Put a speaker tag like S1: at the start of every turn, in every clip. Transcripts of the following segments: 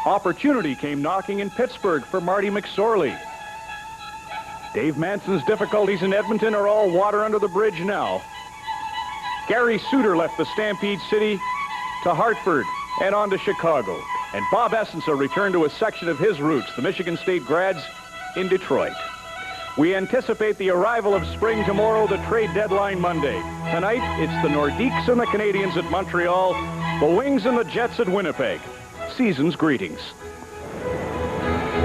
S1: Opportunity came knocking in Pittsburgh for Marty McSorley. Dave Manson's difficulties in Edmonton are all water under the bridge now. Gary Suter left the Stampede City to Hartford and on to Chicago. And Bob Essensa returned to a section of his roots, the Michigan State grads in Detroit. We anticipate the arrival of spring tomorrow, the trade deadline Monday. Tonight, it's the Nordiques and the Canadiens at Montreal, the Wings and the Jets at Winnipeg. Season's greetings.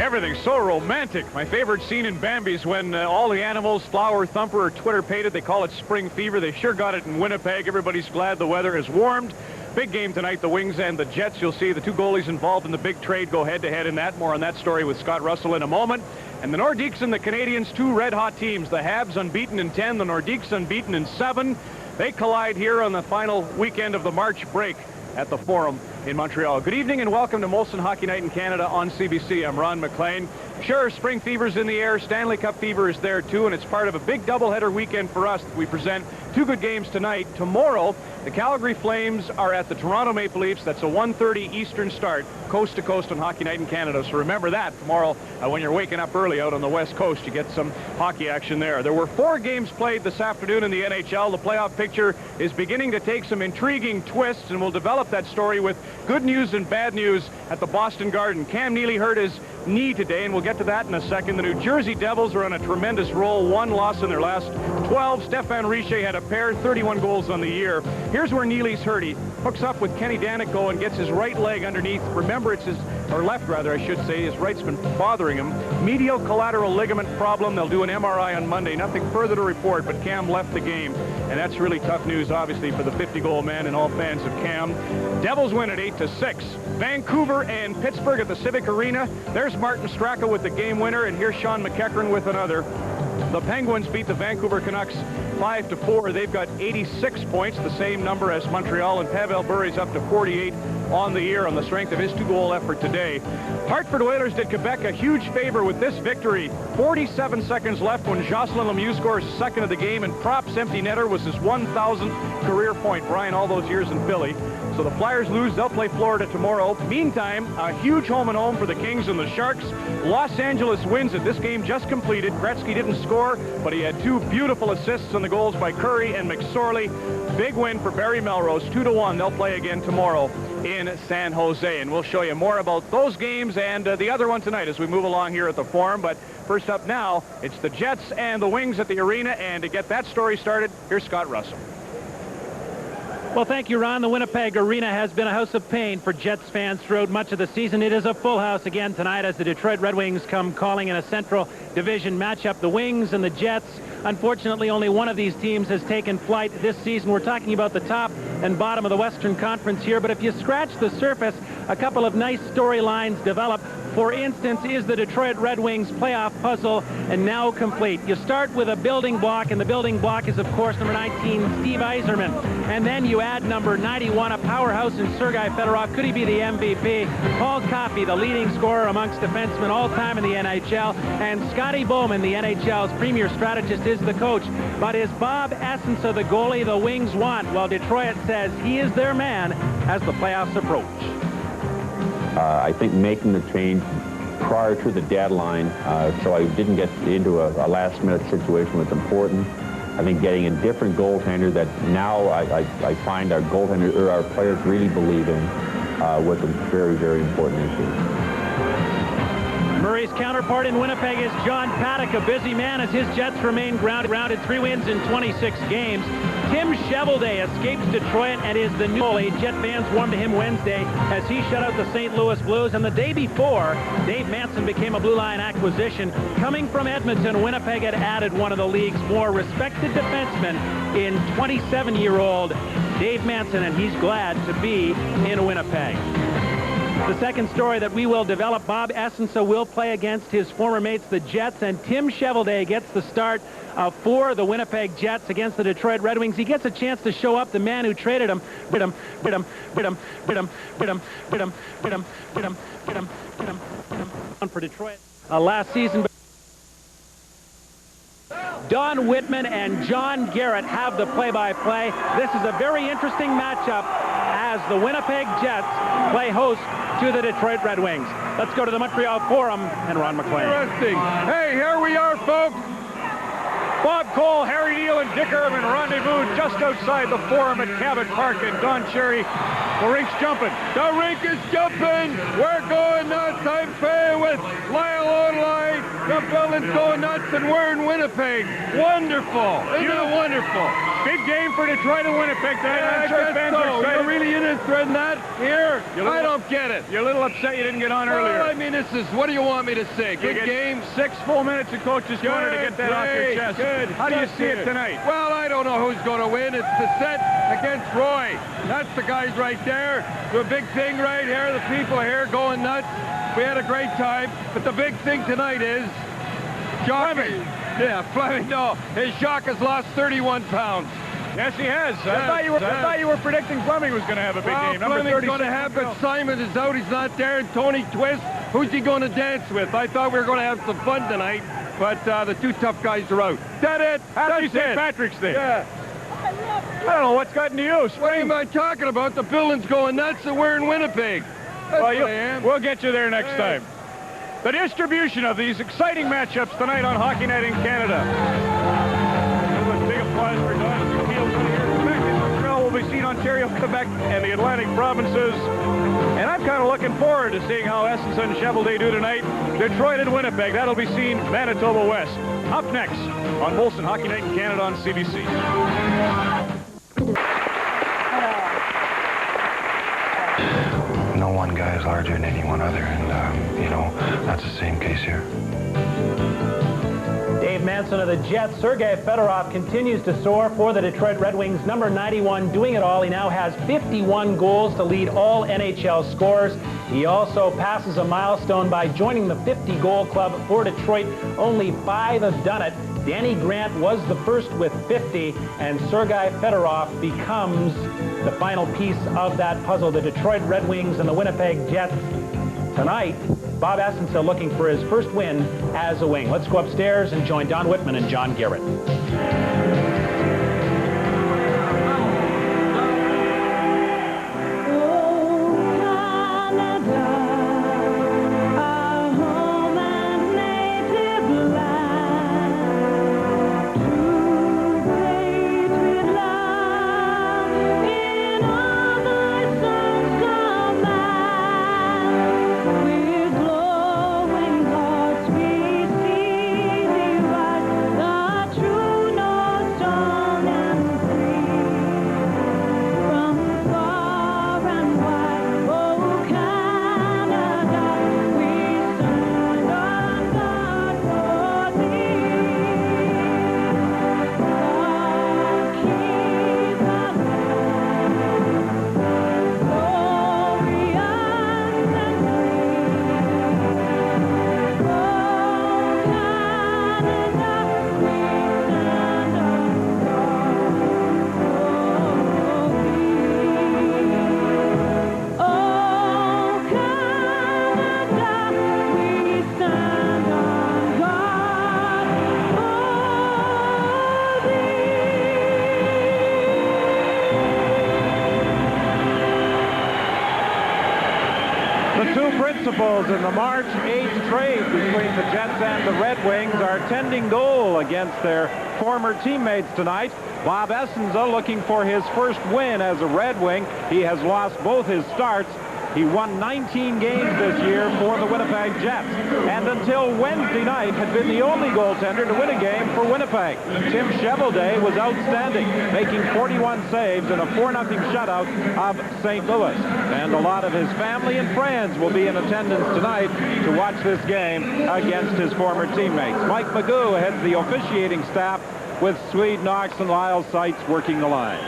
S1: Everything's so romantic. My favorite scene in Bambi's when all the animals, Flower Thumper or Twitter pated, they call it spring fever. They sure got it in Winnipeg. Everybody's glad the weather has warmed. Big game tonight, the Wings and the Jets. You'll see the two goalies involved in the big trade go head-to-head in that. More on that story with Scott Russell in a moment. And the Nordiques and the Canadiens, two red-hot teams. The Habs unbeaten in 10, the Nordiques unbeaten in 7. They collide here on the final weekend of the March break at the Forum in Montreal. Good evening and welcome to Molson Hockey Night in Canada on CBC. I'm Ron McLean. Sure, spring fever's in the air. Stanley Cup fever is there too, and it's part of a big doubleheader weekend for us. We present two good games tonight. Tomorrow, the Calgary Flames are at the Toronto Maple Leafs. That's a 1:30 Eastern start, coast to coast on Hockey Night in Canada. So remember that tomorrow when you're waking up early out on the West Coast, you get some hockey action there. There were 4 games played this afternoon in the NHL. The playoff picture is beginning to take some intriguing twists, and we'll develop that story with good news and bad news at the Boston Garden. Cam Neely hurt his knee today, and we'll get to that in a second. The New Jersey Devils are on a tremendous roll. 1 loss in their last 12. Stefan Richer had a pair, 31 goals on the year. Here's where Neely's hurt. He hooks up with Kenny Danico and gets his right leg underneath. Remember, it's his, or left rather, I should say. His right's been bothering him. Medial collateral ligament problem. They'll do an MRI on Monday. Nothing further to report, but Cam left the game. And that's really tough news, obviously, for the 50-goal man and all fans of Cam. Devils win at 8-6. Vancouver and Pittsburgh at the Civic Arena. There's Martin Straka with the game winner, and here's Sean McEachran with another. The Penguins beat the Vancouver Canucks 5-4. They've got 86 points, the same number as Montreal, and Pavel Bure's up to 48 on the year on the strength of his 2-goal effort today. Hartford Oilers did Quebec a huge favor with this victory. 47 seconds left when Jocelyn Lemieux scores second of the game, and Propp's empty netter was his 1,000th career point. Brian, all those years in Philly. So the Flyers lose. They'll play Florida tomorrow. Meantime, a huge home and home for the Kings and the Sharks. Los Angeles wins it. This game just completed. Gretzky didn't score, but he had 2 beautiful assists on the goals by Curry and McSorley. Big win for Barry Melrose, 2-1. They'll play again tomorrow in San Jose, and we'll show you more about those games and the other one tonight as we move along here at the Forum. But first up now, it's the Jets and the Wings at the arena, and to get that story started, here's Scott Russell.
S2: Well, thank you, Ron. The Winnipeg Arena has been a house of pain for Jets fans throughout much of the season. It is a full house again tonight as the Detroit Red Wings come calling in a Central Division matchup. The Wings and the Jets. Unfortunately, only one of these teams has taken flight this season. We're talking about the top and bottom of the Western Conference here, but if you scratch the surface, a couple of nice storylines develop. For instance, is the Detroit Red Wings playoff puzzle and now complete? You start with a building block, and the building block is, of course, number 19, Steve Yzerman. And then you add number 91, a powerhouse in Sergei Fedorov. Could he be the MVP? Paul Coffey, the leading scorer amongst defensemen all time in the NHL. And Scotty Bowman, the NHL's premier strategist, is the coach. But is Bob Essensa the goalie the Wings want? Well, Detroit says he is their man as the playoffs approach.
S3: I think making the change prior to the deadline, so I didn't get into a last-minute situation was important. I think getting a different goaltender that now I find our goaltender or our players really believe in was a very, very important issue.
S2: Murray's counterpart in Winnipeg is John Paddock, a busy man as his Jets remain grounded 3 wins in 26 games. Tim Cheveldae escapes Detroit and is the new goalie. Jet fans warmed to him Wednesday as he shut out the St. Louis Blues. And the day before, Dave Manson became a Blue Line acquisition. Coming from Edmonton, Winnipeg had added one of the league's more respected defensemen in 27-year-old Dave Manson, and he's glad to be in Winnipeg. The second story that we will develop, Bob Essensa will play against his former mates, the Jets, and Tim Cheveldae gets the start for the Winnipeg Jets against the Detroit Red Wings. He gets a chance to show up the man who traded him for Detroit last season. Don Whitman and John Garrett have the play-by-play. This is a very interesting matchup as the Winnipeg Jets play host to the Detroit Red Wings. Let's go to the Montreal Forum and Ron McLean.
S4: Interesting. Hey, here we are, folks.
S1: Bob Cole, Harry Neal, and Dick Irvin rendezvous just outside the Forum at Cabot Park, and Don Cherry. The rink's jumping.
S4: The rink is jumping. We're going nuts. I'm playing with Lyle Online. The building's going nuts, and we're in Winnipeg. Wonderful. Isn't it wonderful?
S1: Big game for Detroit and Winnipeg tonight.
S4: Yeah,
S1: I'm sure
S4: I guess
S1: fans
S4: so.
S1: are excited.
S4: You're really interested in that here? I don't get it.
S1: You're a little upset you didn't get on earlier.
S4: Well, I mean, this is, what do you want me to say? Good game?
S1: 6 full minutes, and coach just wanted to get that off your chest.
S4: Good.
S1: How do you see it tonight?
S4: Well, I don't know who's going to win. It's the set against Roy. That's the guys right there. The big thing right here. The people here going nuts. We had a great time. But the big thing tonight is Fleming. Yeah, Fleming, no. His Jacques has lost 31 pounds.
S1: Yes, he has. I thought you were predicting Fleming was going to have a big game.
S4: Fleming's going to have, but Simon is out. He's not there. And Tony Twist, who's he going to dance with? I thought we were going to have some fun tonight, but the two tough guys are out. That's it.
S1: Happy St. Patrick's Day.
S4: Yeah.
S1: I don't know what's gotten to you.
S4: What am I talking about? The building's going nuts, and we're in Winnipeg. That's what I am.
S1: We'll get you there next time. The distribution of these exciting matchups tonight on Hockey Night in Canada. A big applause for Don as he feels here. Quebec and Montreal will be seen Ontario, Quebec, and the Atlantic provinces. And I'm kind of looking forward to seeing how Essence and Cheveldae do tonight. Detroit and Winnipeg, that'll be seen Manitoba West. Up next on Molson Hockey Night in Canada on CBC.
S5: No one guy is larger than any one other, and, you know, that's the same case here.
S2: Dave Manson of the Jets. Sergei Fedorov continues to soar for the Detroit Red Wings. Number 91 doing it all. He now has 51 goals to lead all NHL scorers. He also passes a milestone by joining the 50-goal club for Detroit. Only 5 have done it. Danny Grant was the first with 50, and Sergei Fedorov becomes the final piece of that puzzle. The Detroit Red Wings and the Winnipeg Jets tonight. Bob Essence looking for his first win as a Wing. Let's go upstairs and join Don Whitman and John Garrett.
S6: Principals in the March 8th trade between the Jets and the Red Wings are tending goal against their former teammates tonight. Bob Essenza looking for his first win as a Red Wing. He has lost both his starts. He won 19 games this year for the Winnipeg Jets, and until Wednesday night had been the only goaltender to win a game for Winnipeg. Tim Cheveldae was outstanding, making 41 saves in a 4-0 shutout of St. Louis. And a lot of his family and friends will be in attendance tonight to watch this game against his former teammates. Mike Magoo heads the officiating staff with Swede Knox and Lyle Seitz working the lines.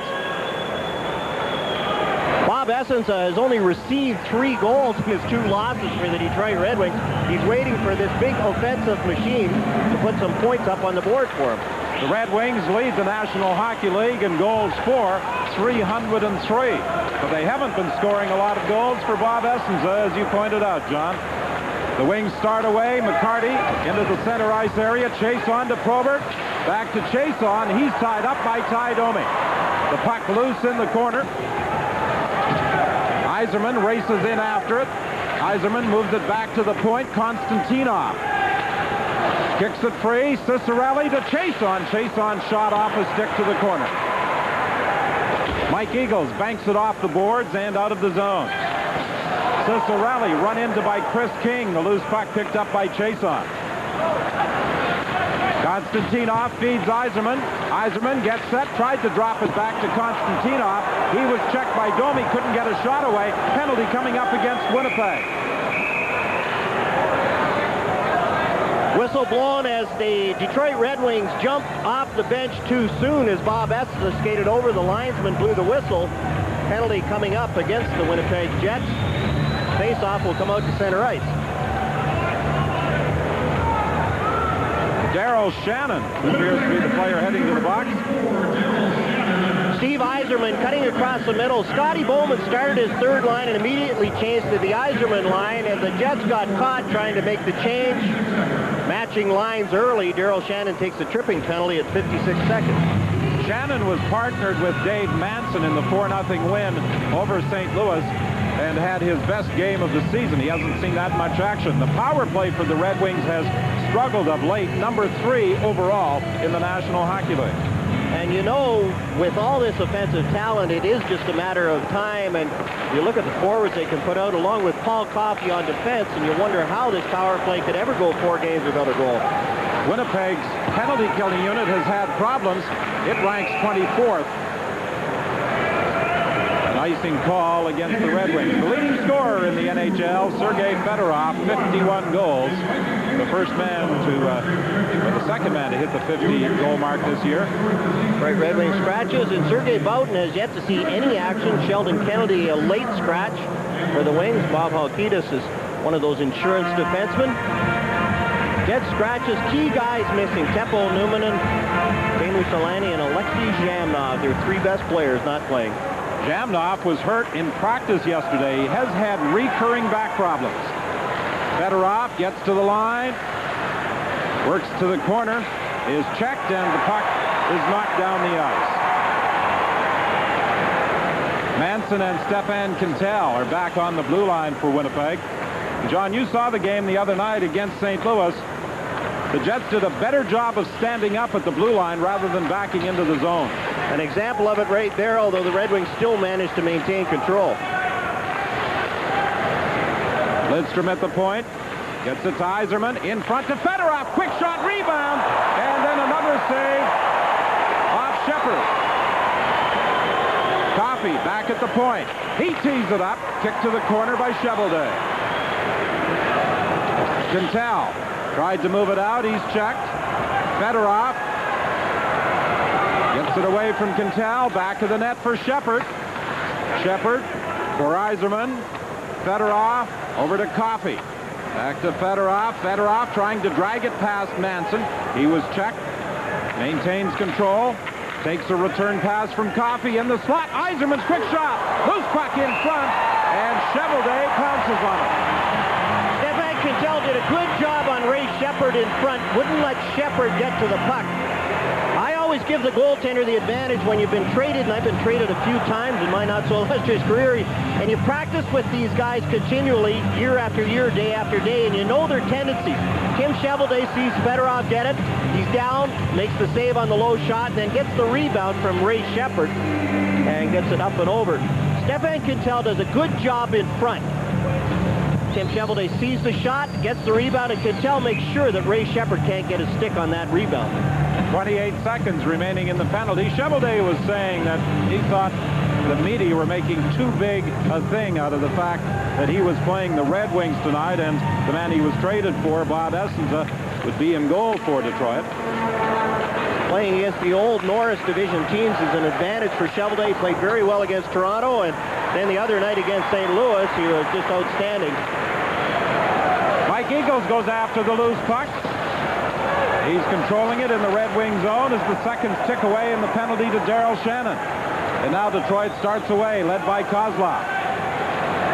S7: Bob Essence has only received 3 goals in his 2 losses for the Detroit Red Wings. He's waiting for this big offensive machine to put some points up on the board for him.
S6: The Red Wings lead the National Hockey League in goals for, 303. But they haven't been scoring a lot of goals for Bob Essenza, as you pointed out, John. The Wings start away. McCarty into the center ice area. Chase on to Probert. Back to Chase on. He's tied up by Ty Domi. The puck loose in the corner. Yzerman races in after it. Yzerman moves it back to the point. Konstantinov kicks it free. Cicerelli to Chason. Chason shot off a stick to the corner. Mike Eagles banks it off the boards and out of the zone. Cicerelli run into by Chris King. The loose puck picked up by Chason. Konstantinov feeds Yzerman. Yzerman gets set, tried to drop it back to Konstantinov. He was checked by Domi, couldn't get a shot away. Penalty coming up against Winnipeg.
S7: Whistle blown as the Detroit Red Wings jumped off the bench too soon as Bob Estes skated over. The linesman blew the whistle. Penalty coming up against the Winnipeg Jets. Face-off will come out to center ice.
S6: Daryl Shannon appears to be the player heading to the box.
S7: Steve Yzerman cutting across the middle. Scotty Bowman started his third line and immediately changed to the Yzerman line, and the Jets got caught trying to make the change. Matching lines early. Daryl Shannon takes a tripping penalty at 56 seconds.
S6: Shannon was partnered with Dave Manson in the 4-0 win over St. Louis and had his best game of the season. He hasn't seen that much action. The power play for the Red Wings has struggled of late, number 3 overall in the National Hockey League.
S7: And you know, with all this offensive talent, it is just a matter of time. And you look at the forwards they can put out along with Paul Coffey on defense, and you wonder how this power play could ever go 4 games without a goal.
S6: Winnipeg's penalty killing unit has had problems. It ranks 24th. An icing call against the Red Wings. The leading scorer in the NHL, Sergei Fedorov, 51 goals. The first man to, or the second man to hit the 50-goal mark this year.
S7: Right, Red Wings scratches, and Sergei Boughton has yet to see any action. Sheldon Kennedy, a late scratch for the Wings. Bob Halkitis is one of those insurance defensemen. Jets scratches, key guys missing. Teppo Numminen, Teemu Selanne, and Alexei Zhamnov. Their 3 best players not playing.
S6: Zhamnov was hurt in practice yesterday. He has had recurring back problems. Fedorov gets to the line, works to the corner, is checked, and the puck is knocked down the ice. Manson and Stefan Quintal are back on the blue line for Winnipeg. John, you saw the game the other night against St. Louis. The Jets did a better job of standing up at the blue line rather than backing into the zone.
S7: An example of it right there, although the Red Wings still managed to maintain control.
S6: Lidstrom at the point. Gets it to Yzerman. In front to Fedorov. Quick shot, rebound. And then another save off Shepard. Coffey back at the point. He tees it up. Kick to the corner by Chevelday. Quintal tried to move it out. He's checked. Fedorov gets it away from Quintal. Back to the net for Shepard. Shepard for Yzerman. Fedorov over to Coffey. Back to Fedorov. Fedorov trying to drag it past Manson. He was checked. Maintains control. Takes a return pass from Coffey in the slot. Yzerman's quick shot. Loose puck in front. And Chevelday pounces on it.
S7: Stefan Quintal did a good job on Ray Shepard in front. Wouldn't let Shepard get to the puck. I always give the goaltender the advantage when you've been traded, and I've been traded a few times in my not-so-illustrious career, and you practice with these guys continually, year after year, day after day, and you know their tendencies. Tim Chevelday sees Fedorov get it. He's down, makes the save on the low shot, and then gets the rebound from Ray Shepard and gets it up and over. Stefan Quintal does a good job in front. Tim Chevelday sees the shot, gets the rebound, and Quintal makes sure that Ray Shepard can't get a stick on that rebound.
S6: 28 seconds remaining in the penalty. Chevelday was saying that he thought the media were making too big a thing out of the fact that he was playing the Red Wings tonight, and the man he was traded for, Bob Essenza, would be in goal for Detroit.
S7: Playing against the old Norris Division teams is an advantage for Chevelday. He played very well against Toronto, and then the other night against St. Louis, he was just outstanding.
S6: Mike Eagles goes after the loose puck. He's controlling it in the Red Wing zone as the seconds tick away in the penalty to Daryl Shannon. And now Detroit starts away, led by Kozlov.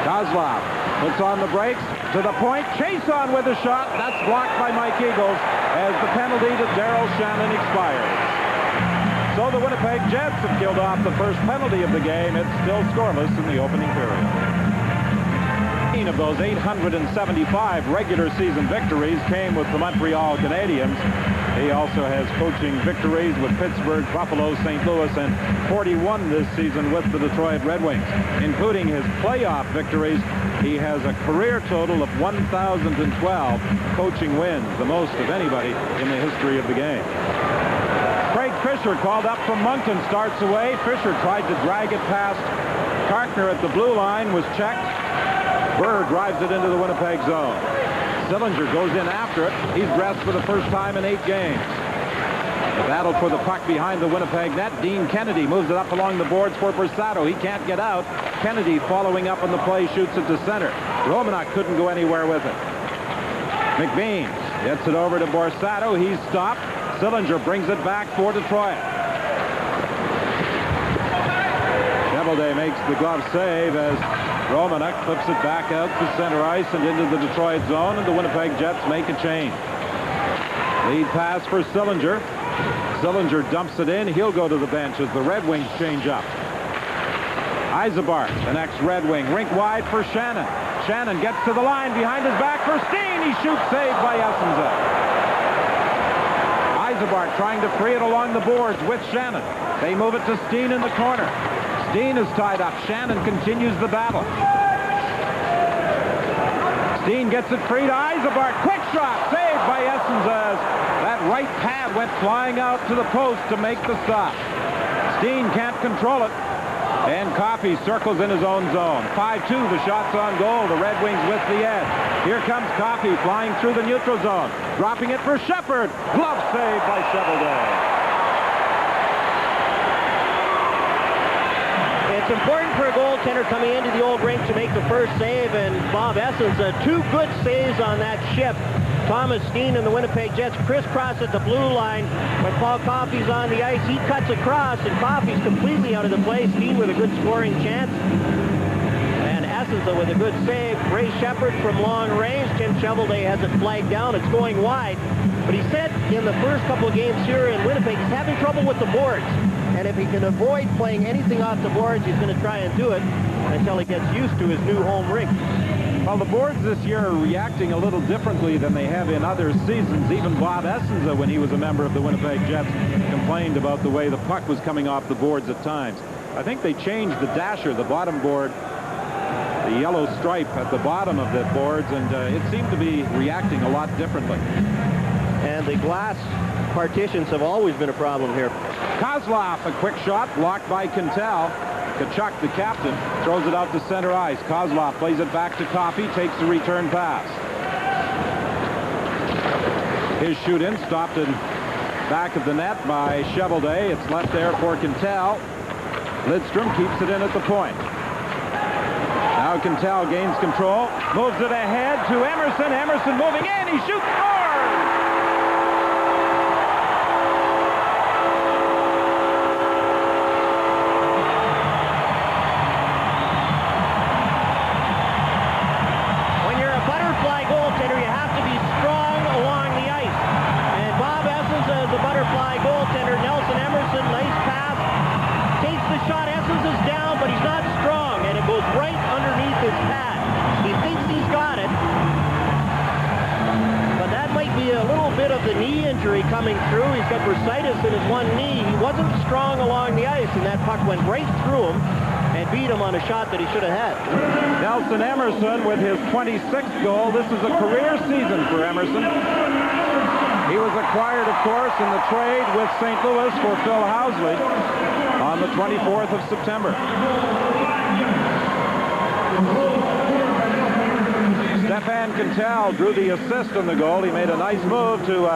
S6: Kozlov puts on the brakes to the point. Chason with a shot. That's blocked by Mike Eagles as the penalty to Daryl Shannon expires. So the Winnipeg Jets have killed off the first penalty of the game. It's still scoreless in the opening period. 16 of those 875 regular season victories came with the Montreal Canadiens. He also has coaching victories with Pittsburgh, Buffalo, St. Louis, and 41 this season with the Detroit Red Wings. Including his playoff victories, he has a career total of 1,012 coaching wins, the most of anybody in the history of the game. Craig Fisher, called up from Moncton, starts away. Fisher tried to drag it past Karkner at the blue line, was checked. Burr drives it into the Winnipeg zone. Sillinger goes in after it. He's dressed for the first time in 8 games. The battle for the puck behind the Winnipeg net. Dean Kennedy moves it up along the boards for Borsato. He can't get out. Kennedy following up on the play, shoots it to center. Romanuk couldn't go anywhere with it. McBean gets it over to Borsato. He's stopped. Sillinger brings it back for Detroit. Cheveldae makes the glove save as Romanuk flips it back out to center ice and into the Detroit zone, and the Winnipeg Jets make a change. Lead pass for Sillinger. Sillinger dumps it in. He'll go to the bench as the Red Wings change up. Isabart, the next Red Wing, rink wide for Shannon. Shannon gets to the line behind his back for Steen. He shoots, saved by Essenza. Isabart trying to free it along the boards with Shannon. They move it to Steen in the corner. Steen is tied up. Shannon continues the battle. Steen gets it free to Isabart. Quick shot, saved by Essenza. That right pad went flying out to the post to make the stop. Steen can't control it. And Coffey circles in his own zone. 5-2, the shot's on goal. The Red Wings with the edge. Here comes Coffey flying through the neutral zone. Dropping it for Shepard. Glove save by Cheveldae.
S7: It's important for a goaltender coming into the old rink to make the first save, and Bob Essenza, 2 good saves on that ship. Thomas Steen and the Winnipeg Jets crisscross at the blue line. When Paul Coffey's on the ice, he cuts across, and Coffey's completely out of the play. Steen with a good scoring chance. And Essenza with a good save. Ray Shepard from long range. Tim Cheveldae has it flagged down. It's going wide. But he said in the first couple of games here in Winnipeg, he's having trouble with the boards. And if he can avoid playing anything off the boards, he's going to try and do it until he gets used to his new home rink.
S6: Well, the boards this year are reacting a little differently than they have in other seasons. Even Bob Essenza, when he was a member of the Winnipeg Jets, complained about the way the puck was coming off the boards at times. I think they changed the dasher, the bottom board, the yellow stripe at the bottom of the boards, and it seemed to be reacting a lot differently.
S7: And the glass partitions have always been a problem here.
S6: Kozlov, a quick shot, blocked by Quintal. Kachuk, the captain, throws it out to center ice. Kozlov plays it back to Coffey, takes the return pass. His shoot-in stopped in back of the net by Cheveldae. It's left there for Quintal. Lidstrom keeps it in at the point. Now Quintal gains control, moves it ahead to Emerson. Emerson moving in, he shoots, scores! Coming through. He's got bursitis in his one knee. He wasn't strong along the ice, and that puck went right through him and beat him on a shot that he should have had. Nelson Emerson with his 26th goal. This is a career season for Emerson. He was acquired, of course, in the trade with St. Louis for Phil Housley on the 24th of September. Stefan Quintal drew the assist on the goal. He made a nice move to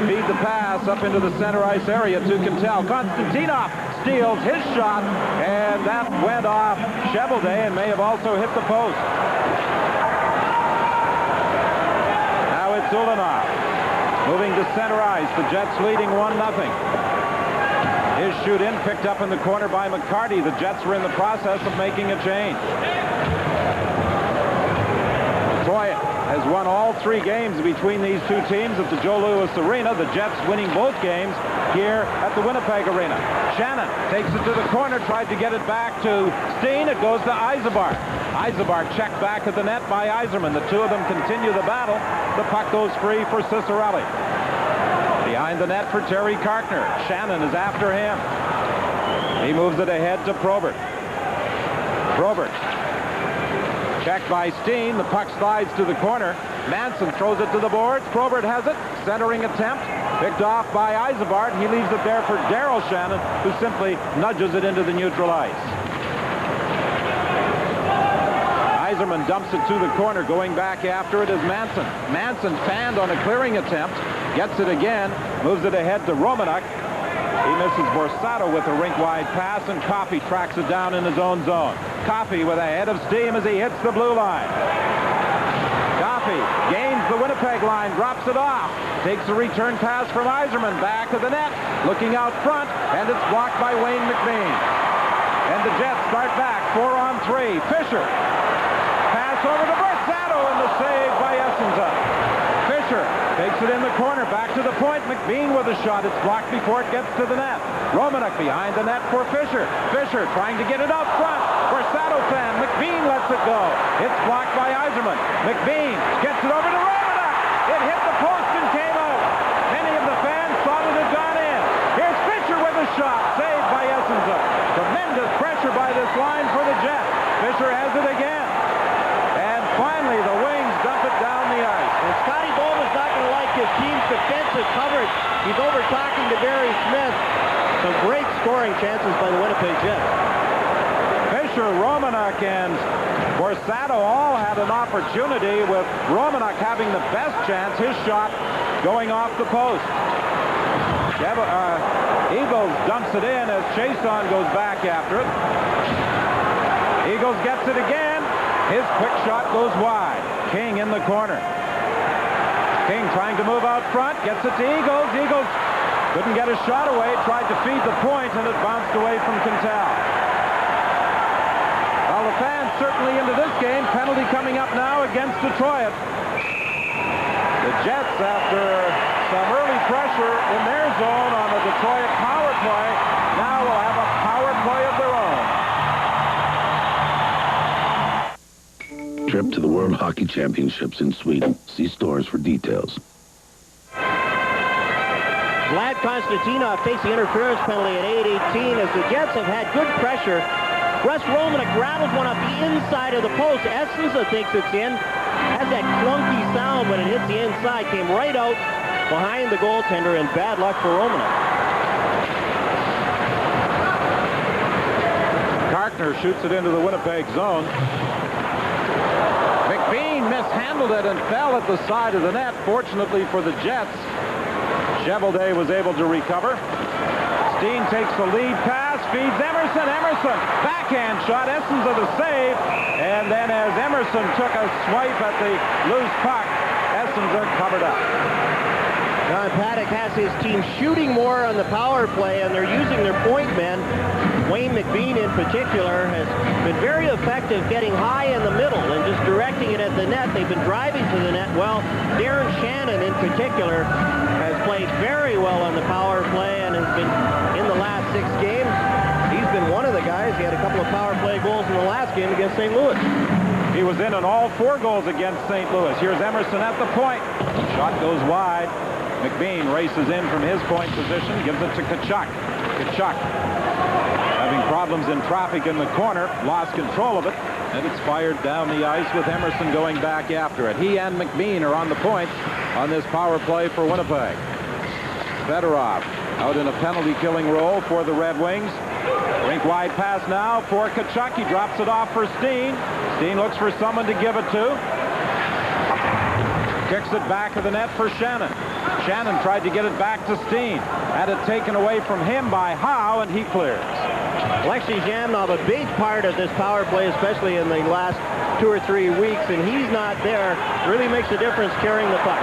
S6: feed the pass up into the center ice area to Quintal. Konstantinov steals his shot, and that went off Cheveldae and may have also hit the post. Now it's Ulanov moving to center ice. The Jets leading 1-0. His shoot-in picked up in the corner by McCarty. The Jets were in the process of making a change. Detroit has won all 3 games between these two teams at the Joe Louis Arena. The Jets winning both games here at the Winnipeg Arena. Shannon takes it to the corner, tried to get it back to Steen. It goes to Isabart. Eisenbart checked back at the net by Yzerman. The two of them continue the battle. The puck goes free for Cicerelli. Behind the net for Terry Karkner. Shannon is after him. He moves it ahead to Probert. Probert. Checked by Steen. The puck slides to the corner. Manson throws it to the boards. Probert has it. Centering attempt. Picked off by Eisenbart. He leaves it there for Daryl Shannon, who simply nudges it into the neutral ice. Yzerman dumps it to the corner. Going back after it is Manson. Manson fanned on a clearing attempt. Gets it again. Moves it ahead to Romanek. He misses Borsato with a rink-wide pass, and Coffey tracks it down in his own zone. Coffey with a head of steam as he hits the blue line. Coffey gains the Winnipeg line, drops it off. Takes a return pass from Yzerman. Back of the net. Looking out front, and it's blocked by Wayne McBean. And the Jets start back. 4-on-3. Fisher. Pass over to Borsato, and the save by Essenza. Fisher takes it in the corner, back to the point. McBean with a shot. It's blocked before it gets to the net. Romanek behind the net for Fisher. Fisher trying to get it out front. Borsato fan. McBean lets it go. It's blocked by Yzerman. McBean gets it over to Romanek. It hit the post and came out. Many of the fans thought it had gone in. Here's Fisher with a shot. Saved by Essenza. Tremendous pressure by this line for the Jets. Fisher has it again. And finally, the Wings dump it down the ice.
S7: And Scotty Bowman's not going to like his team's defensive coverage. He's over talking to Barry Smith. Some great scoring chances by the Winnipeg Jets.
S6: Fisher, Romanek, and Borsato all had an opportunity, with Romanek having the best chance. His shot going off the post. Eagles dumps it in as Chason goes back after it. Eagles gets it again. His quick shot goes wide. King in the corner. King trying to move out front. Gets it to Eagles. Eagles couldn't get a shot away. Tried to feed the point, and it bounced away from Quintal. Well, the fans certainly into this game. Penalty coming up now against Detroit. The Jets, after some early pressure in their zone on the Detroit power play, now will have a power play of their own.
S8: Trip to the World Hockey Championships in Sweden. See stores for details.
S7: Vlad Konstantinov takes the interference penalty at 8:18 as the Jets have had good pressure. Russ Romanek rattles one up the inside of the post. Essenza thinks it's in. Has that clunky sound when it hits the inside. Came right out behind the goaltender, and bad luck for Romanek.
S6: Karkner shoots it into the Winnipeg zone. McBean mishandled it and fell at the side of the net. Fortunately for the Jets, Cheveldae was able to recover. Steen takes the lead pass, feeds Emerson. Emerson, backhand shot. Essenza the save. And then as Emerson took a swipe at the loose puck, Essenza covered up.
S7: John Paddock has his team shooting more on the power play, and they're using their point men. Wayne McBean in particular has been very effective getting high in the middle and just directing it at the net. They've been driving to the net well. Darren Shannon in particular has played very well on the power play and has been in the last 6 games. He's been one of the guys. He had a couple of power play goals in the last game against St. Louis.
S6: He was in on all 4 goals against St. Louis. Here's Emerson at the point. Shot goes wide. McBean races in from his point position, gives it to Tkachuk. Tkachuk having problems in traffic in the corner, lost control of it, and it's fired down the ice with Emerson going back after it. He and McBean are on the point on this power play for Winnipeg. Fedorov out in a penalty-killing role for the Red Wings. Rink-wide pass now for Tkachuk. He drops it off for Steen. Steen looks for someone to give it to. Kicks it back of the net for Shannon. Shannon tried to get it back to Steen. Had it taken away from him by Howe, and he clears.
S7: Alexei Zhamnov, a big part of this power play, especially in the last 2 or 3 weeks, and he's not there. Really makes a difference carrying the puck.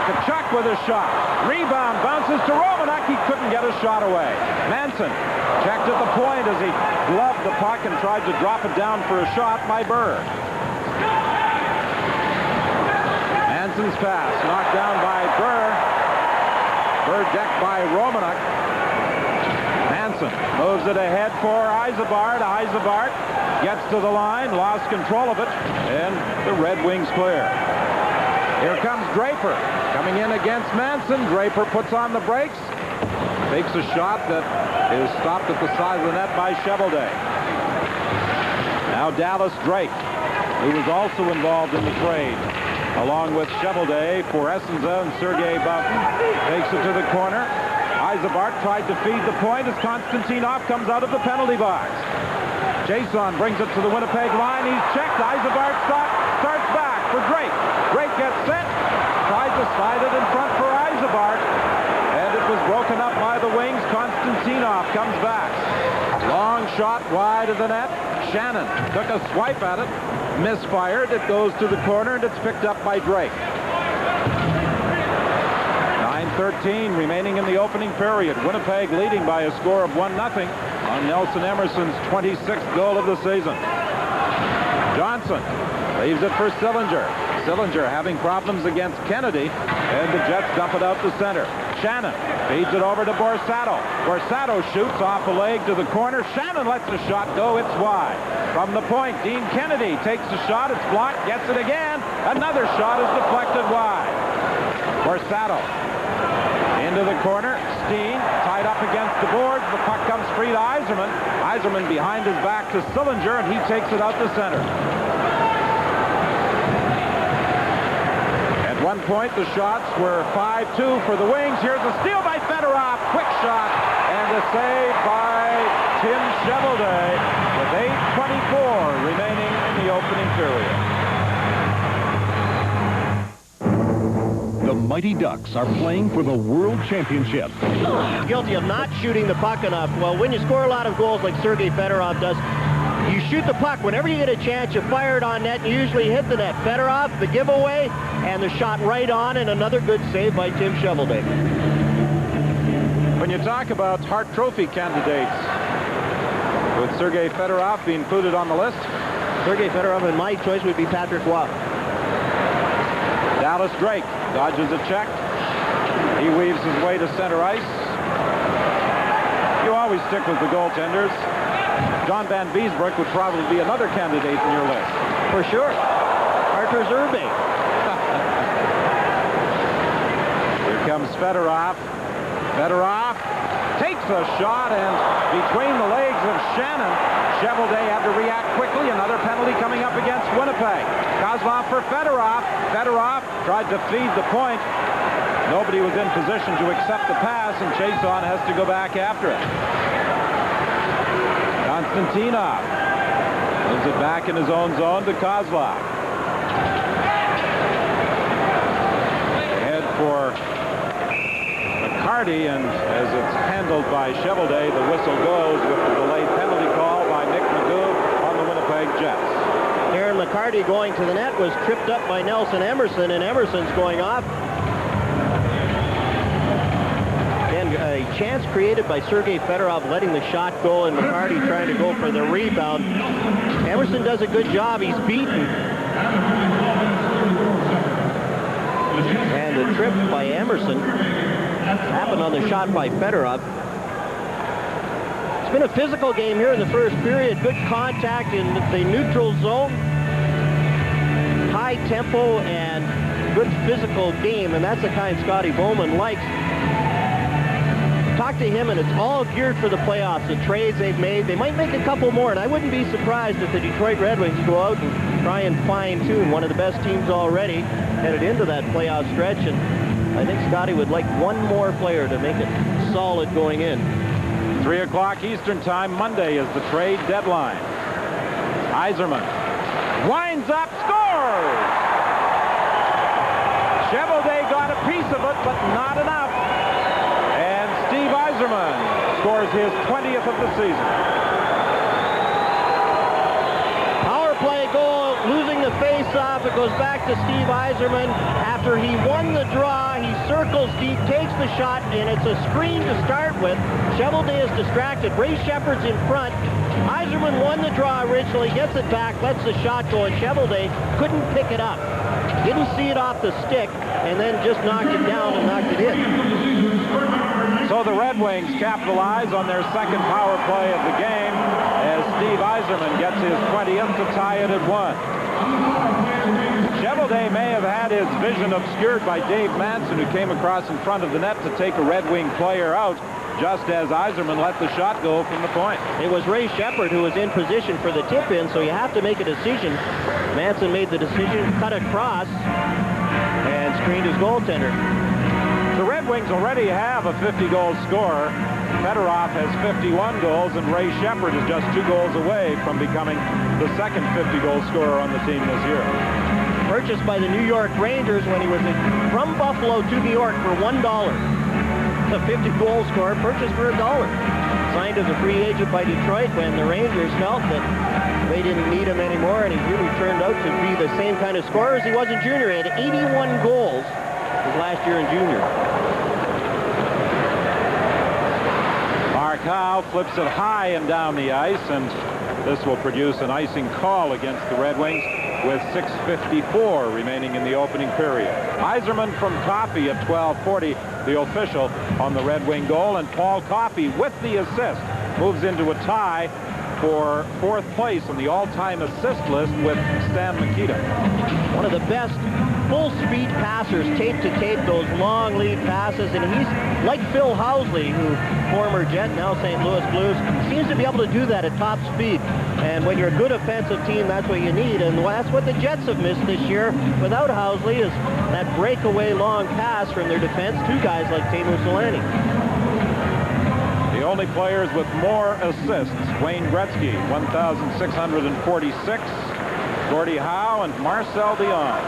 S6: Tkachuk with a shot. Rebound bounces to Romanek. He couldn't get a shot away. Manson checked at the point as he gloved the puck and tried to drop it down for a shot by Burr. Manson's pass knocked down by Burr. Burr decked by Romanek. Manson Jansen moves it ahead for Eisebart. Eisebart gets to the line, lost control of it, and the Red Wings clear. Here comes Draper coming in against Manson. Draper puts on the brakes, takes a shot that is stopped at the side of the net by Cheveldae. Now Dallas Drake, who was also involved in the trade, along with Cheveldae for Essenza and Sergei Boughton, takes it to the corner. Eisebart tried to feed the point as Konstantinov comes out of the penalty box. Jason brings it to the Winnipeg line. He's checked. Eisebart starts back for Drake. Drake gets set. Tried to slide it in front for Eisebart. And it was broken up by the wings. Konstantinov comes back. Long shot wide of the net. Shannon took a swipe at it. Misfired. It goes to the corner, and it's picked up by Drake. 9:13 remaining in the opening period. Winnipeg leading by a score of 1-0 on Nelson Emerson's 26th goal of the season. Johnson leaves it for Sillinger. Sillinger having problems against Kennedy, and the Jets dump it out the center. Shannon feeds it over to Borsato. Borsato shoots off a leg to the corner. Shannon lets the shot go. It's wide. From the point, Dean Kennedy takes the shot. It's blocked. Gets it again. Another shot is deflected wide. Borsato into the corner. Steen tied up against the boards. The puck comes free to Yzerman. Yzerman behind his back to Sillinger, and he takes it out the center. At one point, the shots were 5-2 for the Wings. Here's a steal by Fedorov. Quick shot, and a save by Tim Cheveldae with 8:24 remaining in the opening period.
S9: The Mighty Ducks are playing for the World Championship.
S7: Guilty of not shooting the puck enough. Well, when you score a lot of goals like Sergei Fedorov does, you shoot the puck. Whenever you get a chance, you fire it on net and you usually hit the net. Fedorov, the giveaway, and the shot right on, and another good save by Tim Cheveldae.
S6: When you talk about Hart Trophy candidates, would Sergei Fedorov be included on the list?
S7: Sergei Fedorov, and my choice would be Patrick Waugh.
S6: Dallas Drake dodges a check. He weaves his way to center ice. You always stick with the goaltenders. John Van Beesbroek would probably be another candidate in your list.
S7: For sure. Arthur Zerbe.
S6: Here comes Fedorov. Fedorov takes a shot, and between the legs of Shannon, Cheveldae had to react quickly. Another penalty coming up against Winnipeg. Kozlov for Fedorov. Fedorov tried to feed the point. Nobody was in position to accept the pass, and Chason has to go back after it. Konstantinov moves it back in his own zone to Kozlov. Head for McCarty, and as it's handled by Cheveldae, the whistle goes with the delayed penalty call by Nick Magoo on the Winnipeg Jets.
S7: Aaron McCarty going to the net was tripped up by Nelson Emerson, and Emerson's going off. And a chance created by Sergei Fedorov letting the shot go, and McCarty trying to go for the rebound. Emerson does a good job. He's beaten. And the trip by Emerson happened on the shot by Fedorov. It's been a physical game here in the first period. Good contact in the neutral zone. High tempo and good physical game, and that's the kind Scotty Bowman likes. Talk to him, and it's all geared for the playoffs. The trades they've made, they might make a couple more, and I wouldn't be surprised if the Detroit Red Wings go out and try and fine-tune one of the best teams already headed into that playoff stretch, and I think Scotty would like one more player to make it solid going in.
S6: 3 o'clock Eastern Time Monday is the trade deadline. Yzerman winds up, scores! Cheveldae got a piece of it, but not enough. And Steve Yzerman scores his 20th of the season.
S7: Power play goal, losing the face-off. It goes back to Steve Yzerman. After he won the draw, he circles deep, takes the shot, and it's a screen to start with. Cheveldae is distracted. Ray Shepard's in front. Yzerman won the draw originally, gets it back, lets the shot go, and Cheveldae couldn't pick it up. Didn't see it off the stick, and then just knocked it down and knocked it in.
S6: So the Red Wings capitalize on their second power play of the game as Steve Yzerman gets his 20th to tie it at 1. Cheveldae may have had his vision obscured by Dave Manson, who came across in front of the net to take a Red Wing player out, just as Yzerman let the shot go from the point.
S7: It was Ray Shepard who was in position for the tip-in, so you have to make a decision. Manson made the decision, cut across, and screened his goaltender.
S6: The Red Wings already have a 50-goal scorer. Fedorov has 51 goals, and Ray Shepard is just 2 goals away from becoming the second 50-goal scorer on the team this year.
S7: Purchased by the New York Rangers when he was from Buffalo to New York for $1. A 50-goal scorer purchased for $1. Signed as a free agent by Detroit when the Rangers felt that they didn't need him anymore, and he really turned out to be the same kind of scorer as he was in junior. He had 81 goals his last year in junior.
S6: Markow flips it high and down the ice, and this will produce an icing call against the Red Wings with 6:54 remaining in the opening period. Yzerman from Coffey at 12:40, the official on the Red Wing goal, and Paul Coffey with the assist moves into a tie for 4th place on the all-time assist list with Stan Mikita.
S7: One of the best full-speed passers, tape-to-tape, those long lead passes, and he's like Phil Housley, who former Jet, now St. Louis Blues, seems to be able to do that at top speed. And when you're a good offensive team, that's what you need, and that's what the Jets have missed this year without Housley, is that breakaway long pass from their defense to guys like Teemu Selanne.
S6: The only players with more assists, Wayne Gretzky, 1,646, Gordie Howe, and Marcel Dion.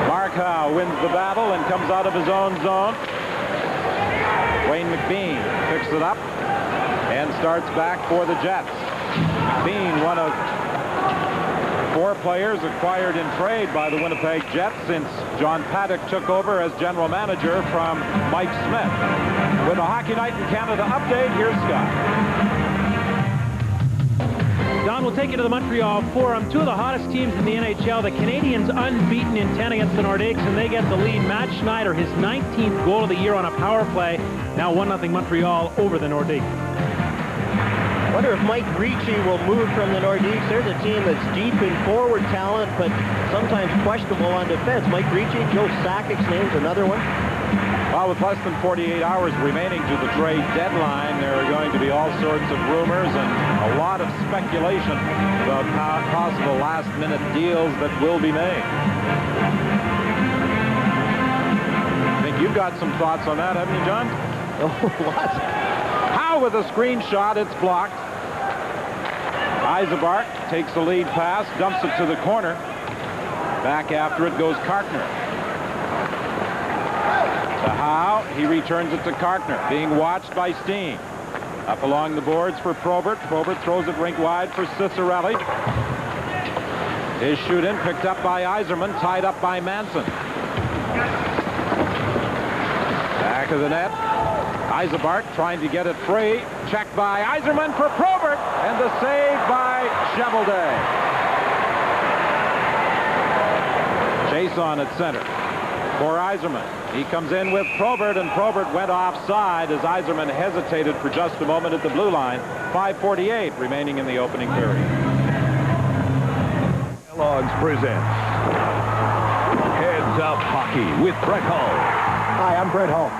S6: Markow wins the battle and comes out of his own zone. Wayne McBean picks it up and starts back for the Jets. McBean, one of 4 players acquired in trade by the Winnipeg Jets since John Paddock took over as general manager from Mike Smith. With a Hockey Night in Canada update, here's Scott.
S2: Don, we'll take you to the Montreal Forum. 2 of the hottest teams in the NHL. The Canadiens unbeaten in 10 against the Nordiques, and they get the lead. Matt Schneider, his 19th goal of the year on a power play. Now 1-0 Montreal over the Nordiques.
S7: I wonder if Mike Ricci will move from the Nordiques. There's a team that's deep in forward talent, but sometimes questionable on defense. Mike Ricci, Joe Sakic's name's another one.
S6: Well, with less than 48 hours remaining to the trade deadline, there are going to be all sorts of rumors and a lot of speculation about possible last-minute deals that will be made. I think you've got some thoughts on that, haven't you, John?
S7: Oh, lots.
S6: Howe with a screen shot. It's blocked. Yzerman takes the lead pass, dumps it to the corner. Back after it goes Kartner. To Howe, he returns it to Kartner, being watched by Steen. Up along the boards for Probert. Probert throws it rink wide for Ciccarelli. His shoot-in picked up by Yzerman, tied up by Manson. Back of the net. Yzerman trying to get it free. Checked by Yzerman for Probert, and the save by Cheveldae. Chase on at center for Yzerman. He comes in with Probert, and Probert went offside as Yzerman hesitated for just a moment at the blue line. 5:48 remaining in the opening period.
S9: Kellogg's presents Heads Up Hockey with Brett Hull.
S10: Hi, I'm Brett Hull.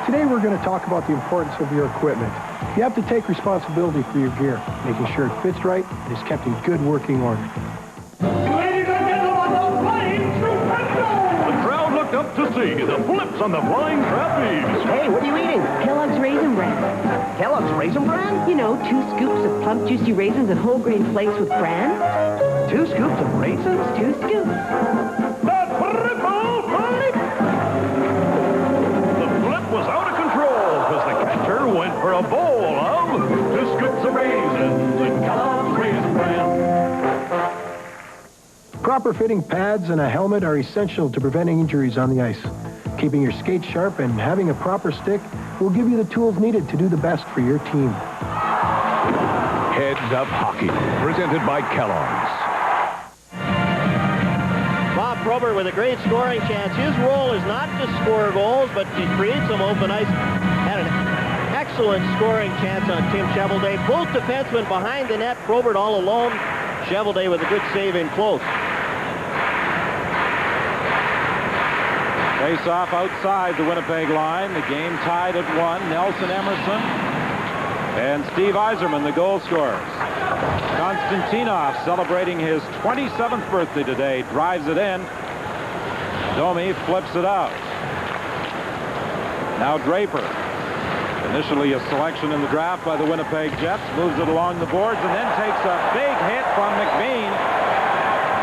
S10: Today we're going to talk about the importance of your equipment. You have to take responsibility for your gear, making sure it fits right and is kept in good working order.
S9: Up to see the flips on the flying trapeze.
S11: Hey, what are you eating? Kellogg's Raisin Bran.
S10: Kellogg's Raisin Bran?
S11: You know, 2 scoops of plump, juicy raisins and whole grain flakes with bran.
S10: 2 scoops of raisins?
S11: 2 scoops.
S9: The triple flip! The flip was out of control because the catcher went for a bowl of 2 scoops of raisins and Kellogg's Raisin Bran.
S10: Proper fitting pads and a helmet are essential to preventing injuries on the ice. Keeping your skates sharp and having a proper stick will give you the tools needed to do the best for your team.
S9: Heads Up Hockey, presented by Kellogg's.
S7: Bob Probert with a great scoring chance. His role is not to score goals, but to create some open ice. Had an excellent scoring chance on Tim Cheveldae. Both defensemen behind the net. Probert all alone. Cheveldae with a good save in close.
S6: Face off outside the Winnipeg line. The game tied at 1. Nelson Emerson and Steve Yzerman, the goal scorers. Konstantinov celebrating his 27th birthday today. Drives it in. Domi flips it out. Now Draper. Initially a selection in the draft by the Winnipeg Jets. Moves it along the boards and then takes a big hit from McBean.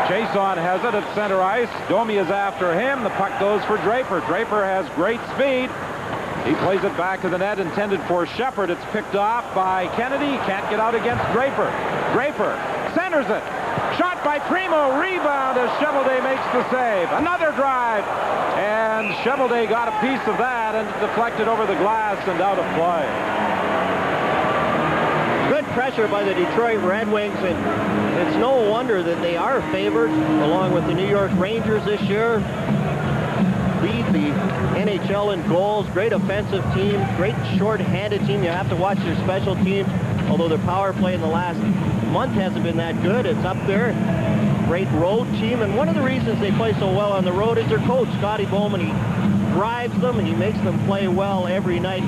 S6: Chason has it at center ice. Domi is after him. The puck goes for Draper. Draper has great speed. He plays it back to the net, intended for Shepard. It's picked off by Kennedy. Can't get out against Draper. Draper centers it. Shot by Primo. Rebound as Cheveldae makes the save. Another drive. And Cheveldae got a piece of that and deflected over the glass and out of play.
S7: Good pressure by the Detroit Red Wings, and it's no wonder that they are favored along with the New York Rangers this year. Lead the NHL in goals. Great offensive team. Great short-handed team. You have to watch their special teams, although their power play in the last month hasn't been that good. It's up there. Great road team, and one of the reasons they play so well on the road is their coach, Scotty Bowman. He drives them, and he makes them play well every night.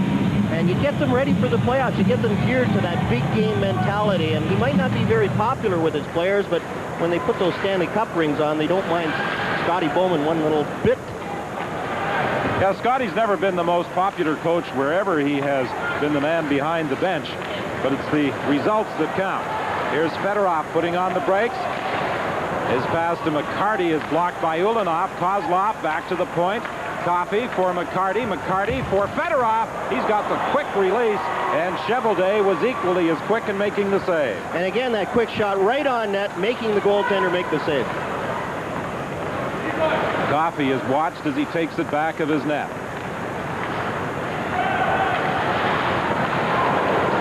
S7: And you get them ready for the playoffs. You get them geared to that big game mentality. And he might not be very popular with his players, but when they put those Stanley Cup rings on, they don't mind Scotty Bowman one little bit.
S6: Yeah, Scotty's never been the most popular coach wherever he has been the man behind the bench, but it's the results that count. Here's Fedorov putting on the brakes. His pass to McCarty is blocked by Ulanov. Kozlov back to the point. Coffey for McCarty. McCarty for Fedorov. He's got the quick release, and Cheveldae was equally as quick in making the save.
S7: And again, that quick shot right on net, making the goaltender make the save.
S6: Coffey is watched as he takes it back of his net.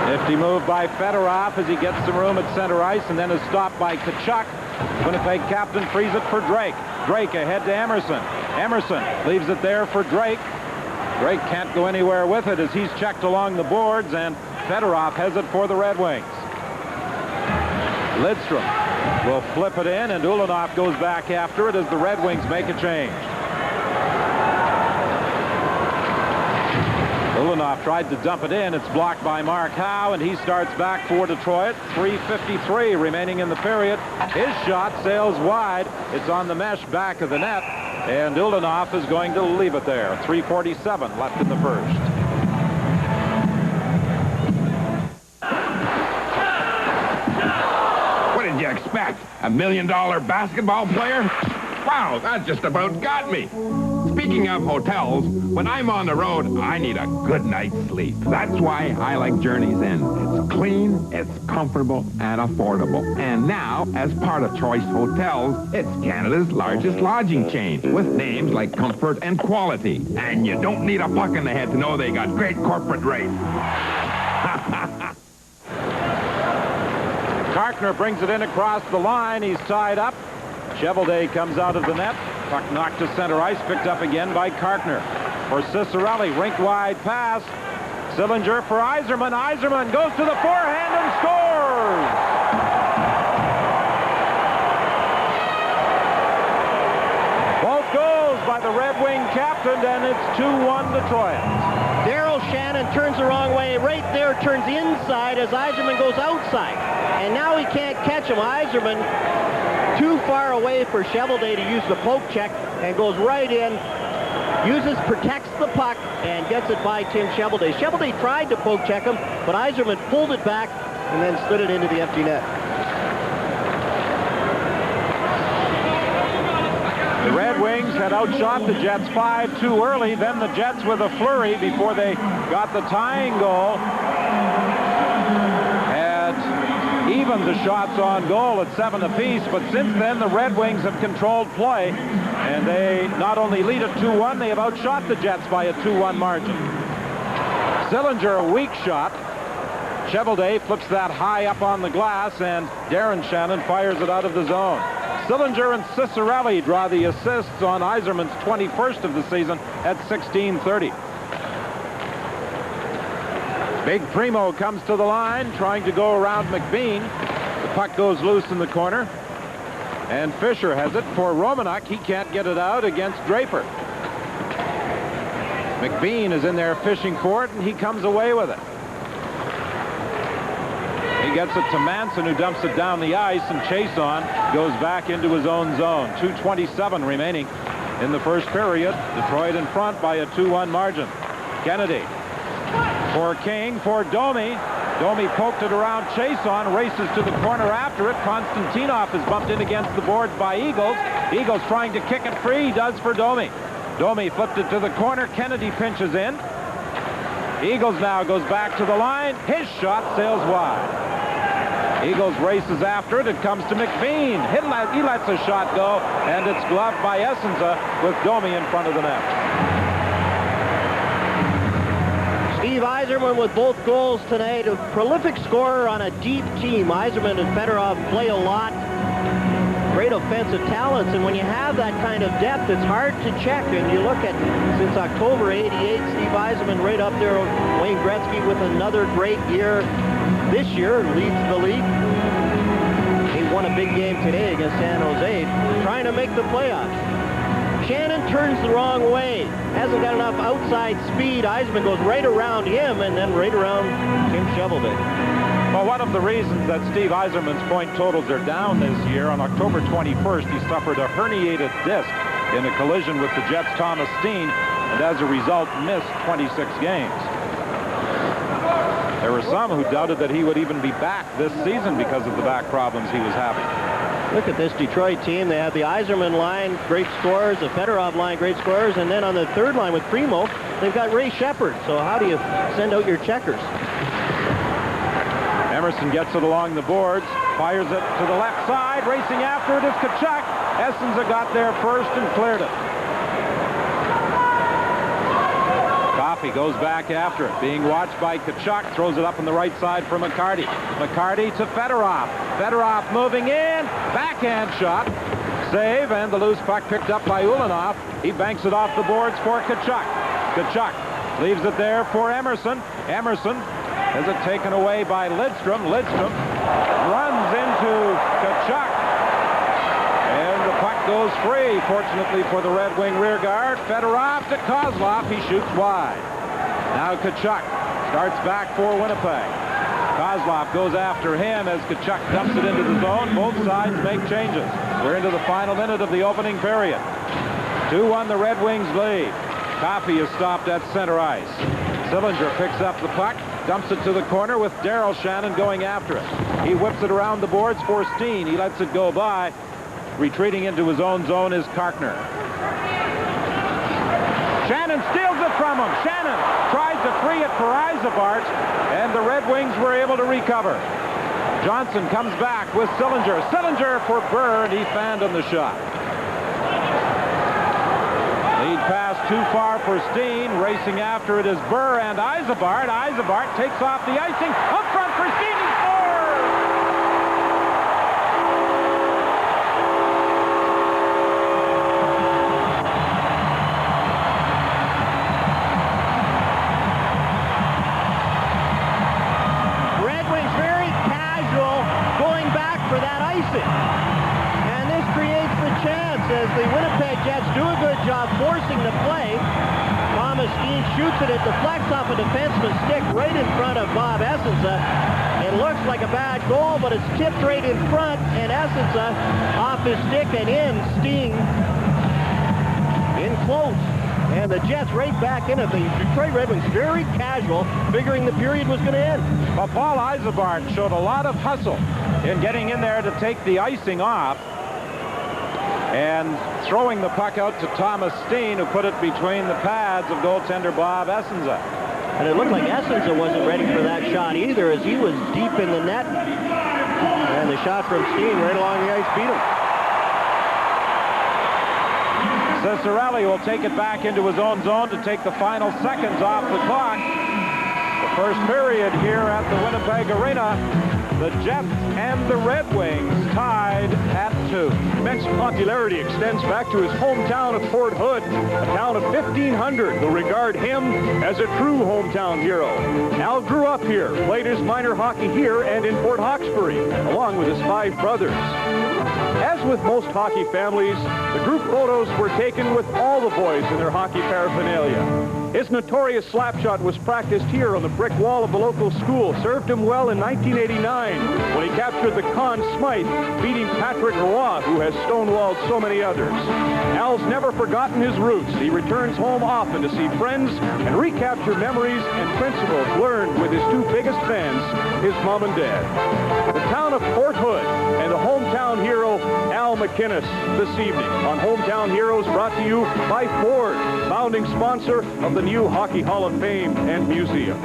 S6: Nifty move by Fedorov as he gets some room at center ice and then is stopped by Tkachuk. Winnipeg captain frees it for Drake. Drake ahead to Emerson. Emerson leaves it there for Drake. Drake can't go anywhere with it as he's checked along the boards, and Fedorov has it for the Red Wings. Lidstrom will flip it in, and Ulanov goes back after it as the Red Wings make a change. Ulanov tried to dump it in. It's blocked by Mark Howe, and he starts back for Detroit. 3:53 remaining in the period. His shot sails wide. It's on the mesh back of the net, and Ulanov is going to leave it there. 3:47 left in the first.
S12: What did you expect? $1 million basketball player? Wow, that just about got me. Speaking of hotels, when I'm on the road, I need a good night's sleep. That's why I like Journey's Inn. It's clean, it's comfortable, and affordable. And now, as part of Choice Hotels, it's Canada's largest lodging chain, with names like Comfort and Quality. And you don't need a puck in the head to know they got great corporate rates.
S6: Karkner brings it in across the line. He's tied up. Cheveldae comes out of the net. Puck knocked to center ice, picked up again by Karkner. For Cicerelli, rink-wide pass. Sillinger for Yzerman. Yzerman goes to the forehand and scores! Both goals by the Red Wing captain, and it's 2-1 Detroit.
S7: Daryl Shannon turns the wrong way. Right there, turns inside as Yzerman goes outside. And now he can't catch him. Yzerman too far away for Cheveldae to use the poke check and goes right in, protects the puck, and gets it by Tim Cheveldae. Cheveldae tried to poke check him, but Yzerman pulled it back and then slid it into the empty net.
S6: The Red Wings had outshot the Jets 5-2 early, then the Jets with a flurry before they got the tying goal. Even the shots on goal at 7 apiece, but since then the Red Wings have controlled play, and they not only lead at 2-1, they have outshot the Jets by a 2-1 margin. Sillinger, a weak shot. Cheveldae flips that high up on the glass, and Darren Shannon fires it out of the zone. Sillinger and Cicerelli draw the assists on Yzerman's 21st of the season at 16:30. Big Primo comes to the line, trying to go around McBean. The puck goes loose in the corner. And Fisher has it for Romanek. He can't get it out against Draper. McBean is in there fishing for it, and he comes away with it. He gets it to Manson, who dumps it down the ice, and Chason goes back into his own zone. 2:27 remaining in the first period. Detroit in front by a 2-1 margin. Kennedy for King, for Domi. Domi poked it around Chason, races to the corner after it. Konstantinov is bumped in against the boards by Eagles. Eagles trying to kick it free. He does for Domi. Domi flipped it to the corner. Kennedy pinches in. Eagles now goes back to the line. His shot sails wide. Eagles races after it. It comes to McBean. He lets a shot go, and it's gloved by Essenza with Domi in front of the net.
S7: Steve Yzerman with both goals tonight. A prolific scorer on a deep team. Yzerman and Fedorov play a lot. Great offensive talents, and when you have that kind of depth, it's hard to check. And you look at, since October '88, Steve Yzerman right up there, Wayne Gretzky with another great year. This year leads the league. He won a big game today against San Jose, trying to make the playoffs. Shannon turns the wrong way. Hasn't got enough outside speed. Yzerman goes right around him and then right around Tim Shoveldick.
S6: Well, one of the reasons that Steve Yzerman's point totals are down this year, on October 21st, he suffered a herniated disc in a collision with the Jets' Thomas Steen, and as a result, missed 26 games. There were some who doubted that he would even be back this season because of the back problems he was having.
S7: Look at this Detroit team. They have the Yzerman line, great scorers, the Fedorov line, great scorers, and then on the third line with Primo, they've got Ray Shepard. So how do you send out your checkers?
S6: Emerson gets it along the boards, fires it to the left side. Racing after it is Tkachuk. Essenza got there first and cleared it. Coffey goes back after it, being watched by Tkachuk, throws it up on the right side for McCarty. McCarty to Fedorov. Fedorov moving in, backhand shot, save, and the loose puck picked up by Ulanov. He banks it off the boards for Tkachuk. Tkachuk leaves it there for Emerson. Emerson has it taken away by Lidstrom. Lidstrom runs into Tkachuk, and the puck goes free. Fortunately for the Red Wing rear guard, Fedorov to Kozlov. He shoots wide. Now Tkachuk starts back for Winnipeg. Kozlov goes after him as Tkachuk dumps it into the zone. Both sides make changes. We're into the final minute of the opening period. 2-1 the Red Wings lead. Coffey is stopped at center ice. Sillinger picks up the puck, dumps it to the corner with Daryl Shannon going after it. He whips it around the boards for Steen. He lets it go by. Retreating into his own zone is Karkner. Shannon steals it from him. Shannon tried to free it for Yzerman, and the Red Wings were able to recover. Johnson comes back with Sillinger. Sillinger for Burr, and he fanned on the shot. Lead pass too far for Steen. Racing after it is Burr and Yzerman. Yzerman takes off the icing. Up front for Steen. He scores!
S7: Red Wings very casual going back for that icing. And this creates the chance as the Winnipeg Jets do a good job forcing the play. Thomas Steen shoots it. It deflects off a defenseman's stick right in front of Bob Essenza. It looks like a bad goal, but it's tipped right in front, and Essenza off his stick and in. Steen in close. And the Jets right back in it. The Detroit Red Wings very casual, figuring the period was going to end.
S6: Well, Paul Yzerman showed a lot of hustle in getting in there to take the icing off and throwing the puck out to Thomas Steen, who put it between the pads of goaltender Bob Essenza.
S7: And it looked like Essenza wasn't ready for that shot either, as he was deep in the net. And the shot from Steen right along the ice beat him.
S6: Cicerelli will take it back into his own zone to take the final seconds off the clock. The first period here at the Winnipeg Arena The Jets and the Red Wings tied at 2.
S1: Immense popularity extends back to his hometown of Fort Hood, a town of 1,500 who regard him as a true hometown hero. Al grew up here, played his minor hockey here and in Port Hawkesbury, along with his 5 brothers. As with most hockey families, the group photos were taken with all the boys in their hockey paraphernalia. His notorious slapshot was practiced here on the brick wall of the local school. Served him well in 1989 when he captured the Conn Smythe, beating Patrick Roy, who has stonewalled so many others. Al's never forgotten his roots. He returns home often to see friends and recapture memories and principles learned with his 2 biggest fans, his mom and dad. The town of Fort Hood and the hometown hero, Al McInnes, this evening on Hometown Heroes, brought to you by Ford, founding sponsor of the new Hockey Hall of Fame and Museum.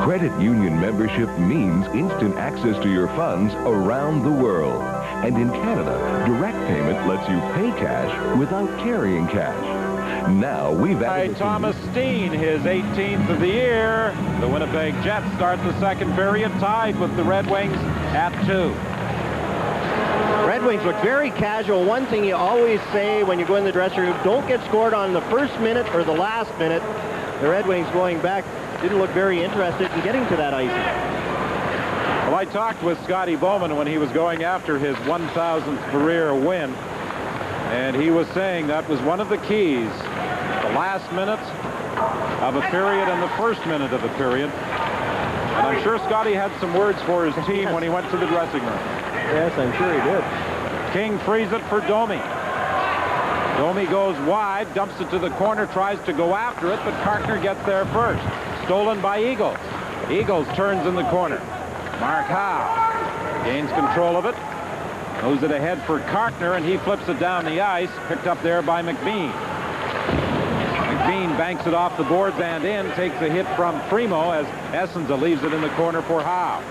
S13: Credit union membership means instant access to your funds around the world. And in Canada, direct payment lets you pay cash without carrying cash. Now we've added
S6: Thomas Steen, his 18th of the year. The Winnipeg Jets start the second period tied with the Red Wings at 2.
S7: Red Wings look very casual. One thing you always say when you go in the dressing room, don't get scored on the first minute or the last minute. The Red Wings going back didn't look very interested in getting to that icing.
S6: Well, I talked with Scotty Bowman when he was going after his 1,000th career win, and he was saying that was one of the keys. The last minute of a period and the first minute of a period. And I'm sure Scotty had some words for his team when he went to the dressing room.
S7: Yes, I'm sure he did.
S6: King frees it for Domi. Domi goes wide, dumps it to the corner, tries to go after it, but Kartner gets there first. Stolen by Eagles. Eagles turns in the corner. Mark Howe gains control of it. Moves it ahead for Kartner, and he flips it down the ice. Picked up there by McBean. McBean banks it off the boards and in. Takes a hit from Primo as Essenza leaves it in the corner for Howe.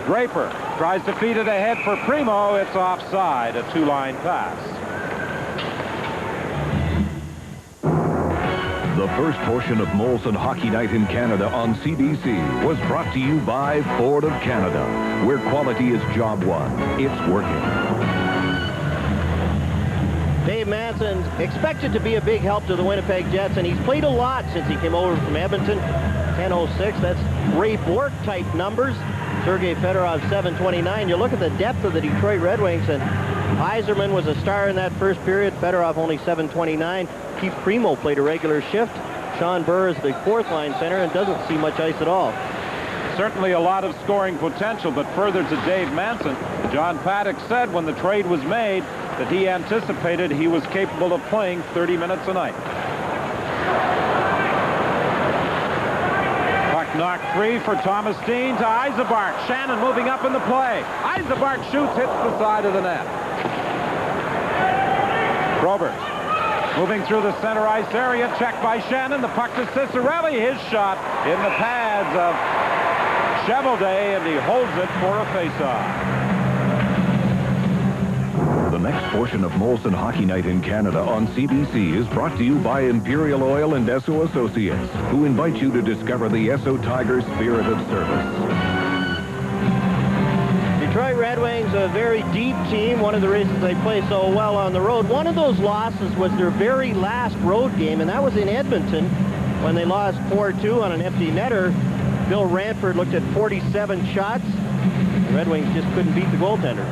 S6: Draper tries to feed it ahead for Primo. It's offside, a 2-line pass.
S13: The first portion of Molson Hockey Night in Canada on CBC was brought to you by Ford of Canada, where quality is job one. It's working.
S7: Dave Manson's expected to be a big help to the Winnipeg Jets, and he's played a lot since he came over from Edmonton. 10:06, that's Ray Bourque-type numbers. Sergei Fedorov, 7:29. You look at the depth of the Detroit Red Wings, and Yzerman was a star in that first period. Fedorov only 7:29. Keith Primo played a regular shift. Sean Burr is the 4th-line center and doesn't see much ice at all.
S6: Certainly a lot of scoring potential, but further to Dave Manson, John Paddock said when the trade was made that he anticipated he was capable of playing 30 minutes a night. Puck knocked free for Thomas Steen to Yzerman. Shannon moving up in the play. Yzerman shoots, hits the side of the net. Probert moving through the center ice area, checked by Shannon. The puck to Cicerelli. His shot in the pads of Cheveldae, and he holds it for a faceoff.
S13: The next portion of Molson Hockey Night in Canada on CBC is brought to you by Imperial Oil and Esso Associates, who invite you to discover the Esso Tiger spirit of service.
S7: Detroit Red Wings, a very deep team. One of the reasons they play so well on the road. One of those losses was their very last road game, and that was in Edmonton when they lost 4-2 on an empty netter. Bill Ranford looked at 47 shots. The Red Wings just couldn't beat the goaltender.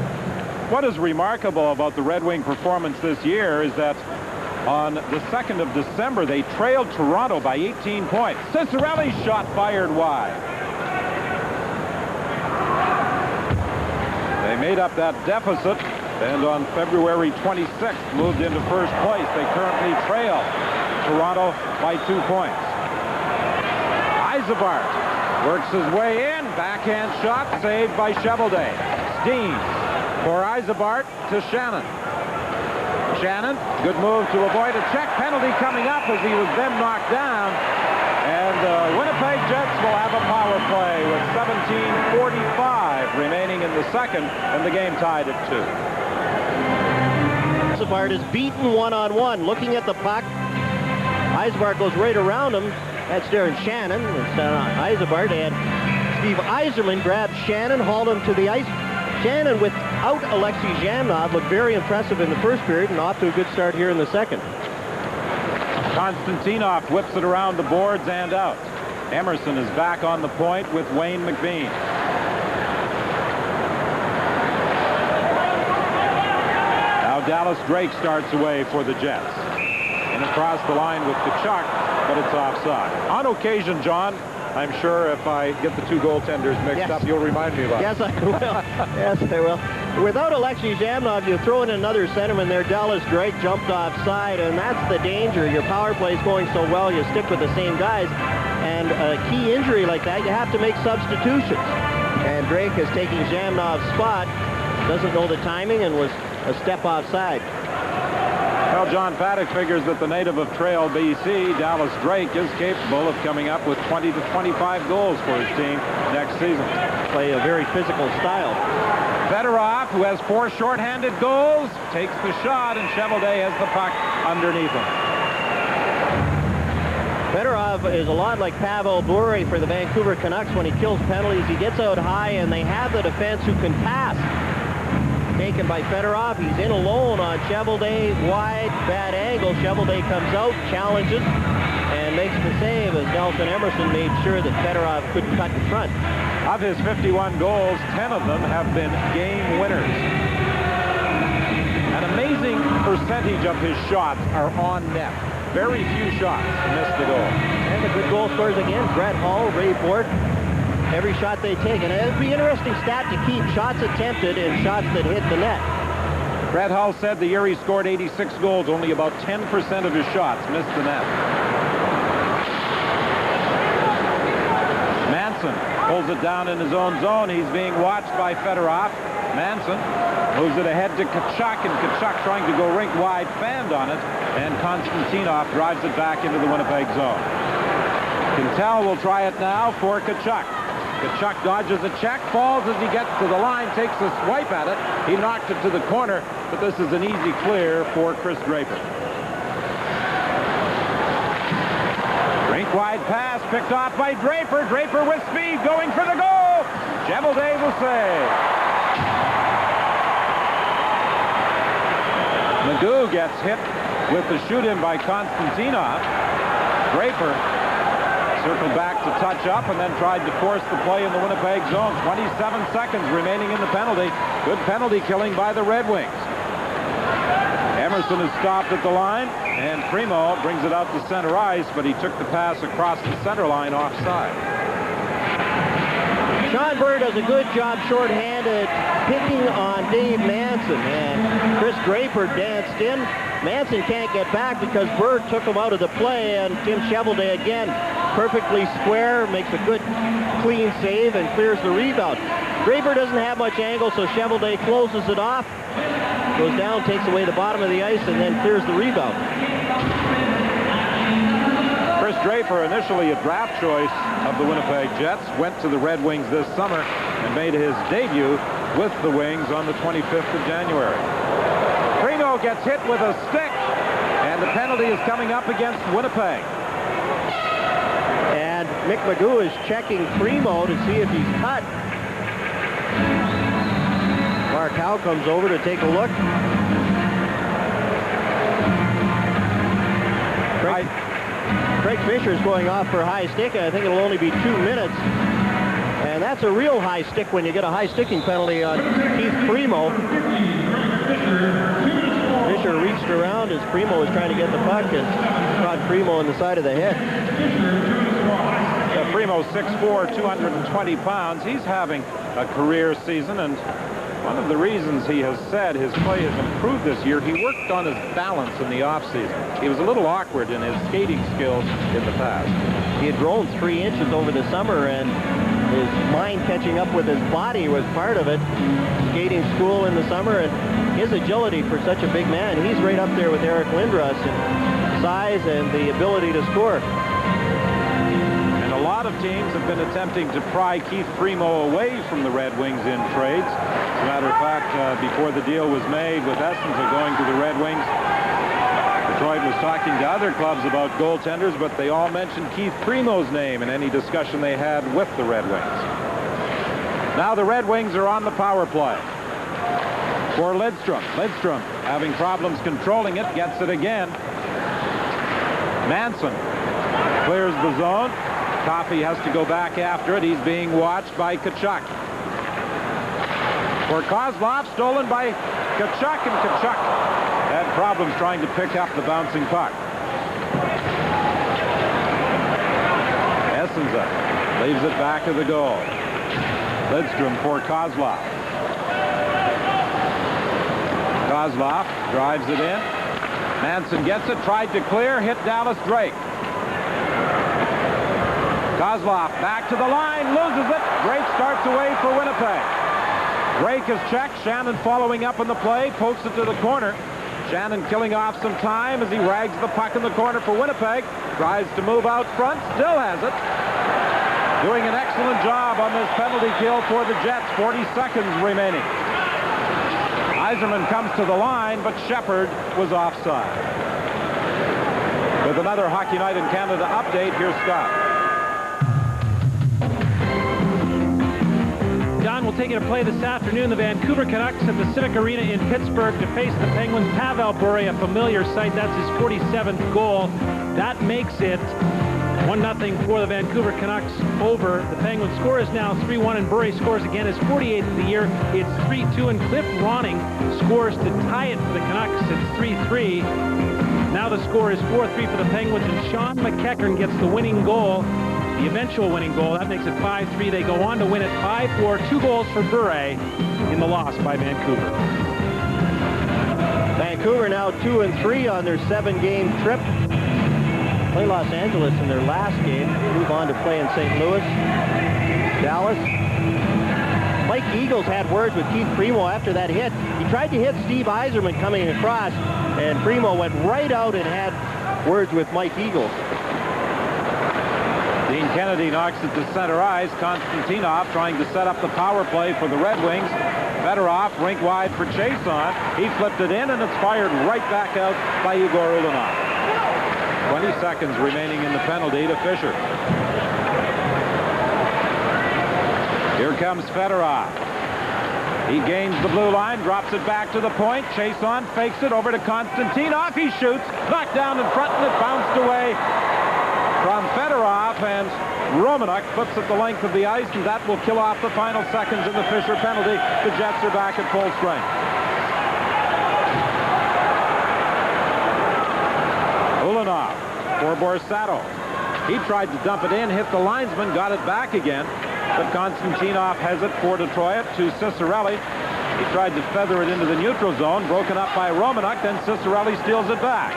S6: What is remarkable about the Red Wing performance this year is that on the 2nd of December, they trailed Toronto by 18 points. Cicerelli's shot fired wide. They made up that deficit, and on February 26th moved into first place. They currently trail Toronto by 2 points. Yzerman works his way in. Backhand shot saved by Cheveldae. Steen for Yzerman to Shannon. Shannon, good move to avoid a check penalty coming up as he was then knocked down. And the Winnipeg Jets will have a power play with 17:45 remaining in the second, and the game tied at 2.
S7: Yzerman is beaten one-on-one. Looking at the puck, Yzerman goes right around him. That's Darren Shannon. It's Yzerman, and Steve Yzerman grabbed Shannon, hauled him to the ice. Shannon, without Alexei Zhamnov, looked very impressive in the first period and off to a good start here in the second.
S6: Konstantinov whips it around the boards and out. Emerson is back on the point with Wayne McBean. Now Dallas Drake starts away for the Jets. And across the line with Tkachuk, but it's offside. On occasion, John, I'm sure if I get the two goaltenders mixed up, you'll remind me about it.
S7: Yes, I will. Yes, I will. Without Alexei Zhamnov, you throw in another centerman there. Dallas Drake jumped offside, and that's the danger. Your power play is going so well, you stick with the same guys. And a key injury like that, you have to make substitutions. And Drake is taking Zhamnov's spot, doesn't know the timing, and was a step offside.
S6: Well, John Paddock figures that the native of Trail, BC, Dallas Drake, is capable of coming up with 20 to 25 goals for his team next season.
S7: Play a very physical style.
S6: Fedorov, who has 4 shorthanded goals, takes the shot, and Cheveldae has the puck underneath him.
S7: Fedorov is a lot like Pavel Bure for the Vancouver Canucks. When he kills penalties, he gets out high, and they have the defense who can pass. Taken by Fedorov. He's in alone on Cheveldae. Wide, bad angle. Cheveldae comes out, challenges, and makes the save as Nelson Emerson made sure that Fedorov couldn't cut in front.
S6: Of his 51 goals, 10 of them have been game winners. An amazing percentage of his shots are on net. Very few shots miss the goal.
S7: And the good goal scorers again, Brett Hull, Ray Bork. Every shot they take. And it'd be an interesting stat to keep: shots attempted and shots that hit the net.
S6: Brett Hull said the year he scored 86 goals, only about 10% of his shots missed the net. Manson pulls it down in his own zone. He's being watched by Fedorov. Manson moves it ahead to Tkachuk, and Tkachuk trying to go rink wide, fanned on it, and Konstantinov drives it back into the Winnipeg zone. Quintal will try it now for Tkachuk. Tkachuk dodges a check, falls as he gets to the line, takes a swipe at it. He knocked it to the corner, but this is an easy clear for Chris Draper. Rink-wide pass picked off by Draper. Draper with speed going for the goal. Cheveldae will save. Magoo gets hit with the shoot-in by Konstantinov. Draper circled back to touch up and then tried to force the play in the Winnipeg zone. 27 seconds remaining in the penalty. Good penalty killing by the Red Wings. Emerson is stopped at the line, and Primo brings it out to center ice, but he took the pass across the center line offside.
S7: Sean Burr does a good job shorthanded picking on Dave Manson, and Chris Draper danced in. Manson can't get back because Burr took him out of the play, and Tim Cheveldae again perfectly square, makes a good clean save and clears the rebound. Draper doesn't have much angle, so Cheveldae closes it off, goes down, takes away the bottom of the ice, and then clears the rebound.
S6: Chris Draper, initially a draft choice of the Winnipeg Jets, went to the Red Wings this summer and made his debut with the Wings on the 25th of January. Primo gets hit with a stick, and the penalty is coming up against Winnipeg.
S7: And Mick Magoo is checking Primo to see if he's cut. Mark Howe comes over to take a look. Craig Fisher is going off for a high stick, and I think it'll only be 2 minutes. And that's a real high stick when you get a high sticking penalty on Keith Primo. Fisher reached around as Primo was trying to get the puck and caught Primo in the side of the head.
S6: Primo, 6'4", 220 pounds. He's having a career season, and one of the reasons he has said his play has improved this year, he worked on his balance in the offseason. He was a little awkward in his skating skills in the past.
S7: He had grown 3 inches over the summer, and his mind catching up with his body was part of it. Skating school in the summer, and his agility for such a big man, he's right up there with Eric Lindros in size and the ability to score.
S6: A lot of teams have been attempting to pry Keith Primo away from the Red Wings in trades. As a matter of fact, before the deal was made with Essenza going to the Red Wings, Detroit was talking to other clubs about goaltenders, but they all mentioned Keith Primo's name in any discussion they had with the Red Wings. Now the Red Wings are on the power play. For Lidstrom. Lidstrom having problems controlling it, gets it again. Manson clears the zone. Coffey has to go back after it. He's being watched by Tkachuk. For Kozlov, stolen by Tkachuk, and Tkachuk had problems trying to pick up the bouncing puck. Essenza leaves it back of the goal. Lidstrom for Kozlov. Kozlov drives it in. Manson gets it, tried to clear, hit Dallas Drake. Kozlov back to the line, loses it. Drake starts away for Winnipeg. Drake is checked. Shannon following up on the play, pokes it to the corner. Shannon killing off some time as he rags the puck in the corner for Winnipeg. Tries to move out front, still has it. Doing an excellent job on this penalty kill for the Jets. 40 seconds remaining. Yzerman comes to the line, but Shepard was offside. With another Hockey Night in Canada update, here's Scott.
S2: Don will take it to play this afternoon. The Vancouver Canucks at the Civic Arena in Pittsburgh to face the Penguins. Pavel Bure, a familiar sight. That's his 47th goal. That makes it 1-0 for the Vancouver Canucks over the Penguins. Score is now 3-1, and Bure scores again his 48th of the year. It's 3-2, and Cliff Ronning scores to tie it for the Canucks. It's 3-3. Now the score is 4-3 for the Penguins, and Sean McEachern gets the winning goal, the eventual winning goal. That makes it 5-3. They go on to win it 5-4. 2 goals for Bure in the loss by Vancouver.
S7: Vancouver now 2-3 on their 7-game trip. Play Los Angeles in their last game. Move on to play in St. Louis. Dallas. Mike Eagles had words with Keith Primo after that hit. He tried to hit Steve Yzerman coming across, and Primo went right out and had words with Mike Eagles.
S6: Dean Kennedy knocks it to center ice. Konstantinov trying to set up the power play for the Red Wings. Fedorov rink wide for Chason. He flipped it in, and it's fired right back out by Igor Ulanov. 20 seconds remaining in the penalty to Fisher. Here comes Fedorov. He gains the blue line, drops it back to the point. Chason fakes it over to Konstantinov. He shoots, knocked down in front, and it bounced away from Fedorov, and Romanek flips it the length of the ice, and that will kill off the final seconds in the Fisher penalty. The Jets are back at full strength. Ulanov for Borsato. He tried to dump it in, hit the linesman, got it back again, but Konstantinov has it for Detroit to Ciccarelli. He tried to feather it into the neutral zone, broken up by Romanek, then Ciccarelli steals it back.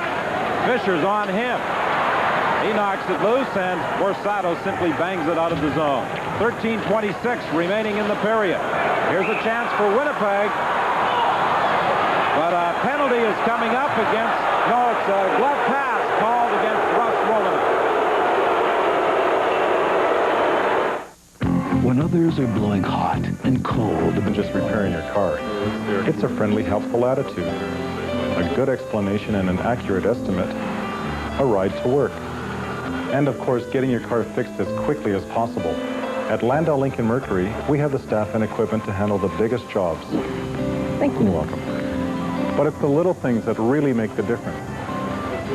S6: Fisher's on him. He knocks it loose, and Borsato simply bangs it out of the zone. 13:26 remaining in the period. Here's a chance for Winnipeg, but a penalty is coming up against, no, it's a glove pass called against Russ Romanek.
S8: When others are blowing hot and cold,
S14: just repairing your car. It's a friendly, helpful attitude, a good explanation and an accurate estimate, a ride to work. And of course, getting your car fixed as quickly as possible. At Landau Lincoln Mercury, we have the staff and equipment to handle the biggest jobs.
S11: Thank you.
S14: You're welcome. But it's the little things that really make the difference,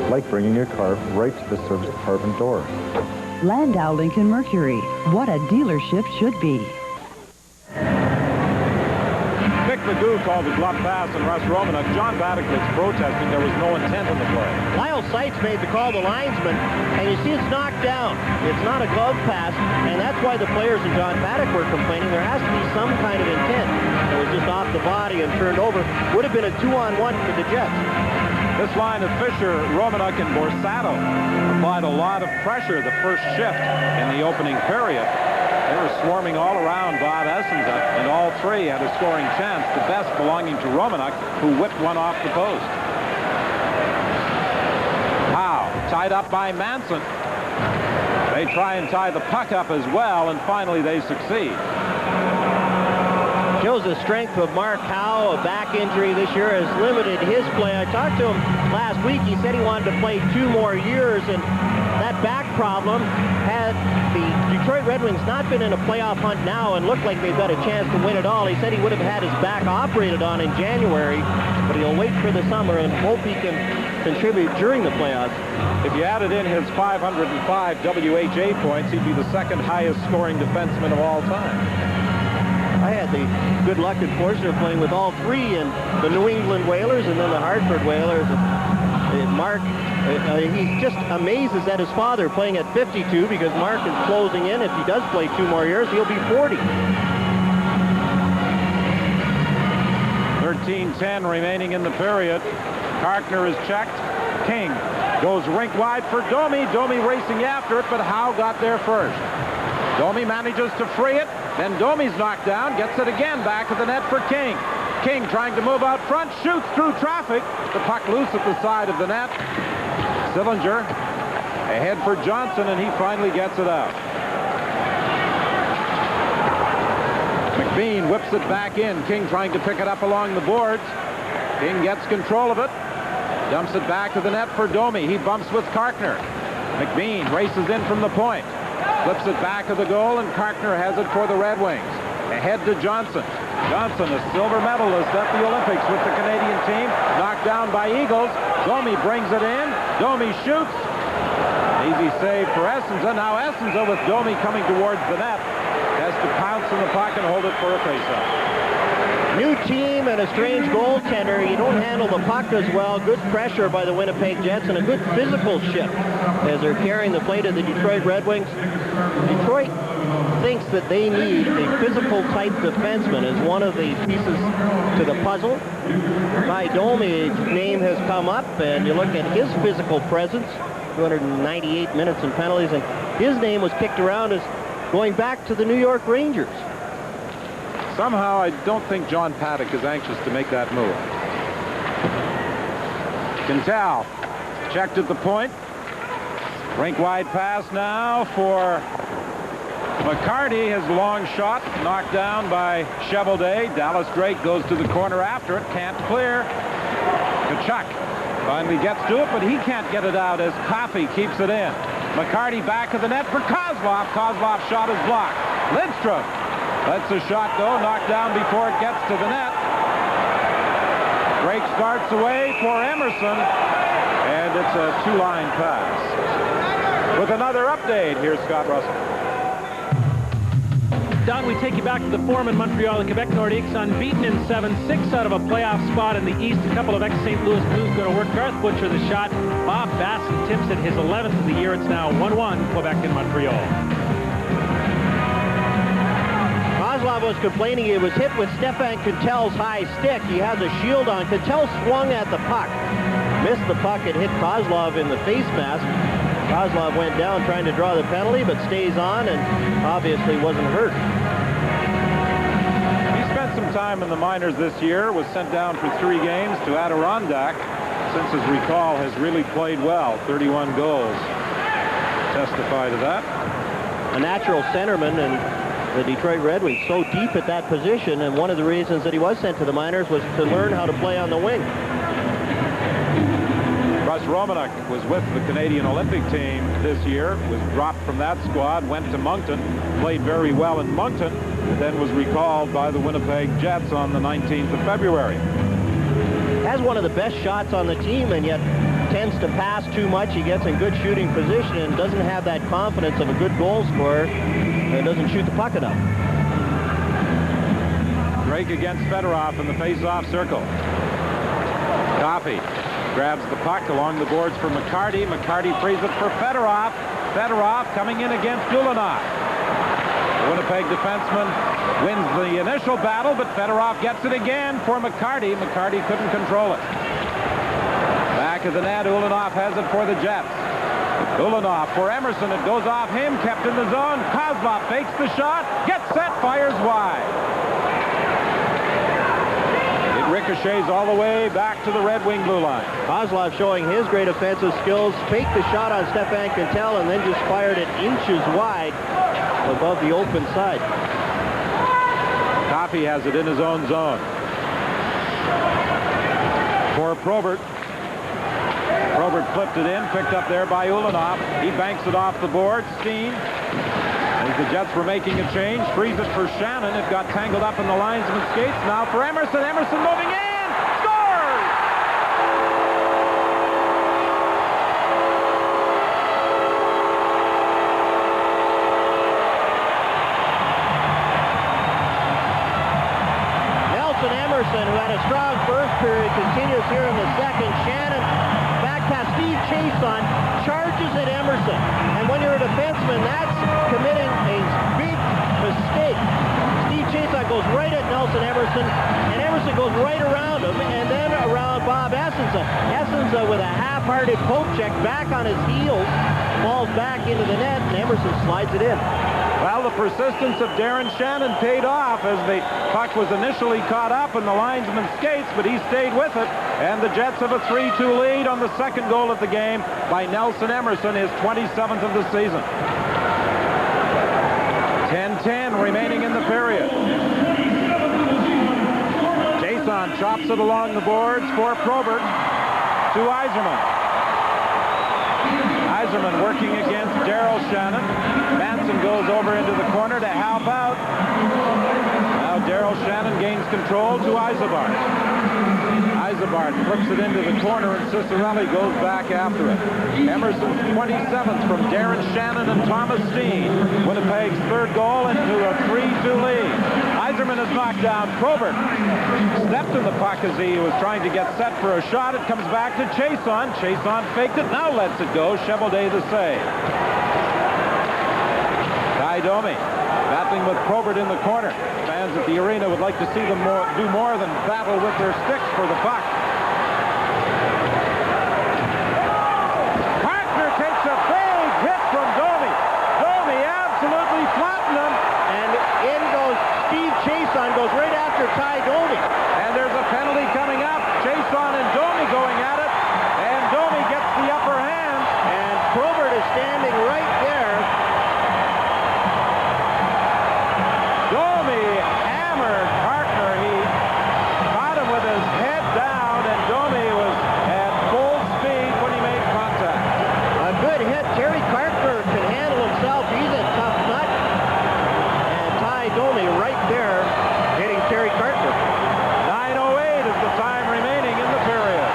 S14: like bringing your car right to the service department door.
S11: Landau Lincoln Mercury. What a dealership should be.
S6: Vic Magoo called the glove pass and Russ Romanek. John Badikovic protesting there was no intent in the play.
S7: Lyle Seitz made the call, the linesman, and you see it's knocked down. It's not a glove pass, and that's why the players and John Badikovic were complaining. There has to be some kind of intent. It was just off the body and turned over. Would have been a 2-on-1 for the Jets.
S6: This line of Fisher, Romanek, and Borsato applied a lot of pressure the first shift in the opening period. They were swarming all around Bob Essenza, and all three had a scoring chance, the best belonging to Romanek, who whipped one off the post. Howe, tied up by Manson. They try and tie the puck up as well, and finally they succeed.
S7: Shows the strength of Mark Howe. A back injury this year has limited his play. I talked to him last week. He said he wanted to play 2 more years, and that back problem had the Detroit Red Wings not been in a playoff hunt now and looked like they've got a chance to win it all. He said he would have had his back operated on in January, but he'll wait for the summer and hope he can contribute during the playoffs.
S6: If you added in his 505 WHA points, he'd be the second highest scoring defenseman of all time.
S7: I had the good luck and fortune of playing with all 3 in the New England Whalers and then the Hartford Whalers. Mark, he just amazes at his father playing at 52 because Mark is closing in. If he does play 2 more years, he'll be 40.
S6: 13:10 remaining in the period. Karkner is checked. King goes rink wide for Domi. Domi racing after it, but Howe got there first. Domi manages to free it. Then Domi's knocked down, gets it again back of the net for King. King trying to move out front, shoots through traffic. The puck loose at the side of the net. Sillinger ahead for Johnson, and he finally gets it out. McBean whips it back in. King trying to pick it up along the boards. King gets control of it. Dumps it back to the net for Domi. He bumps with Karkner. McBean races in from the point. Flips it back of the goal, and Karkner has it for the Red Wings. Ahead to Johnson. Johnson, a silver medalist at the Olympics with the Canadian team. Knocked down by Eagles. Domi brings it in. Domi shoots. Easy save for Essenza. Now Essenza, with Domi coming towards the net, has to pounce in the puck and hold it for a faceoff.
S7: New team and a strange goaltender. You don't handle the puck as well. Good pressure by the Winnipeg Jets and a good physical shift as they're carrying the plate of the Detroit Red Wings. Detroit thinks that they need a physical type defenseman as one of the pieces to the puzzle. By Domi's name has come up, and you look at his physical presence, 298 minutes and penalties, and his name was kicked around as going back to the New York Rangers.
S6: Somehow, I don't think John Paddock is anxious to make that move. Quintal checked at the point. Rink-wide pass now for McCarty. His long shot knocked down by Cheveldae. Dallas Drake goes to the corner after it. Can't clear. Tkachuk finally gets to it, but he can't get it out as Coffey keeps it in. McCarty back of the net for Kozlov. Kozlov's shot is blocked. Lidstrom lets a shot go, knocked down before it gets to the net. Drake starts away for Emerson, and it's a 2-line pass. With another update, here's Scott Russell.
S2: Don, we take you back to the Forum in Montreal. The Quebec Nordiques unbeaten in 7, 6 out of a playoff spot in the East. A couple of ex-St. Louis Blues going to work. Garth Butcher the shot. Bob Bassett tips it his 11th of the year. It's now 1-1 Quebec and Montreal.
S7: Kozlov was complaining he was hit with Stefan Quintal's high stick. He had the shield on. Quintal swung at the puck. Missed the puck and hit Kozlov in the face mask. Kozlov went down trying to draw the penalty, but stays on and obviously wasn't hurt.
S6: He spent some time in the minors this year, was sent down for 3 games to Adirondack. Since his recall, has really played well. 31 goals testify to that.
S7: A natural centerman, and the Detroit Red Wings so deep at that position, and one of the reasons that he was sent to the minors was to learn how to play on the wing.
S6: Russ Romanek was with the Canadian Olympic team this year, was dropped from that squad, went to Moncton, played very well in Moncton, then was recalled by the Winnipeg Jets on the 19th of February.
S7: Has one of the best shots on the team, and yet tends to pass too much. He gets in good shooting position and doesn't have that confidence of a good goal scorer and doesn't shoot the puck enough.
S6: Drake against Fedorov in the face-off circle. Coffey grabs the puck along the boards for McCarty. McCarty frees it for Fedorov. Fedorov coming in against Ulanov. The Winnipeg defenseman wins the initial battle, but Fedorov gets it again for McCarty. McCarty couldn't control it. Back of the net, Ulanov has it for the Jets. Ulanov for Emerson. It goes off him, kept in the zone. Kozlov fakes the shot, gets set, fires wide. Ricochets all the way back to the Red Wing blue line.
S7: Kozlov showing his great offensive skills, faked the shot on Stefan Quintal and then just fired it inches wide above the open side.
S6: Coffey has it in his own zone. For Probert. Probert flipped it in, picked up there by Ulanoff. He banks it off the board. Steen, as the Jets were making a change, frees it for Shannon. It got tangled up in the linesman's skates. Now for Emerson. Emerson moving in. Scores!
S7: Nelson Emerson, who had a strong first period, continues here in the second. Shannon back past Steve Chason, charges at Emerson. And when you're a defenseman, that's committing a big mistake. Steve Chason goes right at Nelson Emerson, and Emerson goes right around him, and then around Bob Essensa. Essensa with a half-hearted poke check back on his heels, falls back into the net, and Emerson slides it in.
S6: Well, the persistence of Darren Shannon paid off as the puck was initially caught up in the linesman's skates, but he stayed with it, and the Jets have a 3-2 lead on the second goal of the game by Nelson Emerson, his 27th of the season. 10-10 remaining in the period. Jason chops it along the boards for Probert to Yzerman. Yzerman working against Daryl Shannon. Manson goes over into the corner to help out. Now Daryl Shannon gains control to Yzerman. Yzerman flips it into the corner, and Cicerelli goes back after it. Emerson's 27th from Darren Shannon and Thomas Steen. Winnipeg's third goal into a 3-2 lead. Yzerman has knocked down Probert. Stepped in the puck as he was trying to get set for a shot. It comes back to Chason. Chason faked it, now lets it go. Chevaudet the save. Ty Domi battling with Probert in the corner. Fans at the arena would like to see them do more than battle with their sticks for the puck. Partner takes a big hit from Domi. Domi absolutely flattened him.
S7: And in goes Steve Chason, goes right after Ty Domi.
S6: And there's a penalty coming up. Chason and Domi going at it. And Domi gets the upper hand.
S7: And Probert is standing right there.
S6: Domi hammered Partner. He caught him with his head down, and Domi was at full speed when he made contact.
S7: A good hit. Terry Carpenter can handle himself. He's a tough nut. And Ty Domi right there hitting Terry Carpenter.
S6: 9:08 is the time remaining in the period.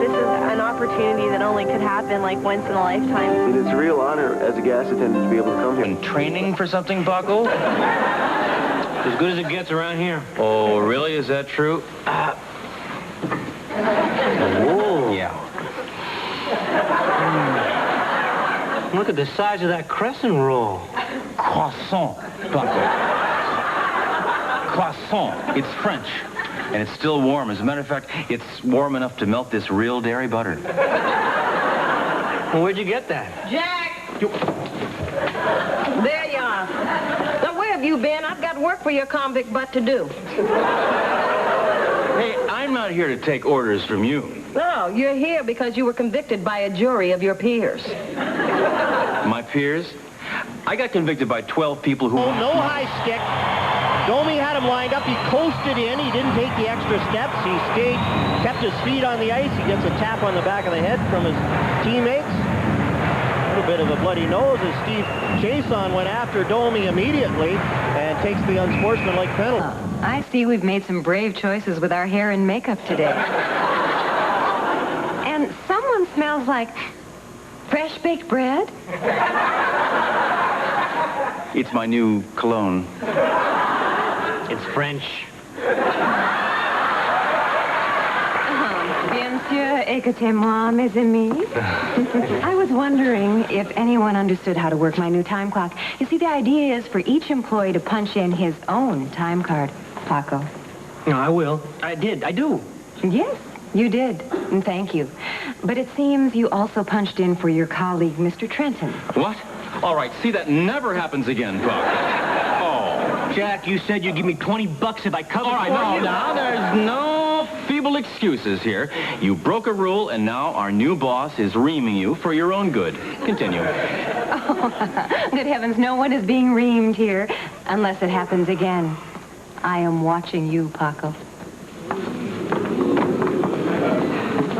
S15: This is an opportunity that only could happen like once in a lifetime.
S16: It's a real honor as a gas attendant to be able to come here.
S17: Been training for something, Bucko?
S18: As good as it gets around here.
S17: Oh, really? Is that true?
S18: Whoa.
S17: Yeah.
S18: Look at the size of that crescent roll.
S17: Croissant, Bucko. Croissant. It's French. And it's still warm. As a matter of fact, it's warm enough to melt this real dairy butter.
S18: Well, where'd you get that?
S19: Jack! There you are. Now, where have you been? I've got work for your convict butt to do.
S17: Hey, I'm not here to take orders from you.
S19: No, you're here because you were convicted by a jury of your peers.
S17: My peers? I got convicted by 12 people who...
S7: Oh, no high stick. Domi had him lined up. He coasted in. He didn't take the extra steps. He stayed, kept his feet on the ice. He gets a tap on the back of the head from his teammates. A little bit of a bloody nose as Steve Chason went after Domi immediately and takes the unsportsmanlike penalty.
S20: I see we've made some brave choices with our hair and makeup today. And someone smells like fresh baked bread.
S17: It's my new cologne.
S18: It's French.
S20: Bien sûr, écoutez-moi, mes amis. I was wondering if anyone understood how to work my new time clock. You see, the idea is for each employee to punch in his own time card, Paco.
S18: No, I will. I do.
S20: Yes, you did. And thank you. But it seems you also punched in for your colleague, Mr. Trenton.
S17: What? All right, see, that never happens again, Buck.
S18: Jack, you said you'd give me $20 if I covered
S17: all right,
S18: for you.
S17: Now, there's no feeble excuses here. You broke a rule, and now our new boss is reaming you for your own good. Continue.
S20: Oh, good heavens, no one is being reamed here, unless it happens again. I am watching you, Paco.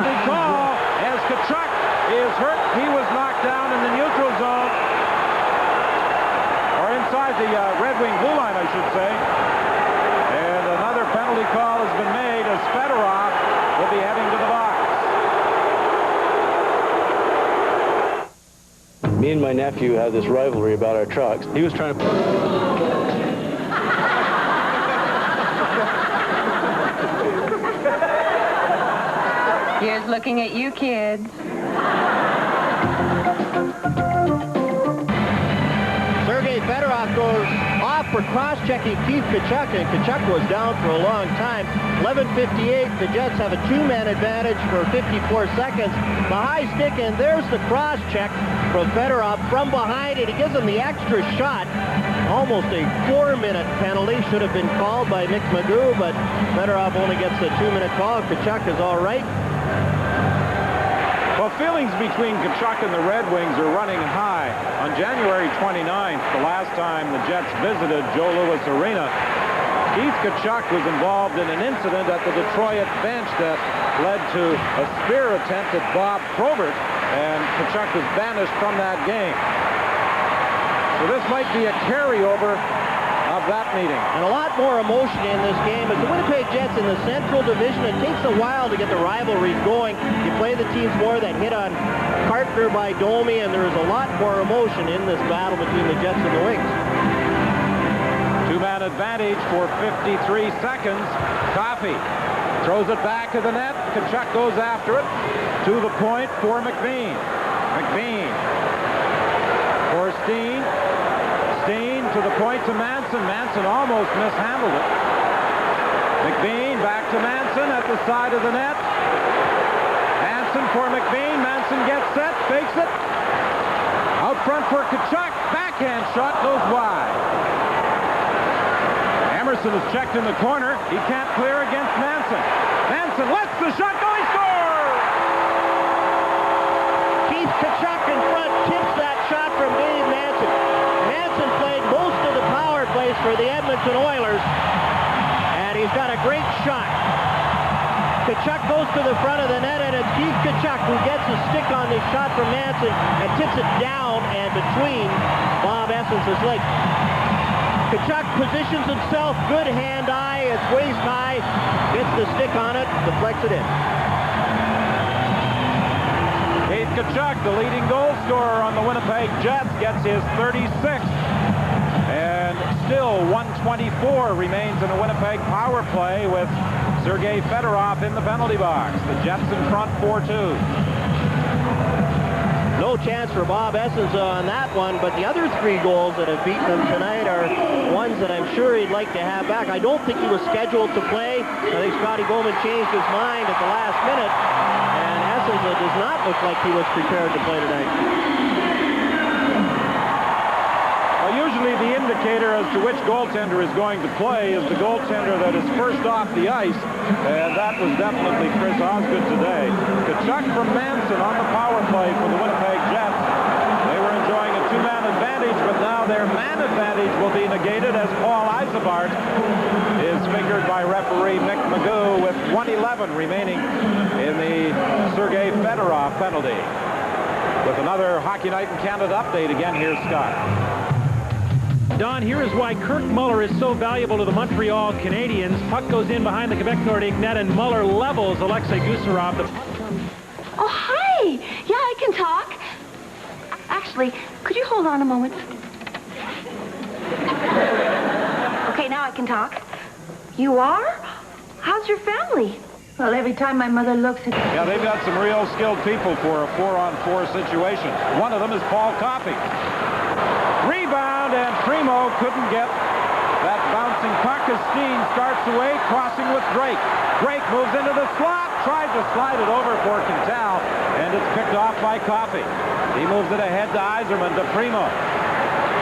S6: Big call as Tkachuk is hurt. He was knocked down in the neutral zone. Or inside the Red Wing blue line, I should say. And another penalty call has been made as Fedorov will be heading to the box.
S16: Me and my nephew had this rivalry about our trucks. He was trying to...
S20: Here's looking at you, kids.
S7: Sergei Fedorov goes off for cross-checking Keith Tkachuk, and Tkachuk was down for a long time. 11:58, the Jets have a two-man advantage for 54 seconds. The high stick, and there's the cross-check from Fedorov from behind, and he gives him the extra shot. Almost a 4-minute penalty. Should have been called by Mick Magoo, but Fedorov only gets a 2-minute call. Tkachuk is all right.
S6: Well, feelings between Tkachuk and the Red Wings are running high. On January 29th, the last time the Jets visited Joe Louis Arena, Keith Tkachuk was involved in an incident at the Detroit bench that led to a spear attempt at Bob Probert, and Tkachuk was banished from that game. So this might be a carryover of that meeting.
S7: And a lot more emotion in this game. As the Winnipeg Jets in the Central Division, it takes a while to get the rivalries going. You play the teams more that hit on Carter by Domi, and there is a lot more emotion in this battle between the Jets and the Wings.
S6: Two-man advantage for 53 seconds. Coffey throws it back to the net. Tkachuk goes after it. To the point for McBean. McBean for Steen. Steen to the point to Manson. Manson almost mishandled it. McBean back to Manson at the side of the net. Manson for McBean. Manson gets set, fakes it. Out front for Tkachuk. Backhand shot goes wide. Emerson is checked in the corner. He can't clear against Manson. Manson lets the shot go. He scores!
S7: Keith Tkachuk in front tips that shot from Dave Manson. Manson played most of the power plays for the Edmonton Oilers, and he's got a great shot. Tkachuk goes to the front of the net, and it's Keith Tkachuk who gets a stick on this shot from Manson and tips it down and between Bob Essence's legs. Tkachuk positions himself, good hand-eye, it's waist high, gets the stick on it, deflects it in.
S6: Keith Tkachuk, the leading goal scorer on the Winnipeg Jets, gets his 36th. And still 124 remains in the Winnipeg power play with Sergei Fedorov in the penalty box. The Jets in front 4-2.
S7: No chance for Bob Essence on that one, but the other three goals that have beaten him tonight are ones that I'm sure he'd like to have back. I don't think he was scheduled to play. I think Scotty Bowman changed his mind at the last minute, and Essence does not look like he was prepared to play tonight.
S6: Well, usually the indicator as to which goaltender is going to play is the goaltender that is first off the ice, and that was definitely Chris Osgood today. Tkachuk from Manson on the power play for the Winnipeg Jets. They were enjoying a two-man advantage, but now their man advantage will be negated as Paul Eisebart is fingered by referee Mick Magoo with 1:11 remaining in the Sergei Fedorov penalty. With another Hockey Night in Canada update, again, here's Scott.
S2: Don, here is why Kirk Muller is so valuable to the Montreal Canadiens. Puck goes in behind the Quebec Nordique net, and Muller levels Alexei Gusarov.
S15: Oh, hi! Yeah, I can talk. Actually, could you hold on a moment? Okay, now I can talk. You are? How's your family? Well, every time my mother looks at...
S6: Yeah, they've got some real skilled people for a 4-on-4 situation. One of them is Paul Coffey. Rebound, and Primo couldn't get that bouncing puck as Steen starts away, crossing with Drake. Drake moves into the slot, tried to slide it over for Quintal, and it's picked off by Coffey. He moves it ahead to Yzerman, to Primo.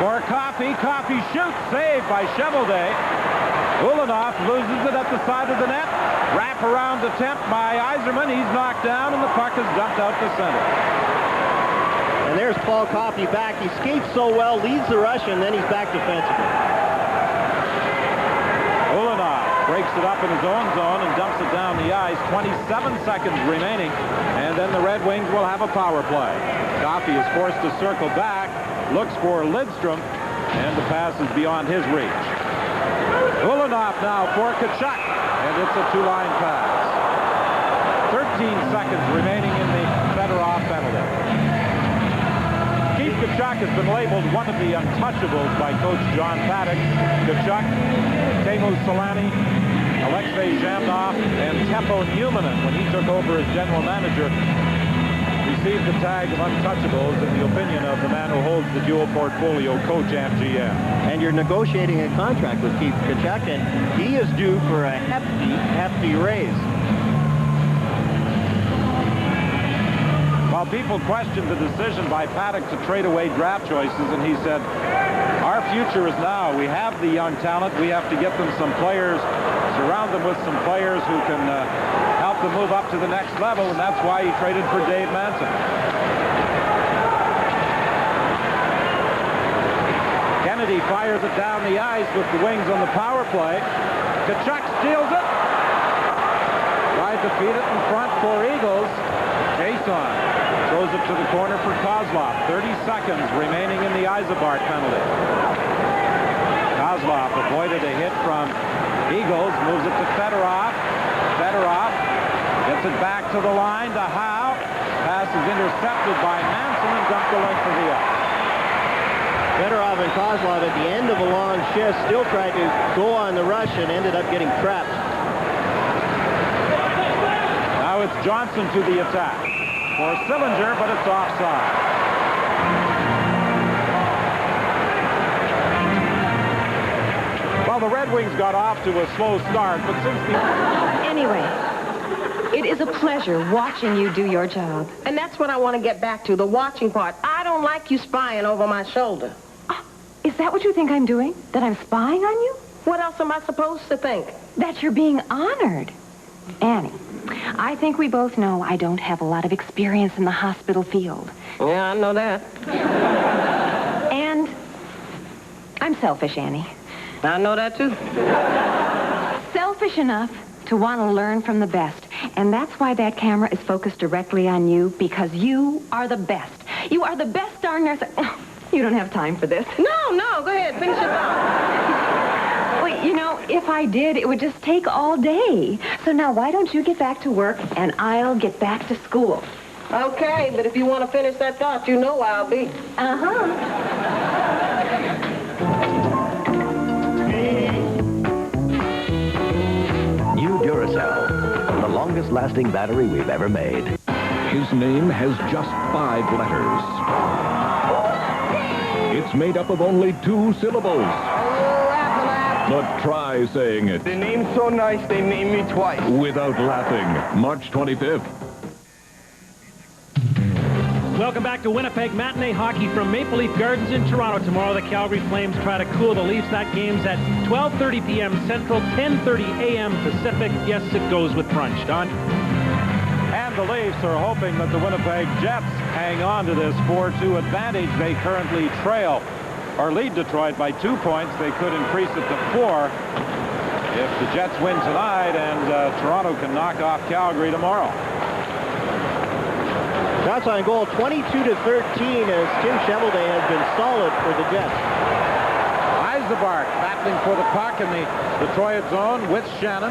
S6: For Coffey, Coffey shoots, saved by Cheveldae. Ulanov loses it at the side of the net. Wrap-around attempt by Yzerman. He's knocked down, and the puck is dumped out to center.
S7: And there's Paul Coffey back. He skates so well, leads the rush, and then he's back defensively.
S6: Ulanov breaks it up in his own zone and dumps it down the ice. 27 seconds remaining, and then the Red Wings will have a power play. Coffey is forced to circle back, looks for Lidstrom, and the pass is beyond his reach. Ulanov now for Tkachuk, and it's a two-line pass. 13 seconds remaining in the Fedorov penalty. Keith Tkachuk has been labeled one of the untouchables by Coach John Paddock. Tkachuk, Teemu Selanne, Alexei Zhamnov, and Teppo Numminen, when he took over as general manager, received the tag of untouchables in the opinion of the man who holds the dual portfolio, Coach MGM.
S7: And you're negotiating a contract with Keith Tkachuk, and he is due for a hefty raise.
S6: Well, people questioned the decision by Paddock to trade away draft choices, and he said, our future is now. We have the young talent. We have to get them some players, surround them with some players who can help them move up to the next level, and that's why he traded for Dave Manson. Kennedy fires it down the ice with the Wings on the power play. Tkachuk steals it. Tries to feed it in front for Eagles. Jason throws it to the corner for Kozlov. 30 seconds remaining in the Yzerman penalty. Kozlov avoided a hit from Eagles, moves it to Fedorov. Fedorov gets it back to the line to Howe. Pass is intercepted by Manson and dumped the length of the ice.
S7: Fedorov and Kozlov at the end of a long shift still tried to go on the rush and ended up getting trapped.
S6: Now it's Johnson to the attack for Sillinger, but it's offside. Well, the Red Wings got off to a slow start, but since the...
S19: Anyway, it is a pleasure watching you do your job. And that's what I want to get back to, the watching part. I don't like you spying over my shoulder.
S20: Is that what you think I'm doing? That I'm spying on you?
S19: What else am I supposed to think?
S20: That you're being honored. Annie, I think we both know I don't have a lot of experience in the hospital field.
S19: Yeah, I know that.
S20: And I'm selfish, Annie.
S19: I know that, too.
S20: Selfish enough to want to learn from the best. And that's why that camera is focused directly on you, because you are the best. You are the best darn nurse. You don't have time for this.
S19: No, go ahead. Finish your thought.
S20: Well, you know, if I did, it would just take all day. So now why don't you get back to work, and I'll get back to school.
S19: Okay, but if you want to finish that thought, you know where I'll be.
S20: Uh-huh.
S21: New Duracell, the longest-lasting battery we've ever made.
S13: His name has just 5 letters. It's made up of only 2 syllables. But try saying it.
S4: The name's so nice, they named me twice.
S13: Without laughing. March 25th.
S2: Welcome back to Winnipeg Matinee Hockey from Maple Leaf Gardens in Toronto. Tomorrow, the Calgary Flames try to cool the Leafs. That game's at 12:30 p.m. Central, 10:30 a.m. Pacific. Yes, it goes with brunch. Don?
S6: And the Leafs are hoping that the Winnipeg Jets hang on to this 4-2 advantage. They currently trail or lead Detroit by 2 points. They could increase it to 4 if the Jets win tonight and Toronto can knock off Calgary tomorrow.
S7: Shots on goal 22-13 as Tim Cheveldae has been solid for the Jets.
S6: Yzerman battling for the puck in the Detroit zone with Shannon.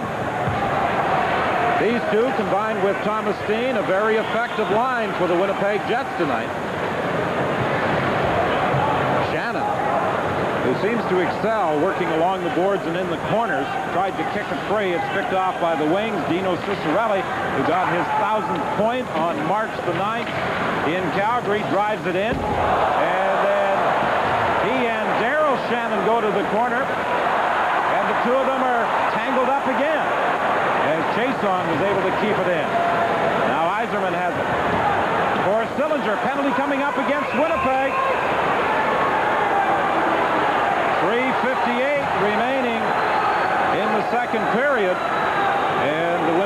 S6: These two, combined with Thomas Steen, a very effective line for the Winnipeg Jets tonight. Shannon, who seems to excel working along the boards and in the corners, tried to kick it free. It's picked off by the wings. Dino Ciccarelli, who got his 1000th point on March the 9th in Calgary, drives it in. And then he and Daryl Shannon go to the corner. And the two of them are tangled up again, as Chason was able to keep it in. Now Yzerman has it. For Sillinger, penalty coming up against Winnipeg. 3:58 remaining in the second period. And the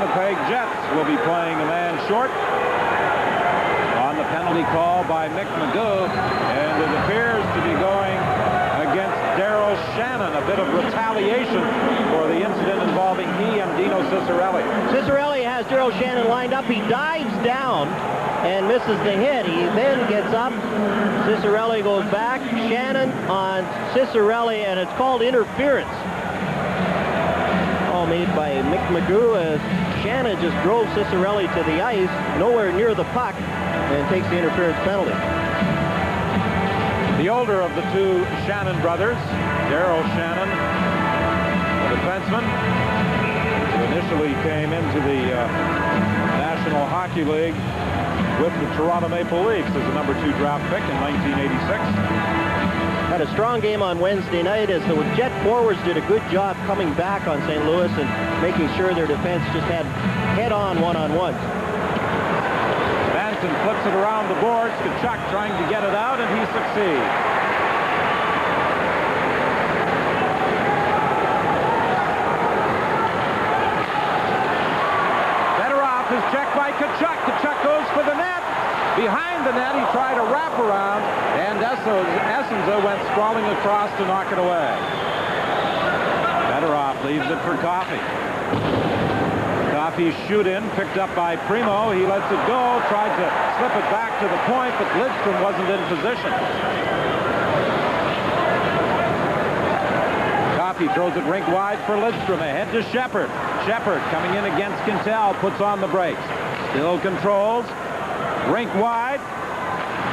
S6: will be playing a man short on the penalty call by Mick Magoo, and it appears to be going against Daryl Shannon, a bit of retaliation for the incident involving he and Dino Ciccarelli.
S7: Ciccarelli has Daryl Shannon lined up. He dives down and misses the hit. He then gets up. Ciccarelli goes back. Shannon on Ciccarelli, and it's called interference. All made by Mick Magoo as Shannon just drove Ciccarelli to the ice, nowhere near the puck, and takes the interference penalty.
S6: The older of the two Shannon brothers, Daryl Shannon, the defenseman, who initially came into the National Hockey League with the Toronto Maple Leafs as a number 2 draft pick in 1986.
S7: Had a strong game on Wednesday night as the Jet forwards did a good job coming back on St. Louis and making sure their defense just had head-on one-on-ones.
S6: Manson flips it around the boards. Tkachuk trying to get it out, and he succeeds. Fedorov is checked by Tkachuk. Tkachuk goes for the net. Behind the net, he tried a wraparound, and Essenza went sprawling across to knock it away. Fedorov leaves it for Coffey. Coffey's shoot-in, picked up by Primo. He lets it go, tried to slip it back to the point, but Lidstrom wasn't in position. Coffey throws it rink wide for Lidstrom. Ahead to Shepard. Shepard coming in against Quintal, puts on the brakes. Still controls. Rink wide.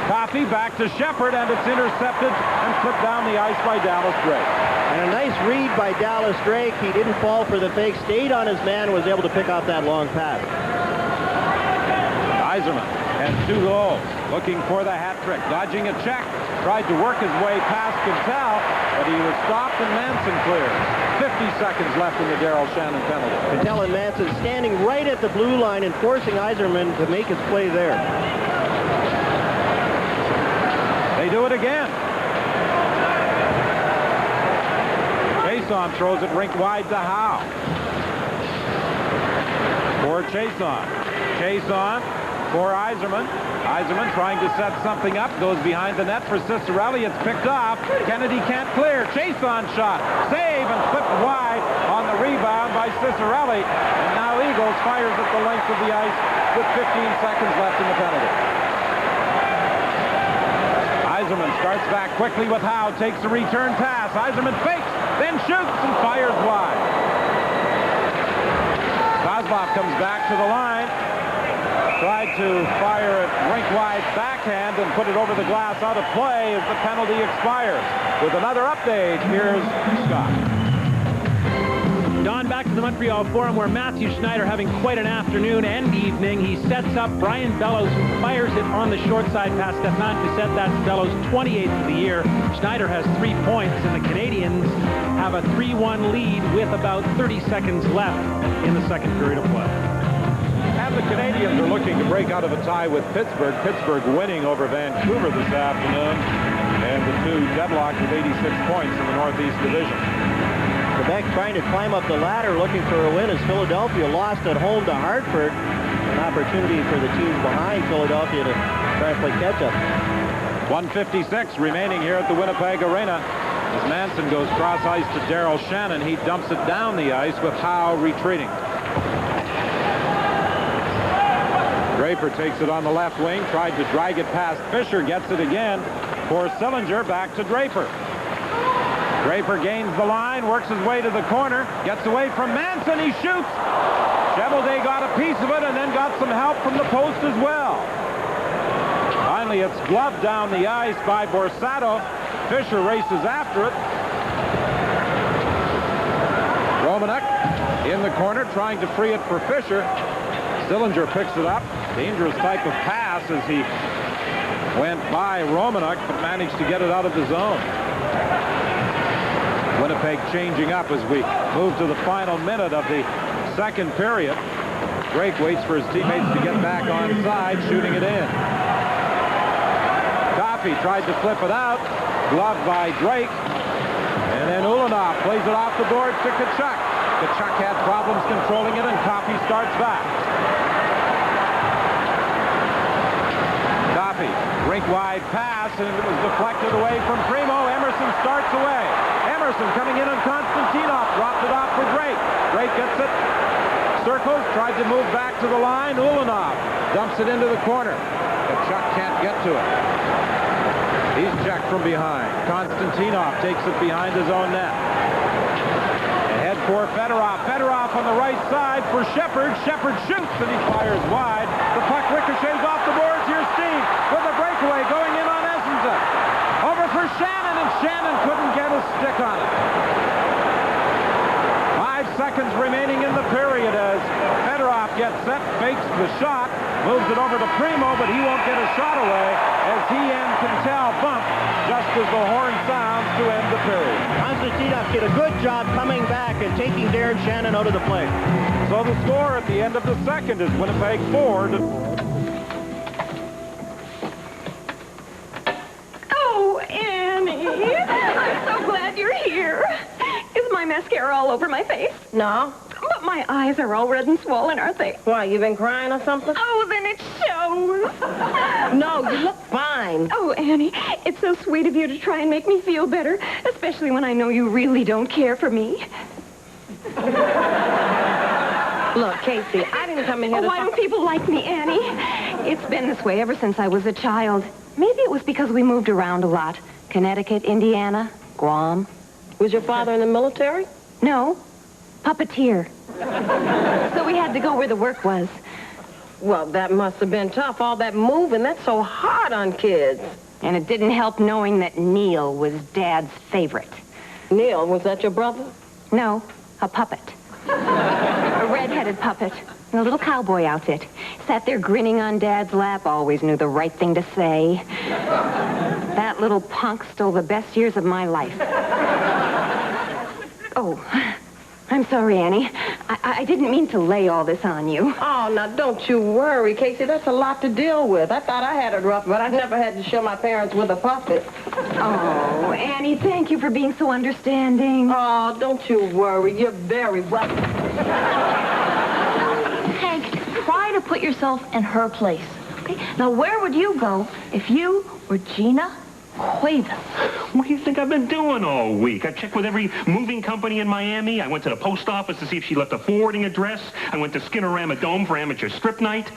S6: Coffey back to Shepard, and it's intercepted and flipped down the ice by Dallas Drake.
S7: And a nice read by Dallas Drake. He didn't fall for the fake, stayed on his man, was able to pick off that long pass.
S6: Yzerman has 2 goals, looking for the hat trick, dodging a check, tried to work his way past Quintal, but he was stopped and Manson clears. 50 seconds left in the Daryl Shannon penalty.
S7: Quintal and Manson standing right at the blue line and forcing Yzerman to make his play there.
S6: They do it again. Chason throws it rink wide to Howe. For Chason. Chason for Yzerman. Yzerman trying to set something up, goes behind the net for Ciccarelli. It's picked off. Kennedy can't clear. Chason shot. Save and flipped wide on the rebound by Ciccarelli. And now Eagles fires at the length of the ice with 15 seconds left in the penalty. Yzerman starts back quickly with Howe, takes a return pass. Yzerman fakes, then shoots and fires wide. Kozlov comes back to the line. Tried to fire it rink-wide backhand and put it over the glass out of play as the penalty expires. With another update, here's Scott.
S2: Don, back to the Montreal Forum where Matthew Schneider having quite an afternoon and evening. He sets up Brian Bellows, who fires it on the short side past Stefan Doucette. That's Bellows' 28th of the year. Schneider has 3 points, and the Canadians have a 3-1 lead with about 30 seconds left in the second period of play.
S6: And the Canadians are looking to break out of a tie with Pittsburgh. Pittsburgh winning over Vancouver this afternoon, and the two deadlocked with 86 points in the Northeast Division.
S7: Quebec trying to climb up the ladder, looking for a win as Philadelphia lost at home to Hartford. An opportunity for the teams behind Philadelphia to try and play catch-up.
S6: 1:56 remaining here at the Winnipeg Arena. As Manson goes cross-ice to Daryl Shannon, he dumps it down the ice with Howe retreating. Draper takes it on the left wing, tried to drag it past Fisher, gets it again for Sillinger, back to Draper. Draper gains the line, works his way to the corner, gets away from Manson, he shoots. Cheveldae got a piece of it and then got some help from the post as well. Finally, it's gloved down the ice by Borsato. Fisher races after it. Romanek in the corner, trying to free it for Fisher. Sillinger picks it up. Dangerous type of pass as he went by Romanek, but managed to get it out of the zone. Winnipeg changing up as we move to the final minute of the second period. Drake waits for his teammates to get back onside, shooting it in. Coffey tried to flip it out, gloved by Drake. And then Ulanov plays it off the board to Tkachuk. Kachuk had problems controlling it, and Coffey starts back. Coffey, rink-wide pass, and it was deflected away from Primo. Emerson starts away. Emerson coming in on Konstantinov, dropped it off for Drake. Drake gets it, circles, tried to move back to the line. Ulanov dumps it into the corner. Kachuk can't get to it. He's checked from behind. Konstantinov takes it behind his own net. Ahead for Fedorov. Fedorov on the right side for Shepard. Shepard shoots and he fires wide. The puck ricochets off the boards. Here's Steve with a breakaway going in on Essenza. Over for Shannon, and Shannon couldn't get a stick on it. 5 seconds remaining in the period as Fedorov gets set, fakes the shot, moves it over to Primo, but he won't get a shot away as he and Quintal bump just as the horn sounds to end the period.
S7: Konstantinov did a good job coming back and taking Darren Shannon out of the play.
S6: So the score at the end of the second is Winnipeg 4 to...
S20: Oh, Annie, I'm so glad you're here. Is my mascara all over my face?
S19: No.
S20: But my eyes are all red and swollen, aren't they?
S19: Why, you been crying or something?
S20: Oh, then it shows.
S19: No, you look fine.
S20: Oh, Annie, it's so sweet of you to try and make me feel better, especially when I know you really don't care for me.
S19: Look, Casey, I didn't come in here to...
S20: Why don't people like me, Annie? It's been this way ever since I was a child. Maybe it was because we moved around a lot. Connecticut, Indiana, Guam.
S19: Was your father in the military?
S20: No, puppeteer. So we had to go where the work was.
S19: Well, that must have been tough. All that moving, that's so hard on kids.
S20: And it didn't help knowing that Neil was Dad's favorite.
S19: Neil, was that your brother?
S20: No, a puppet. A red-headed puppet in a little cowboy outfit. Sat there grinning on Dad's lap, always knew the right thing to say. That little punk stole the best years of my life. Oh, I'm sorry, Annie. I didn't mean to lay all this on you.
S19: Oh, now don't you worry, Casey. That's a lot to deal with. I thought I had it rough, but I never had to show my parents with a puppet.
S20: Oh, Annie, thank you for being so understanding.
S19: Oh, don't you worry. You're very welcome.
S15: Hank, try to put yourself in her place. Okay? Now, where would you go if you were Gina Cuevas?
S3: What do you think I've been doing all week? I checked with every moving company in Miami. I went to the post office to see if she left a forwarding address. I went to Skinnerama Dome for amateur strip night.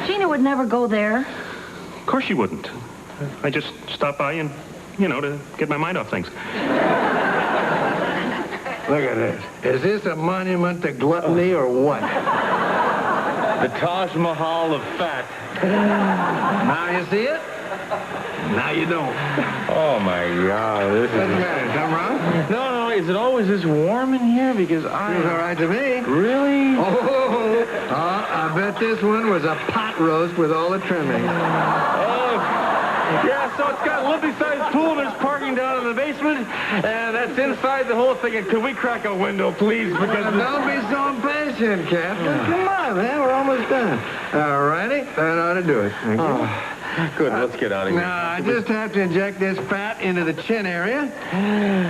S15: Gina would never go there.
S3: Of course she wouldn't. I just stopped by and, to get my mind off things.
S22: Look at this. Is this a monument to gluttony or what?
S23: The Taj Mahal of fat.
S22: Now you see it? Now you don't.
S23: Oh, my God. This
S22: Doesn't matter. Something wrong?
S23: No. Is it always this warm in here? Because
S22: Feels all right to me.
S23: Really?
S22: Oh, I bet this one was a pot roast with all the trimmings.
S23: Yeah, so it's got a limpy-sized pool. There's parking down in the basement, and that's inside the whole thing. And could we crack a window, please? Because
S22: don't be so impatient, Captain. Come on, man. We're almost done. All righty. That ought to do it. Thank you.
S23: Good. Let's get out of here.
S22: Now, I just have to inject this fat into the chin area.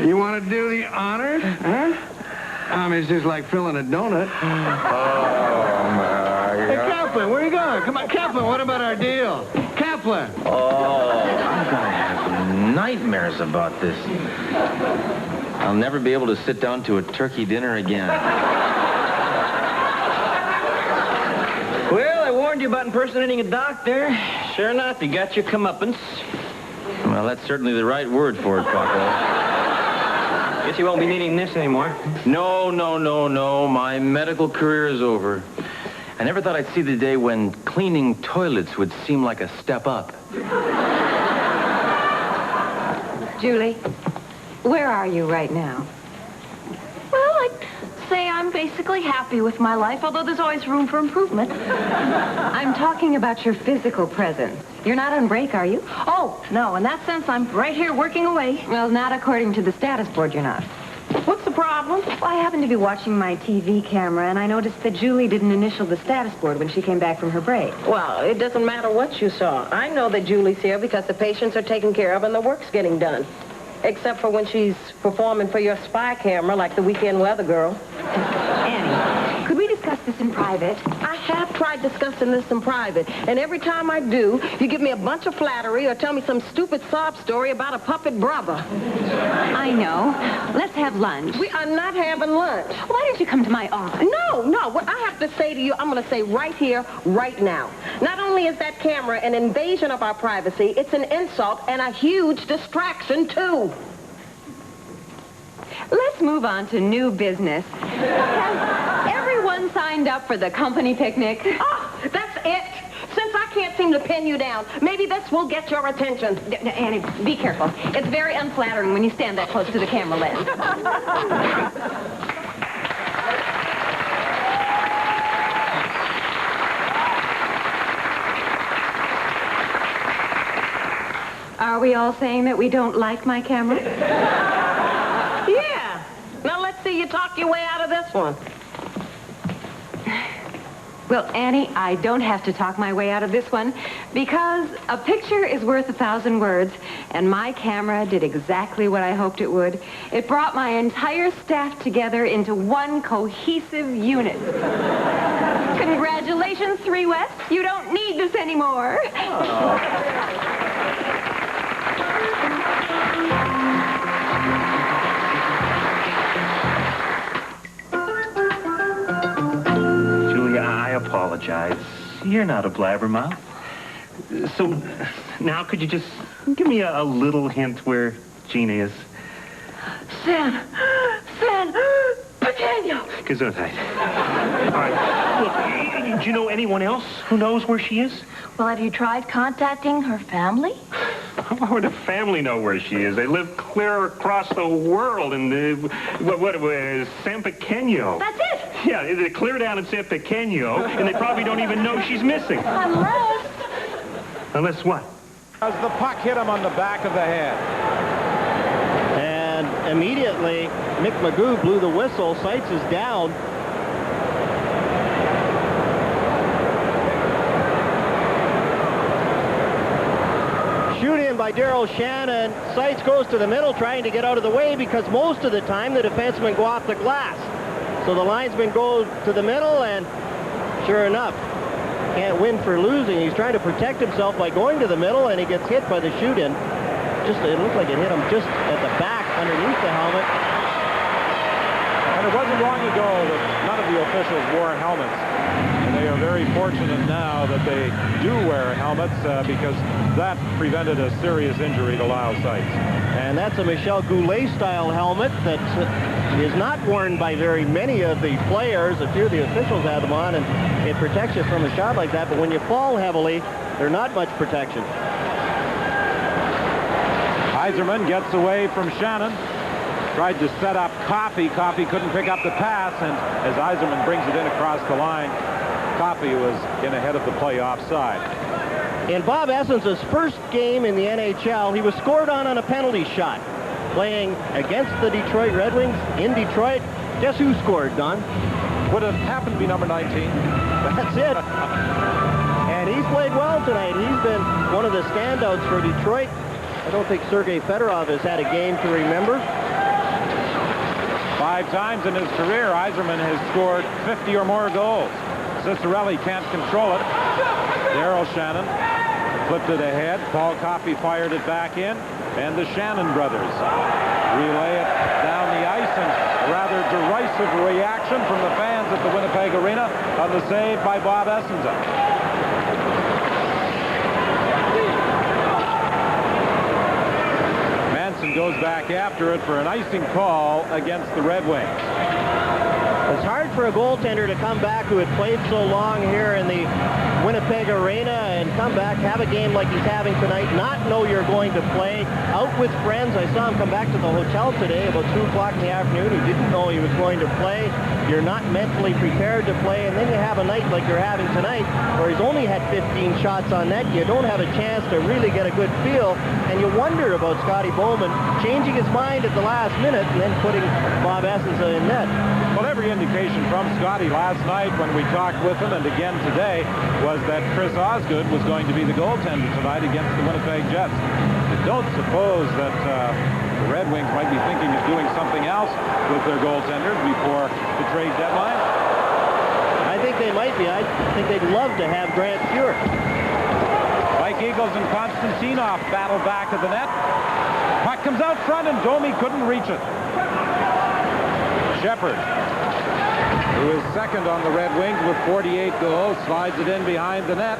S22: You want to do the honors? Huh? I mean, it's just like filling a donut.
S23: Oh, my
S22: Hey, Kaplan, where are you going? Come on, Kaplan, what about our deal? Kaplan!
S17: Oh, I'm gonna have nightmares about this. I'll never be able to sit down to a turkey dinner again.
S18: Well, I warned you about impersonating a doctor. Sure enough, you got your comeuppance.
S17: Well, that's certainly the right word for it, Paco.
S18: Guess you won't be needing this anymore.
S17: No. My medical career is over. I never thought I'd see the day when cleaning toilets would seem like a step up.
S20: Julie, where are you right now?
S15: Well, I'd say I'm basically happy with my life, although there's always room for improvement.
S20: I'm talking about your physical presence. You're not on break, are you?
S15: Oh, no. In that sense, I'm right here working away.
S20: Well, not according to the status board, you're not.
S19: What's the problem?
S20: Well, I happened to be watching my TV camera, and I noticed that Julie didn't initial the status board when she came back from her break.
S19: Well, it doesn't matter what you saw. I know that Julie's here because the patients are taken care of and the work's getting done. Except for when she's performing for your spy camera like the weekend weather girl.
S20: Annie, could we discuss this in private?
S19: I have tried discussing this in private, and every time I do, you give me a bunch of flattery or tell me some stupid sob story about a puppet brother.
S20: I know. Let's have lunch.
S19: We are not having lunch.
S20: Why don't you come to my office?
S19: No. What I have to say to you, I'm going to say right here, right now. Not only is that camera an invasion of our privacy, it's an insult and a huge distraction, too.
S20: Let's move on to new business. Has everyone signed up for the company picnic?
S19: Oh, that's it. Since I can't seem to pin you down, maybe this will get your attention.
S20: Annie, be careful. It's very unflattering when you stand that close to the camera lens. Are we all saying that we don't like my camera?
S19: Yeah. Now let's see you talk your way out of this one.
S20: Well, Annie, I don't have to talk my way out of this one because a picture is worth 1,000 words, and my camera did exactly what I hoped it would. It brought my entire staff together into one cohesive unit. Congratulations, 3 West. You don't need this anymore.
S3: I apologize. You're not a blabbermouth. So now could you just give me a little hint where Gina is?
S15: San Pequeño.
S3: Gesundheit. All right. Look, do you know anyone else who knows where she is?
S15: Well, have you tried contacting her family?
S3: How would the family know where she is? They live clear across the world in San Pequeño.
S15: That's it.
S3: Yeah, they're clear down in San Pequeño, and they probably don't even know she's missing. Unless what?
S6: As the puck hit him on the back of the head.
S7: And immediately, Mick Magoo blew the whistle. Seitz is down. Shoot in by Daryl Shannon. Seitz goes to the middle trying to get out of the way because most of the time the defensemen go off the glass. So the linesman goes to the middle, and sure enough, can't win for losing. He's trying to protect himself by going to the middle, and he gets hit by the shoot-in. It looked like it hit him just at the back underneath the helmet.
S6: And it wasn't long ago that none of the officials wore helmets. And they are very fortunate now that they do wear helmets because that prevented a serious injury to Lyle Seitz.
S7: And that's a Michel Goulet-style helmet that is not worn by very many of the players. A few of the officials have them on, and it protects you from a shot like that. But when you fall heavily, there's not much protection.
S6: Yzerman gets away from Shannon. Tried to set up Coffey. Coffey couldn't pick up the pass, and as Yzerman brings it in across the line, Coffey was in ahead of the play offside.
S7: In Bob Essence's first game in the NHL, he was scored on a penalty shot. Playing against the Detroit Red Wings in Detroit. Guess who scored, Don?
S6: Would it happen to be number 19?
S7: That's it. And he's played well tonight. He's been one of the standouts for Detroit. I don't think Sergei Fedorov has had a game to remember.
S6: 5 times in his career, Yzerman has scored 50 or more goals. Cicerelli can't control it. Daryl Shannon flipped it ahead. Paul Coffey fired it back in. And the Shannon brothers relay it down the ice, and a rather derisive reaction from the fans at the Winnipeg Arena on the save by Bob Essenza. Manson goes back after it for an icing call against the Red Wings.
S7: It's hard for a goaltender to come back who had played so long here in the Winnipeg Arena and come back, have a game like he's having tonight, not know you're going to play, out with friends. I saw him come back to the hotel today about 2 o'clock in the afternoon. He didn't know he was going to play. You're not mentally prepared to play, and then you have a night like you're having tonight where he's only had 15 shots on net. You don't have a chance to really get a good feel, and you wonder about Scotty Bowman changing his mind at the last minute and then putting Bob Essenza in net.
S6: Well, every indication from Scotty last night when we talked with him and again today was that Chris Osgood was going to be the goaltender tonight against the Winnipeg Jets. I don't suppose that The Red Wings might be thinking of doing something else with their goaltender before the trade deadline.
S7: I think they might be. I think they'd love to have Grant Fuhr.
S6: Mike Eagles and Konstantinov battle back at the net. Puck comes out front, and Domi couldn't reach it. Shepard, who is second on the Red Wings with 48 goals, slides it in behind the net.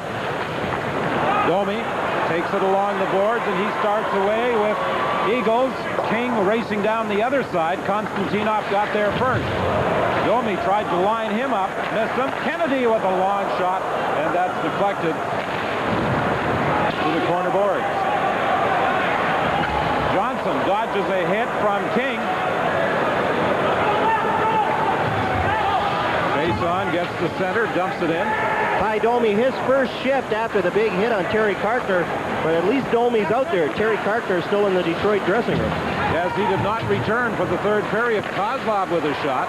S6: Domi takes it along the boards, and he starts away with Eagles. King racing down the other side. Konstantinov got there first. Domi tried to line him up, missed him. Kennedy with a long shot, and that's deflected to the corner boards. Johnson dodges a hit from King. Faison gets the center, dumps it in.
S7: Ty Domi, his first shift after the big hit on Terry Kartner, but at least Domi's out there. Terry Kartner is still in the Detroit dressing room.
S6: Yes, he did not return for the third period. Kozlov with a shot.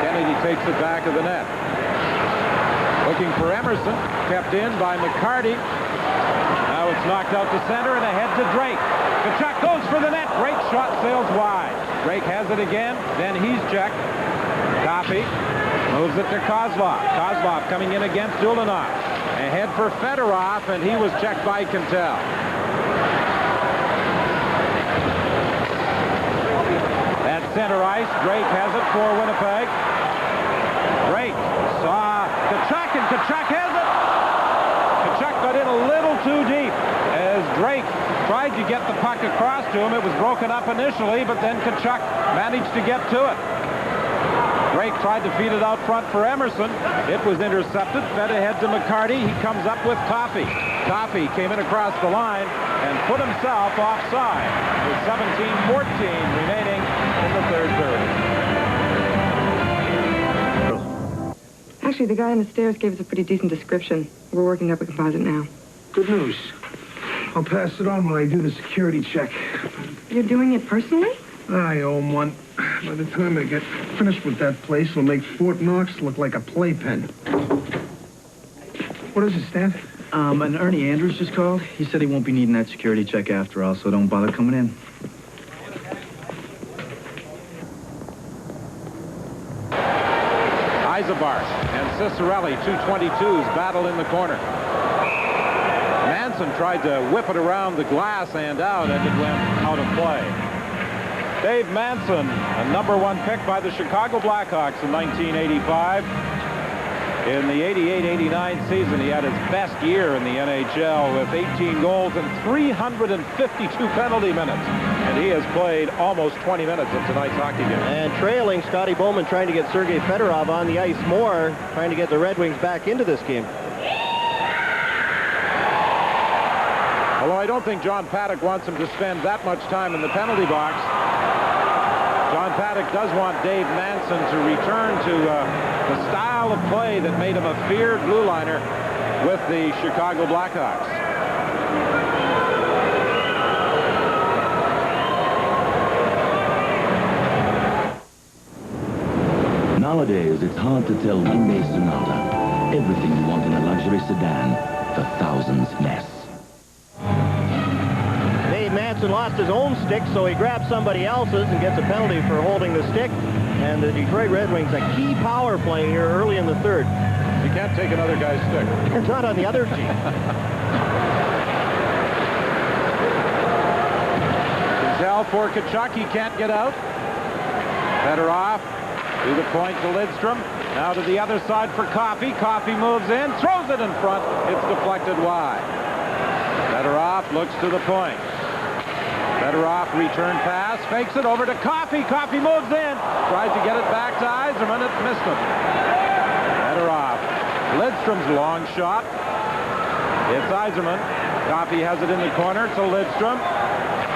S6: Kennedy takes it back of the net. Looking for Emerson, kept in by McCarty. Now it's knocked out to center and ahead to Drake. Tkachuk goes for the net. Drake's shot sails wide. Drake has it again. Then he's checked. Coffey moves it to Kozlov. Kozlov coming in against Dulanov. Ahead for Fedorov, and he was checked by Cantel. At center ice, Drake has it for Winnipeg. Drake saw Tkachuk, and Tkachuk has it. Tkachuk got in a little too deep as Drake tried to get the puck across to him. It was broken up initially, but then Tkachuk managed to get to it. Drake tried to feed it out front for Emerson. It was intercepted, fed ahead to McCarty. He comes up with Coffey. Coffey came in across the line and put himself offside with 17-14 remaining in the third period.
S5: Actually, the guy on the stairs gave us a pretty decent description. We're working up a composite now.
S9: Good news. I'll pass it on when I do the security check.
S5: You're doing it personally?
S9: I owe him one. By the time I get finished with that place, we'll make Fort Knox look like a playpen. What is it, Stan?
S10: And Ernie Andrews just called. He said he won't be needing that security check after all, so don't bother coming in.
S6: Isobart and Cicerelli, 222s, battle in the corner. Manson tried to whip it around the glass and out, and it went out of play. Dave Manson, a #1 pick by the Chicago Blackhawks in 1985. In the 88-89 season, he had his best year in the NHL with 18 goals and 352 penalty minutes. And he has played almost 20 minutes of tonight's hockey game.
S7: And trailing, Scotty Bowman trying to get Sergei Fedorov on the ice more, trying to get the Red Wings back into this game.
S6: Although I don't think John Paddock wants him to spend that much time in the penalty box. John Paddock does want Dave Manson to return to the style of play that made him a feared blue liner with the Chicago Blackhawks.
S8: Nowadays, it's hard to tell Hyundai Sonata. Everything you want in a luxury sedan for thousands less.
S7: Manson lost his own stick, so he grabs somebody else's and gets a penalty for holding the stick. And the Detroit Red Wings, a key power play here early in the third.
S6: You can't take another guy's stick.
S7: It's not on the other team.
S6: Cantel for Tkachuk. He can't get out. Fedorov to the point to Lidstrom. Now to the other side for Coffey. Coffey moves in, throws it in front. It's deflected wide. Fedorov looks to the point. Fedorov return pass, fakes it over to Coffey. Coffey moves in, tries to get it back to Yzerman. It missed him. Fedorov. Lidstrom's long shot. It's Yzerman. Coffey has it in the corner to Lidstrom.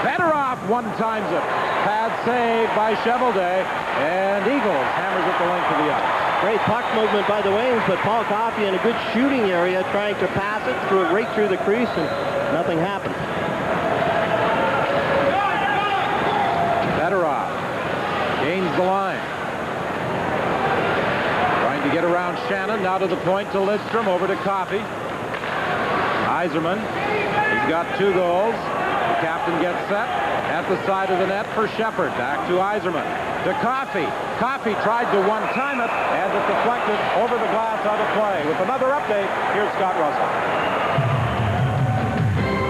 S6: Fedorov one-times it. Pad saved by Chevelday, and Eagles hammers at the length of the ice.
S7: Great puck movement by the Wings, but Paul Coffey in a good shooting area trying to pass it, threw it right through the crease, and nothing happened.
S6: Fedorov gains the line. Trying to get around Shannon, now to the point to Lidstrom, over to Coffey. Yzerman, he's got 2 goals. captain gets set at the side of the net for Shepard. Back to Yzerman. To Coffey. Coffey tried to one-time it, and it deflected over the glass out of play. With another update, here's Scott Russell.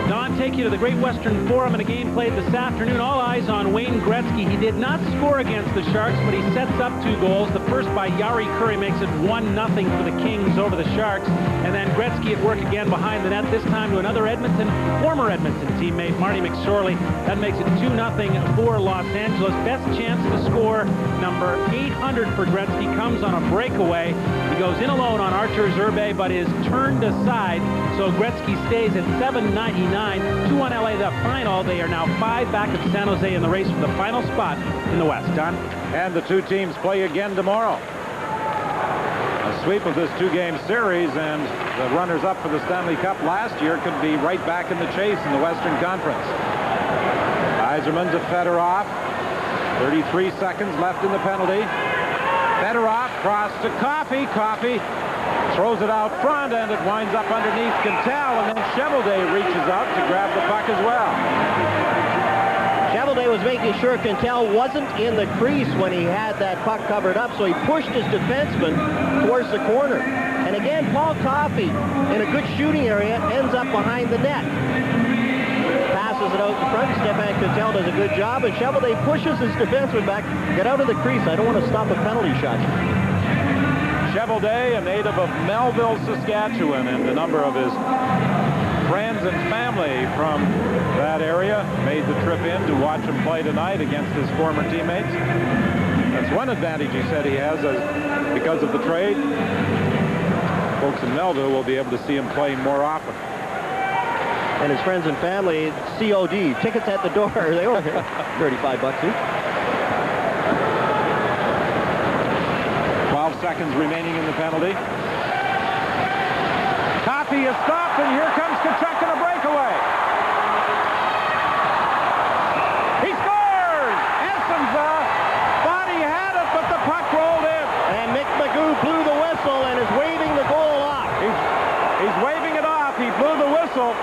S2: Don, take you to the Great Western Forum in a game played this afternoon. All eyes on Wayne Gretzky. He did not score against the Sharks, but he sets up 2 goals. The first by Yari Curry makes it 1-0 for the Kings over the Sharks. And then Gretzky at work again behind the net, this time to another former Edmonton teammate, Marty McSorley. That makes it 2-0 for Los Angeles. Best chance to score, number 800 for Gretzky, comes on a breakaway. He goes in alone on Archer Zerbe, but is turned aside. So Gretzky stays at 799. 2-1 LA the final. They are now 5 back of San Jose in the race for the final spot in the West. Don?
S6: And the 2 teams play again tomorrow. A sweep of this 2-game series, and the runners-up for the Stanley Cup last year could be right back in the chase in the Western Conference. Yzerman to Fedorov. 33 seconds left in the penalty. Fedorov cross to Coffey. Coffey throws it out front, and it winds up underneath Quintal, and then Cheveldae reaches out to grab the puck as well.
S7: Cheveldae was making sure Quintal wasn't in the crease when he had that puck covered up, so he pushed his defenseman towards the corner. And again, Paul Coffey, in a good shooting area, ends up behind the net. Passes it out in front. Stefan Quintal does a good job, and Cheveldae pushes his defenseman back. Get out of the crease. I don't want to stop a penalty shot.
S6: Cheveldae, a native of Melville, Saskatchewan, and a number of his friends and family from that area made the trip in to watch him play tonight against his former teammates. That's one advantage he said he has because of the trade. Folks in Melville will be able to see him play more often.
S7: And his friends and family, COD, tickets at the door. They were $35 each.
S6: 12 seconds remaining in the penalty. Coffey is stopped, and here comes Tkachuk in a breakaway. He scores! Essenza thought he had it, but the puck rolled in.
S7: And Mick Magoo blew the whistle and is waving the goal off.
S6: He's waving it off. He blew the whistle.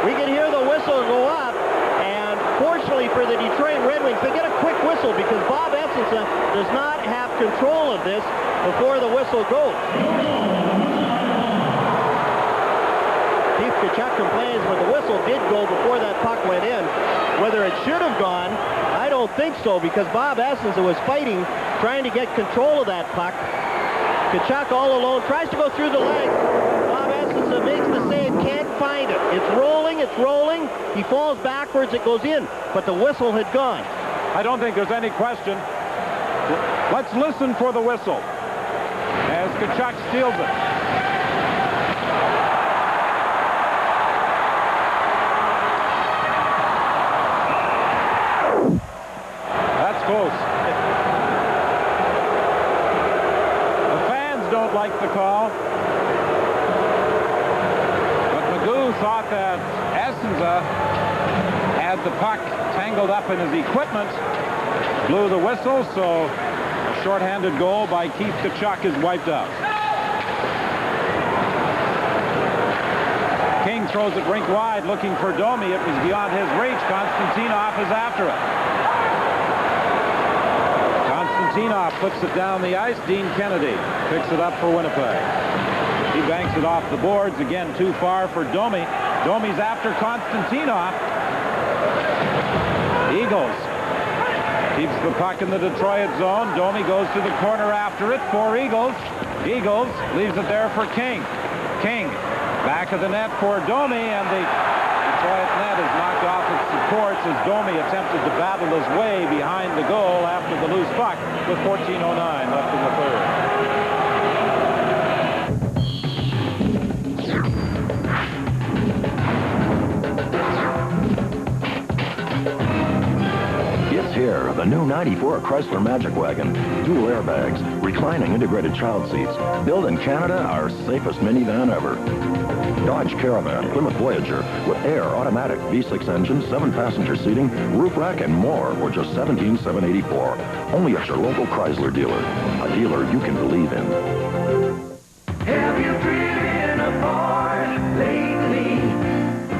S7: We can hear the whistle go up, and fortunately for the Detroit Red Wings, they get a quick whistle because Bob Essenza does not have control of this before the whistle goes. Keith Tkachuk complains, but the whistle did go before that puck went in. Whether it should have gone, I don't think so, because Bob Essenza was fighting, trying to get control of that puck. Tkachuk all alone, tries to go through the legs. Bob Essenza makes the save, can't find it. It's rolling, it's rolling. He falls backwards, it goes in, but the whistle had gone.
S6: I don't think there's any question. Let's listen for the whistle as Tkachuk steals it. That's close. The fans don't like the call. But Magoo thought that Essenza had the puck tangled up in his equipment. Blew the whistle, so a shorthanded goal by Keith Tkachuk is wiped out. King throws it rink wide, looking for Domi. It was beyond his reach. Konstantinov is after it. Konstantinov puts it down the ice. Dean Kennedy picks it up for Winnipeg. He banks it off the boards. Again, too far for Domi. Domi's after Konstantinov. Eagles keeps the puck in the Detroit zone. Domi goes to the corner after it for Eagles. Eagles leaves it there for King. King back of the net for Domi, and the Detroit net is knocked off its supports as Domi attempted to battle his way behind the goal after the loose puck with 14:09 left in the third.
S21: Here, the new 94 Chrysler Magic Wagon. Dual airbags, reclining integrated child seats. Built in Canada, our safest minivan ever. Dodge Caravan, Plymouth Voyager, with air, automatic, V6 engine, 7-passenger seating, roof rack, and more for just $17,784. Only at your local Chrysler dealer. A dealer you can believe in.
S1: Have you driven a Ford lately?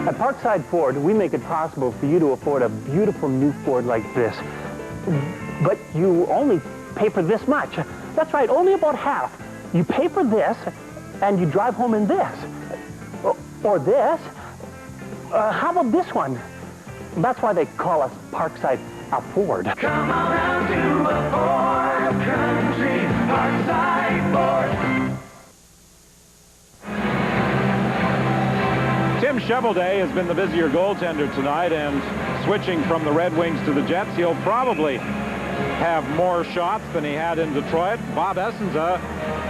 S1: At Parkside Ford, we make it possible for you to afford a beautiful new Ford like this. But you only pay for this much. That's right, only about half. You pay for this, and you drive home in this. Or this. How about this one? That's why they call us Parkside Ford.
S12: Come on out to a Ford country, Parkside Ford.
S6: Tim Shovelday has been the busier goaltender tonight, and switching from the Red Wings to the Jets, he'll probably have more shots than he had in Detroit. Bob Essenza,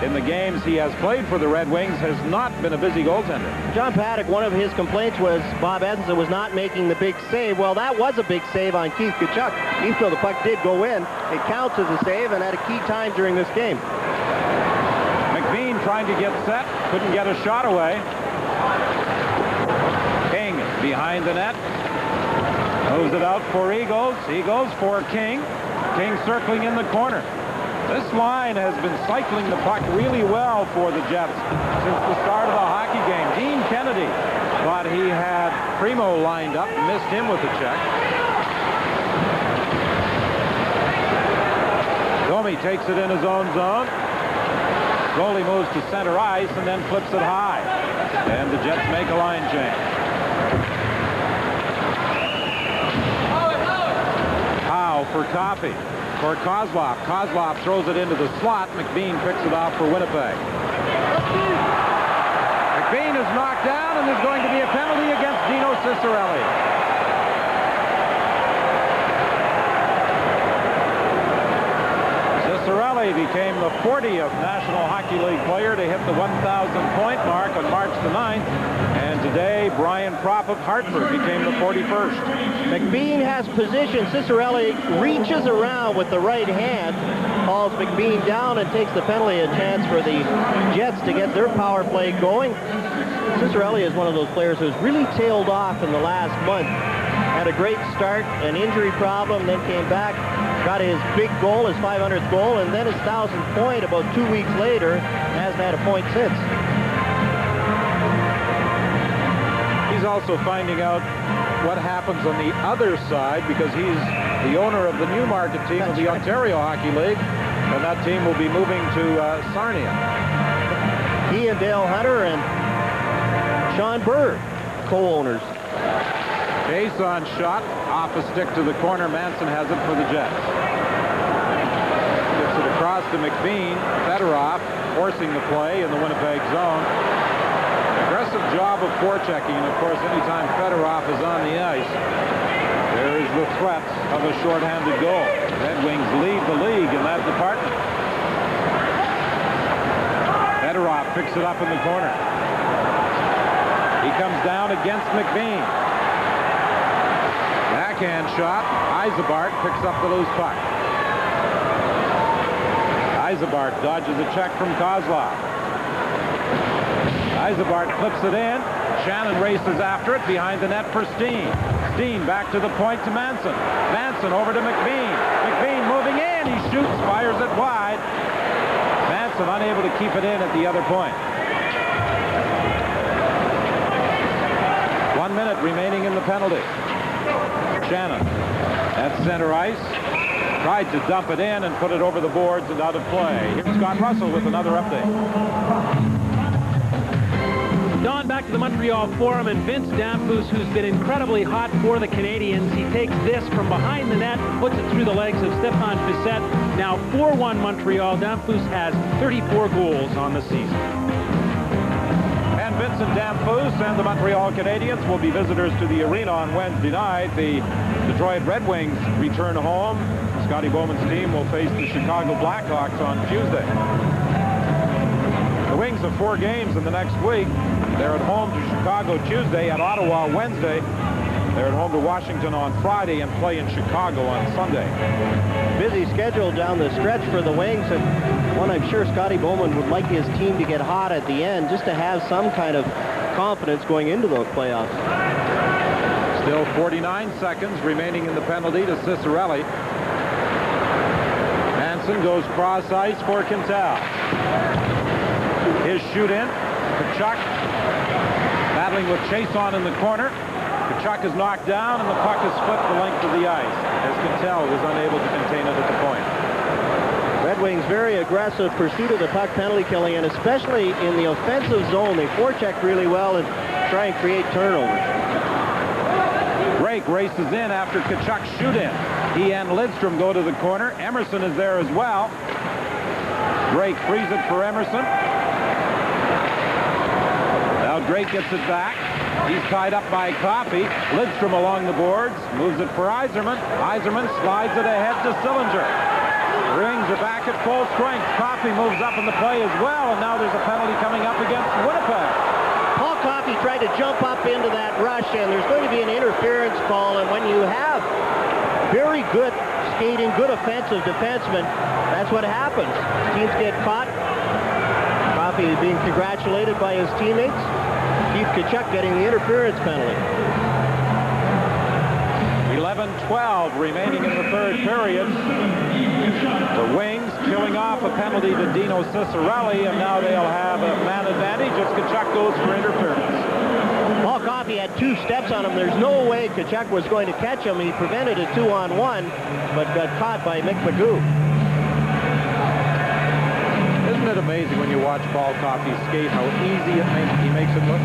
S6: in the games he has played for the Red Wings, has not been a busy goaltender.
S7: John Paddock, one of his complaints was Bob Essenza was not making the big save. Well, that was a big save on Keith Tkachuk. Even though the puck did go in, it counts as a save and at a key time during this game.
S6: McBean trying to get set, couldn't get a shot away. King behind the net. Moves it out for Eagles. Eagles for King. King circling in the corner. This line has been cycling the puck really well for the Jets since the start of the hockey game. Dean Kennedy thought he had Primo lined up, missed him with a check. Domi takes it in his own zone. Slowly moves to center ice and then flips it high. And the Jets make a line change. Howe for Coffey. For Kozlov. Kozlov throws it into the slot. McBean picks it off for Winnipeg. McBean is knocked down, and there's going to be a penalty against Dino Ciccarelli. Ciccarelli became the 40th National Hockey League player to hit the 1,000-point mark on March the 9th. And today, Brian Propp of Hartford became the 41st.
S7: McBean has position. Ciccarelli reaches around with the right hand, hauls McBean down, and takes the penalty. A chance for the Jets to get their power play going. Ciccarelli is one of those players who's really tailed off in the last month. Had a great start, an injury problem, then came back, got his big goal, his 500th goal, and then his 1,000th point about 2 weeks later. Hasn't had a point since.
S6: He's also finding out what happens on the other side because he's the owner of the Newmarket team of the Ontario Hockey League, and that team will be moving to Sarnia.
S7: He and Dale Hunter and Sean Bird, co-owners.
S6: Jason shot off a stick to the corner. Manson has it for the Jets. Gets it across to McBean. Fedorov forcing the play in the Winnipeg zone. Aggressive job of forechecking, and of course anytime Fedorov is on the ice, there is the threat of a shorthanded goal. Red Wings lead the league in that department. Fedorov picks it up in the corner. He comes down against McBean. Backhand shot. Isabart picks up the loose puck. Isabart dodges a check from Kozlov. Isabart flips it in. Shannon races after it behind the net for Steen. Steen back to the point to Manson. Manson over to McBean. McBean moving in. He shoots, fires it wide. Manson unable to keep it in at the other point. 1 minute remaining in the penalty. Shannon at center ice. Tried to dump it in and put it over the boards and out of play. Here's Scott Russell with another update.
S2: Don, back to the Montreal Forum, and Vince Damphousse, who's been incredibly hot for the Canadians. He takes this from behind the net, puts it through the legs of Stéphane Bissette. Now 4-1 Montreal. Damphousse has 34 goals on the season.
S6: And Vincent Damphousse and the Montreal Canadiens will be visitors to the arena on Wednesday night. The Detroit Red Wings return home. Scotty Bowman's team will face the Chicago Blackhawks on Tuesday. The Wings have 4 games in the next week. They're at home to Chicago Tuesday, at Ottawa Wednesday. They're at home to Washington on Friday and play in Chicago on Sunday.
S7: Busy schedule down the stretch for the Wings, and one I'm sure Scotty Bowman would like his team to get hot at the end just to have some kind of confidence going into those playoffs.
S6: Still 49 seconds remaining in the penalty to Ciccarelli. Manson goes cross ice for Quintal. His shoot in. Tkachuk Battling with Chason in the corner. Tkachuk is knocked down, and the puck is split the length of the ice, as Quintel was unable to contain it at the point.
S7: Red Wings very aggressive pursuit of the puck, penalty killing, and especially in the offensive zone. They forecheck really well and try and create turnovers.
S6: Drake races in after Tkachuk's shoot-in. He and Lidstrom go to the corner. Emerson is there as well. Drake frees it for Emerson. Now Drake gets it back. He's tied up by Coffey. Lidstrom along the boards. Moves it for Yzerman. Yzerman slides it ahead to Sillinger. The Wings are back at full strength. Coffey moves up in the play as well, and now there's a penalty coming up against Winnipeg.
S7: Paul Coffey tried to jump up into that rush, and there's going to be an interference call, and when you have very good skating, good offensive defensemen, that's what happens. Teams get caught. Coffey being congratulated by his teammates. Keith Tkachuk getting the interference penalty.
S6: 11-12 remaining in the third period. The Wings killing off a penalty to Dino Ciccarelli, and now they'll have a man advantage as Tkachuk goes for interference.
S7: Paul Coffey had 2 steps on him. There's no way Tkachuk was going to catch him. He prevented a 2-on-1, but got caught by Mick Magoo.
S6: Isn't it amazing when you watch Paul Coffey skate how easy he makes it look?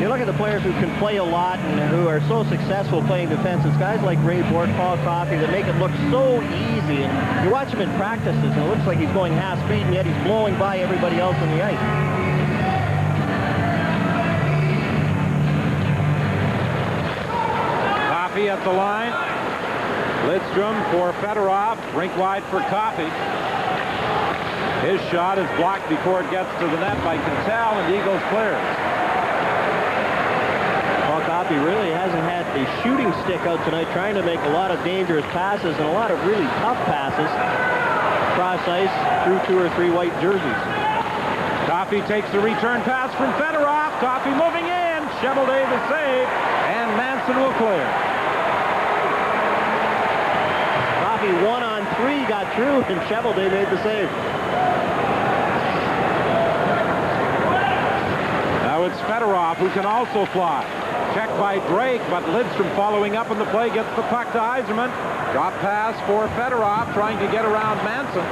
S7: You look at the players who can play a lot and who are so successful playing defense. It's guys like Ray Bourque, Paul Coffey that make it look so easy. And you watch him in practices, and it looks like he's going half speed, and yet he's blowing by everybody else on the ice.
S6: Coffey at the line. Lidstrom for Fedorov. Rink wide for Coffey. His shot is blocked before it gets to the net by Quintel, and Eagles clears.
S7: Coffey really hasn't had a shooting stick out tonight, trying to make a lot of dangerous passes and a lot of really tough passes cross ice through 2 or 3 white jerseys.
S6: Coffey takes the return pass from Fedorov. Coffey moving in. Cheveldae the save, and Manson will clear.
S7: Coffey 1-on-3 got through, and Cheveldae made the save.
S6: Now it's Fedorov who can also fly. Checked by Drake, but Lidstrom following up on the play gets the puck to Yzerman. Drop pass for Fedorov, trying to get around Manson.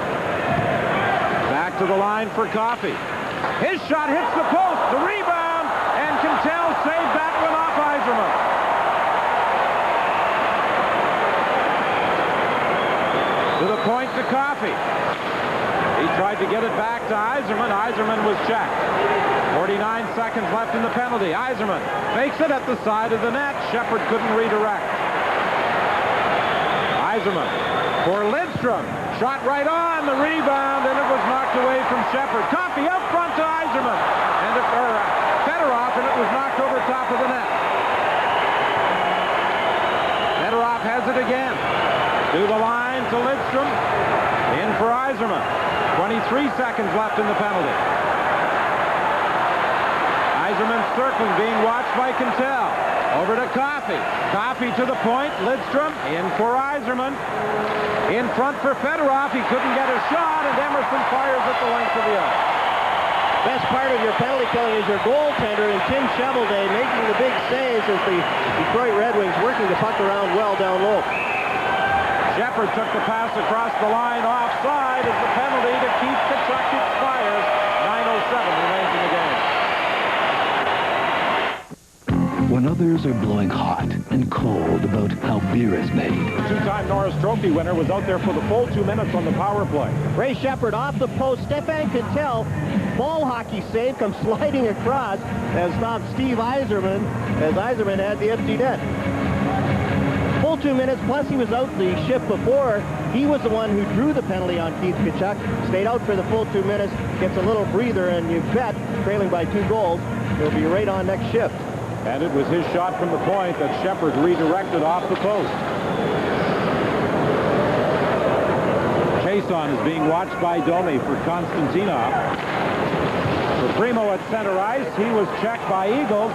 S6: Back to the line for Coffey. His shot hits the post, the rebound, and Quintel saved that one off Yzerman. To the point to Coffey. He tried to get it back to Yzerman. Yzerman was checked. 49 seconds left in the penalty. Yzerman fakes it at the side of the net. Shepard couldn't redirect. Yzerman for Lidstrom. Shot right on the rebound, and it was knocked away from Shepard. Coffey out front to Yzerman. And Fedorov, and it was knocked over top of the net. Fedorov has it again. To the line to Lidstrom. In for Yzerman. 23 seconds left in the penalty. Yzerman circling, being watched by Quintel. Over to Coffey. Coffey to the point. Lidstrom in for Yzerman. In front for Fedorov. He couldn't get a shot, and Emerson fires at the length of the ice.
S7: Best part of your penalty killing is your goaltender, and Tim Cheveldae making the big saves as the Detroit Red Wings working the puck around well down low.
S6: Shepard took the pass across the line offside as the penalty to keep Tkachuk expires. 9:07 remains in the game.
S8: When others are blowing hot and cold about how beer is made.
S6: Two-time Norris Trophy winner was out there for the full 2 minutes on the power play.
S7: Ray Shepard off the post. Stefan Quintel, ball hockey save, comes sliding across and stops Steve Yzerman as Yzerman had the empty net. Full 2 minutes, plus he was out the shift before. He was the one who drew the penalty on Keith Tkachuk. Stayed out for the full 2 minutes, gets a little breather, and you bet, trailing by 2 goals, he'll be right on next shift.
S6: And it was his shot from the point that Shepard redirected off the post. Chason is being watched by Domi for Konstantinov. For Primo at center ice, he was checked by Eagles.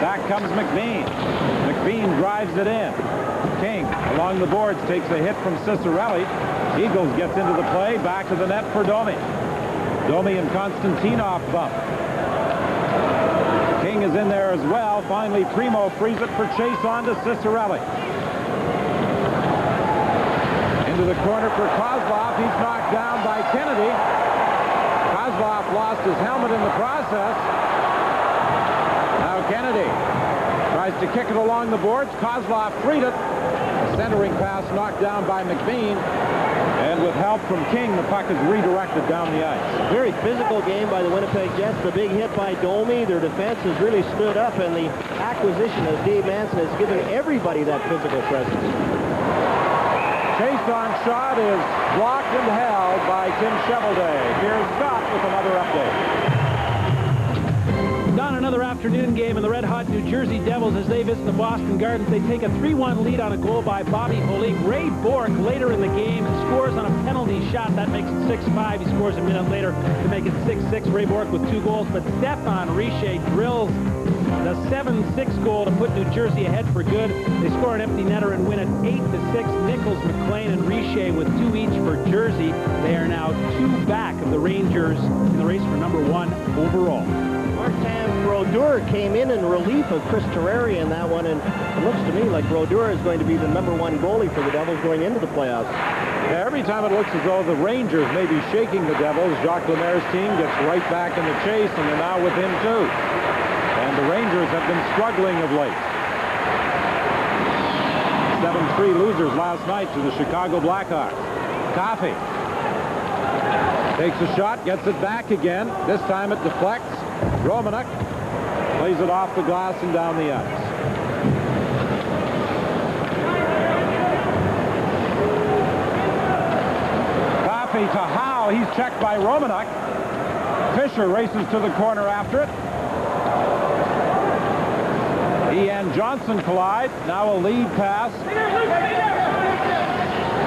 S6: Back comes McBean. McBean drives it in. King along the boards takes a hit from Ciccarelli. Eagles gets into the play. Back to the net for Domi. Domi and Konstantinov bump. King is in there as well. Finally, Primo frees it for chase on to Cicerelli. Into the corner for Kozlov. He's knocked down by Kennedy. Kozlov lost his helmet in the process. Now Kennedy tries to kick it along the boards. Kozlov freed it. A centering pass knocked down by McBean. And with help from King, the puck is redirected down the ice.
S7: Very physical game by the Winnipeg Jets. The big hit by Domi. Their defense has really stood up, and the acquisition of Dave Manson has given everybody that physical presence.
S6: Chase on shot is blocked and held by Tim Chevelday. Here's Scott with another update.
S2: Don, another afternoon game, and the red-hot New Jersey Devils, as they visit the Boston Gardens, they take a 3-1 lead on a goal by Bobby Holik. Ray Bourque, later in the game, scores on a penalty shot. That makes it 6-5. He scores a minute later to make it 6-6. Ray Bourque with 2 goals, but Stefan Richer drills the 7-6 goal to put New Jersey ahead for good. They score an empty netter and win it 8-6. Nichols, McLean, and Richer with 2 each for Jersey. They are now 2 back of the Rangers in the race for number 1 overall.
S7: Martin Brodeur came in relief of Chris Terreri in that one, and it looks to me like Brodeur is going to be the number 1 goalie for the Devils going into the playoffs.
S6: Yeah, every time it looks as though the Rangers may be shaking the Devils, Jacques Lemaire's team gets right back in the chase, and they're now within 2. And the Rangers have been struggling of late. 7-3 losers last night to the Chicago Blackhawks. Coffey takes a shot, gets it back again. This time it deflects. Romanek plays it off the glass and down the ice. Coffey to Howe. He's checked by Romanek. Fisher races to the corner after it. He and Johnson collide. Now a lead pass.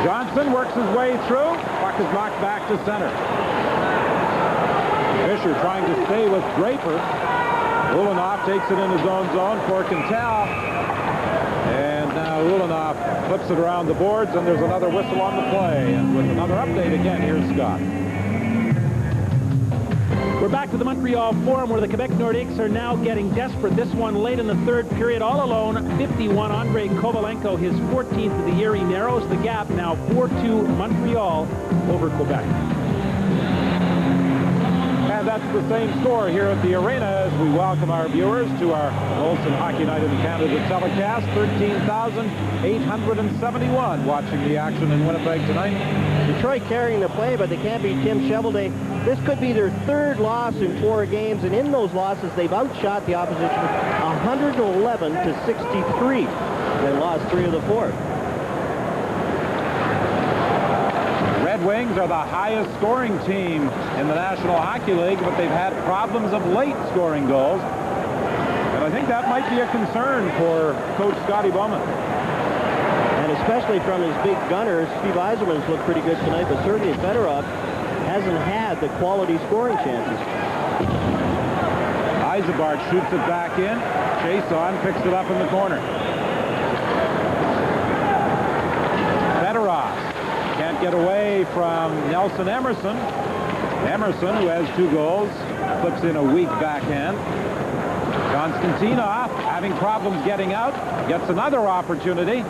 S6: Johnson works his way through. Puck is knocked back to center. Fisher trying to stay with Draper. Ulanoff takes it in his own zone for Quintal. And now Ulanoff flips it around the boards, and there's another whistle on the play. And with another update again, here's Scott.
S2: We're back to the Montreal Forum, where the Quebec Nordiques are now getting desperate. This one late in the third period, all alone, 51. Andrei Kovalenko, his 14th of the year. He narrows the gap, now 4-2 Montreal over Quebec.
S6: And that's the same score here at the arena as we welcome our viewers to our Molson Hockey Night in Canada telecast. 13,871 watching the action in Winnipeg tonight.
S7: Detroit carrying the play, but they can't beat Tim Chevelday. This could be their 3rd loss in 4 games, and in those losses, they've outshot the opposition 111-63 and lost 3 of the 4.
S6: Red Wings are the highest scoring team in the National Hockey League, but they've had problems of late scoring goals. And I think that might be a concern for Coach Scotty Bowman.
S7: And especially from his big gunners. Steve Yzerman's looked pretty good tonight, but certainly Fedorov hasn't had the quality scoring chances.
S6: Yzerman shoots it back in. Chase on, picks it up in the corner. Fedorov can't get away from Nelson Emerson. Emerson, who has 2 goals, flips in a weak backhand. Konstantinov having problems getting out, gets another opportunity.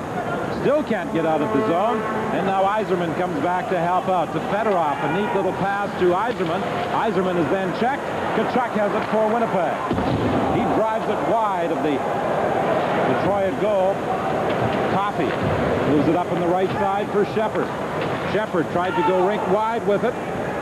S6: Still can't get out of the zone. And now Yzerman comes back to help out to Fedorov. A neat little pass to Yzerman. Yzerman is then checked. Tkachuk has it for Winnipeg. He drives it wide of the Detroit goal. Coffey moves it up on the right side for Shepard. Shepard tried to go rink wide with it.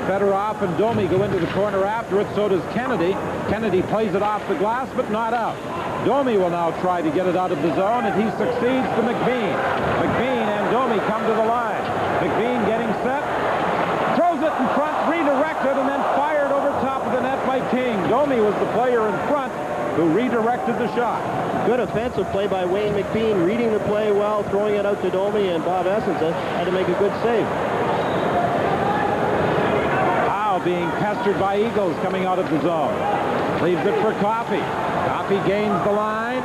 S6: Fedorov and Domi go into the corner after it. So does Kennedy. Kennedy plays it off the glass, but not out. Domi will now try to get it out of the zone, and he succeeds to McBean. McBean and Domi come to the line. McBean getting set. Throws it in front, redirected, and then fired over top of the net by King. Domi was the player in front who redirected the shot.
S7: Good offensive play by Wayne McBean, reading the play well, throwing it out to Domi, and Bob Essensa had to make a good save.
S6: Howe being pestered by Eagles coming out of the zone. Leaves it for Coffey. Coffey gains the line.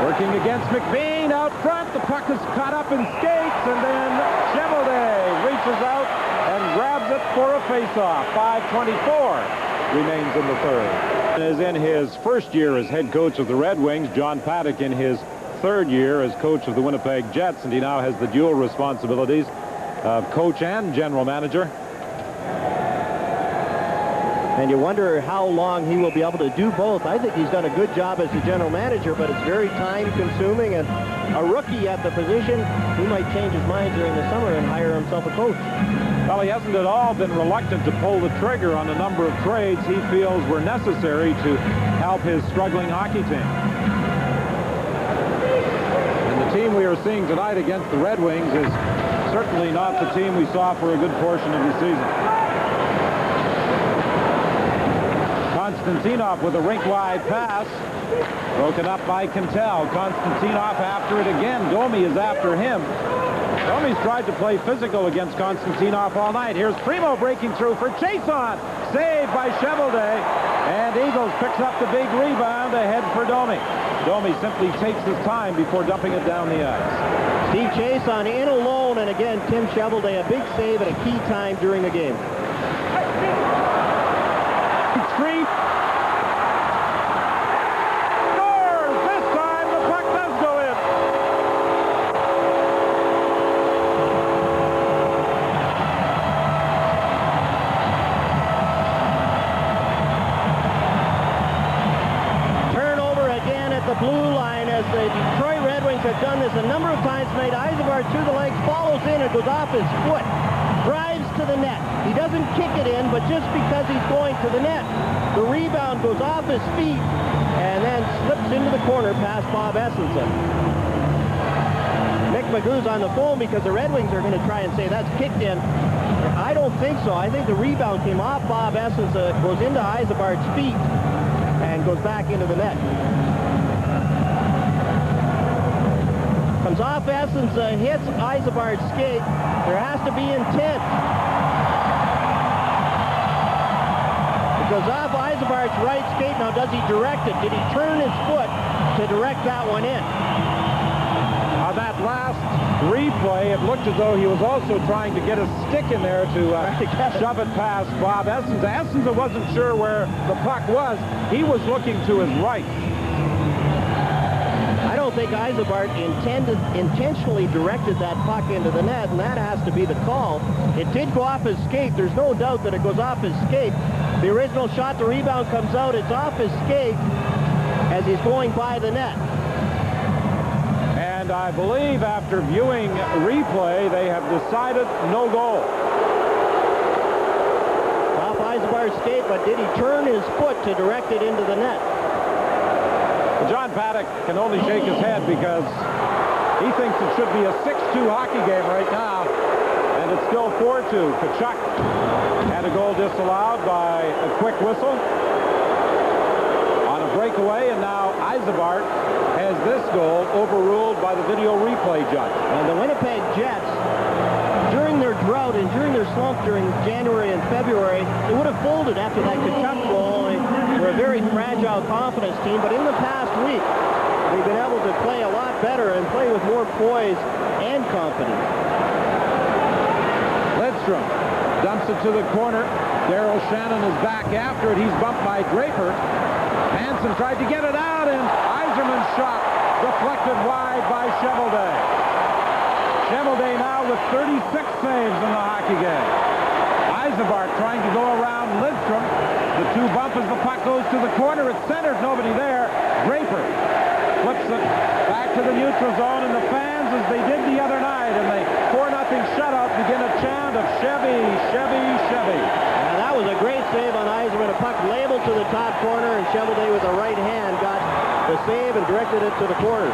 S6: Working against McBean out front. The puck is caught up in skates, and then Chevelday reaches out and grabs it for a face-off. 5:24 remains in the third. Is in his first year as head coach of the Red Wings. John Paddock in his third year as coach of the Winnipeg Jets, and he now has the dual responsibilities of coach and general manager.
S7: And you wonder how long he will be able to do both. I think he's done a good job as the general manager, but it's very time-consuming, and a rookie at the position, he might change his mind during the summer and hire himself a coach.
S6: Well, he hasn't at all been reluctant to pull the trigger on a number of trades he feels were necessary to help his struggling hockey team. And the team we are seeing tonight against the Red Wings is certainly not the team we saw for a good portion of the season. Konstantinov with a rink-wide pass. Broken up by Cantel. Konstantinov after it again. Domi is after him. Domi's tried to play physical against Konstantinov all night. Here's Primo breaking through for Chason. Saved by Chevelday. And Eagles picks up the big rebound ahead for Domi. Domi simply takes his time before dumping it down the ice.
S7: Steve Chason in alone, and again, Tim Chevelday, a big save at a key time during the game.
S6: Free. Scores! This time the puck does go in.
S7: Turnover again at the blue line as the Detroit Red Wings have done this a number of times tonight. Yzerbar through the legs, follows in and goes off his foot. Drives to the net. He doesn't kick it in, but just because he's going to the net, the rebound goes off his feet and then slips into the corner past Bob Essenson. Mick Magoo's on the phone because the Red Wings are going to try and say that's kicked in. I don't think so. I think the rebound came off Bob Essenson, goes into Yzerbar's feet, and goes back into the net. Comes off Essenson, hits Yzerbar's skate. There has to be intent. It goes off Yzerbar's right skate. Now, does he direct it? Did he turn his foot to direct that one in?
S6: On that last replay, it looked as though he was also trying to get a stick in there to shove it past Bob Essenson. Essenson wasn't sure where the puck was. He was looking to his right.
S7: I don't think Yzerbar intentionally directed that puck into the net, and that has to be the call. It did go off his skate. There's no doubt that it goes off his skate. The original shot, the rebound comes out. It's off his skate as he's going by the net.
S6: And I believe after viewing replay, they have decided no goal.
S7: Off Yzerbar's skate, but did he turn his foot to direct it into the net?
S6: John Paddock can only shake his head because he thinks it should be a 6-2 hockey game right now, and it's still 4-2. Tkachuk had a goal disallowed by a quick whistle on a breakaway, and now Yzerbar has this goal overruled by the video replay judge.
S7: And the Winnipeg Jets, during their drought and during their slump during January and February, they would have folded after that Tkachuk goal. They're a very fragile confidence team, but in the past week, they've been able to play a lot better and play with more poise and confidence.
S6: Lidstrom dumps it to the corner. Daryl Shannon is back after it. He's bumped by Draper. Hansen tried to get it out, and Yzerman's shot deflected wide by Chevelday. Chevelday now with 36 saves in the hockey game. Yzerbar trying to go around Lidstrom. The two bump as the puck goes to the corner. It's centered. Nobody there. Draper flips it back to the neutral zone, and the fans, as they did the other night, and the 4-0 shutout, begin a chant of Chevy, Chevy, Chevy.
S7: And that was a great save on Yzerman. A puck labeled to the top corner, and Chevelday with the right hand got the save and directed it to the corner.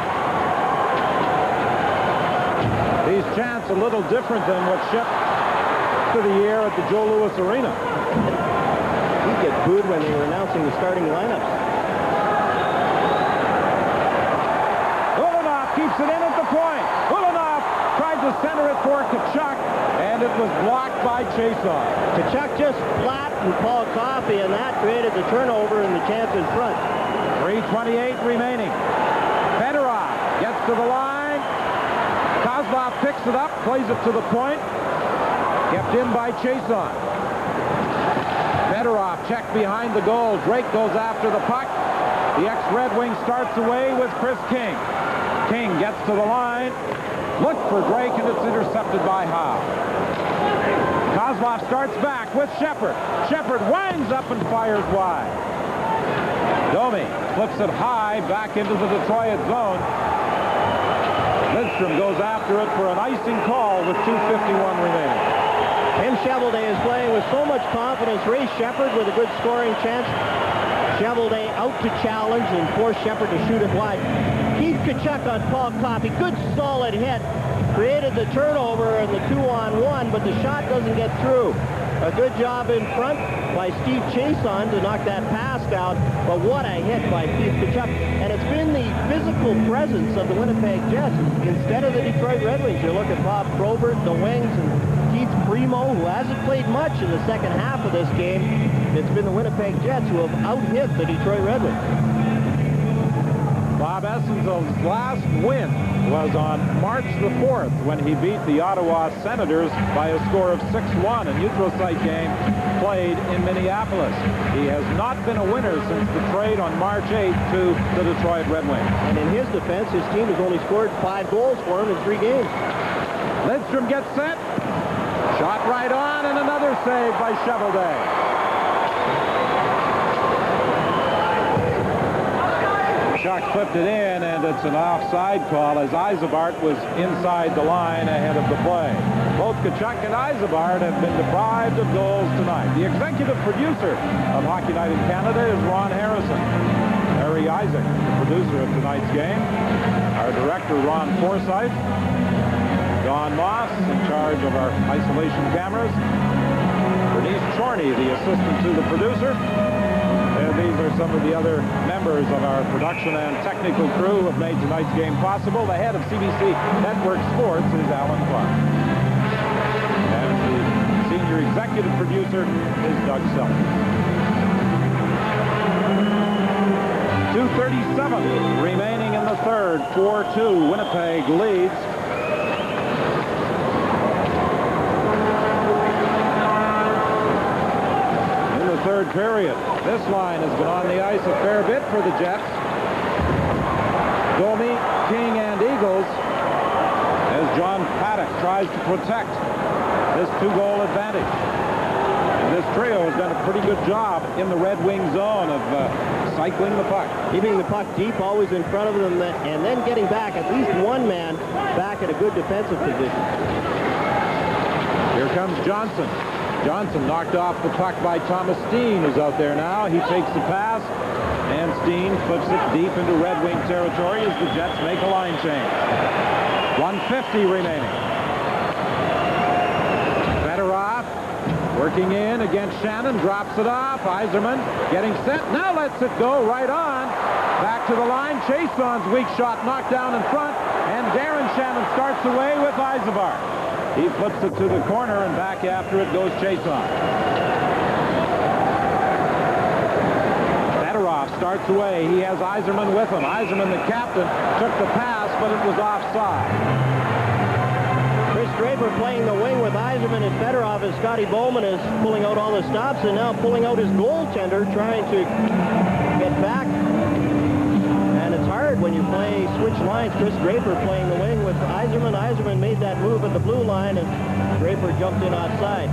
S6: These chants a little different than what shipped to the year at the Joe Louis Arena.
S7: He'd get booed when they were announcing the starting lineups.
S6: Ulanoff keeps it in at the point. Ulanoff tried to center it for Tkachuk, and it was blocked by Chason.
S7: Tkachuk just flattened Paul Coffey, and that created the turnover and the chance in front.
S6: 3:28 remaining. Fedorov gets to the line. Kozlov picks it up, plays it to the point. Kept in by Chason. Fedorov check behind the goal. Drake goes after the puck. The ex-Red Wing starts away with Chris King. King gets to the line. Look for Drake, and it's intercepted by Howe. Kozlov starts back with Shepard. Shepard winds up and fires wide. Domi flips it high back into the Detroit zone. Lidstrom goes after it for an icing call with 2:51 remaining.
S7: Tim Cheveldae is playing with so much confidence. Ray Shepard with a good scoring chance. Cheveldae out to challenge and force Shepard to shoot it wide. Keith Tkachuk on Paul Coffey. Good solid hit. Created the turnover in the 2-on-1, but the shot doesn't get through. A good job in front by Steve Chason to knock that pass down, but what a hit by Keith Tkachuk. And it's been the physical presence of the Winnipeg Jets instead of the Detroit Red Wings. You look at Bob Probert, the Wings, and Keith Primo, who hasn't played much in the second half of this game. It's been the Winnipeg Jets who have out-hit the Detroit Red Wings.
S6: Bob Essenzel's last win was on March the 4th when he beat the Ottawa Senators by a score of 6-1, a neutral site game played in Minneapolis. He has not been a winner since the trade on March 8th to the Detroit Red Wings.
S7: And in his defense, his team has only scored 5 goals for him in 3 games.
S6: Lidstrom gets set. Shot right on, and another save by Cheveldae. Tkachuk flipped it in, and it's an offside call as Yzerbark was inside the line ahead of the play. Both Tkachuk and Yzerbark have been deprived of goals tonight. The executive producer of Hockey Night in Canada is Ron Harrison. Harry Isaac, the producer of tonight's game. Our director, Ron Forsythe. Don Moss, in charge of our isolation cameras. Bernice Chorney, the assistant to the producer. And these are some of the other members of our production and technical crew who have made tonight's game possible. The head of CBC Network Sports is Alan Clark. And the senior executive producer is Doug Self. 2:37 remaining in the third. 4-2. Winnipeg leads. Third period. This line has been on the ice a fair bit for the Jets. Domi, King, and Eagles as John Paddock tries to protect this 2-goal advantage. And this trio has done a pretty good job in the Red Wing zone of cycling the puck.
S7: Keeping the puck deep, always in front of them, and then getting back, at least one man back at a good defensive position.
S6: Here comes Johnson. Johnson knocked off the puck by Thomas Steen, who's out there now. He takes the pass, and Steen flips it deep into Red Wing territory as the Jets make a line change. 1:50 remaining. Fedorov working in against Shannon, drops it off. Yzerman getting set, now lets it go right on. Back to the line, Chason's weak shot knocked down in front, and Darren Shannon starts away with Yzerbark. He flips it to the corner, and back after it goes Chason. Fedorov starts away. He has Yzerman with him. Yzerman, the captain, took the pass, but it was offside.
S7: Chris Draper playing the wing with Yzerman and Fedorov as Scotty Bowman is pulling out all the stops and now pulling out his goaltender, trying to get back. And it's hard when you play switch lines. Chris Draper playing the wing with Yzerman. Yzerman made that move at the blue line, and Draper jumped in outside.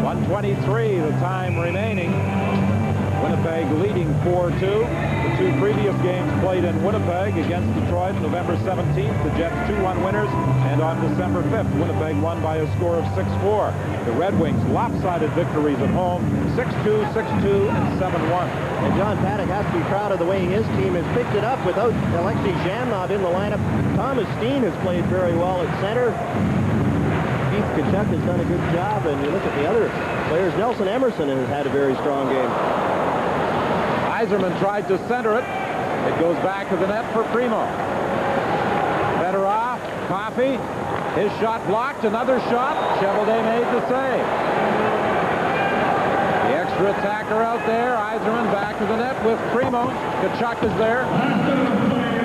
S6: 1:23, the time remaining. Winnipeg leading 4-2. The 2 previous games played in Winnipeg against Detroit November 17th. The Jets 2-1 winners, and on December 5th, Winnipeg won by a score of 6-4. The Red Wings lopsided victories at home, 6-2, 6-2, and 7-1.
S7: And John Paddock has to be proud of the way his team has picked it up without Alexei Zhamnov in the lineup. Thomas Steen has played very well at center. Keith Tkachuk has done a good job, and you look at the other players. Nelson Emerson has had a very strong game.
S6: Yzerman tried to center it. It goes back to the net for Primo. Fedorov, Coffey, his shot blocked, another shot. Cheveldae made the save. The extra attacker out there. Yzerman back to the net with Primo. Tkachuk is there.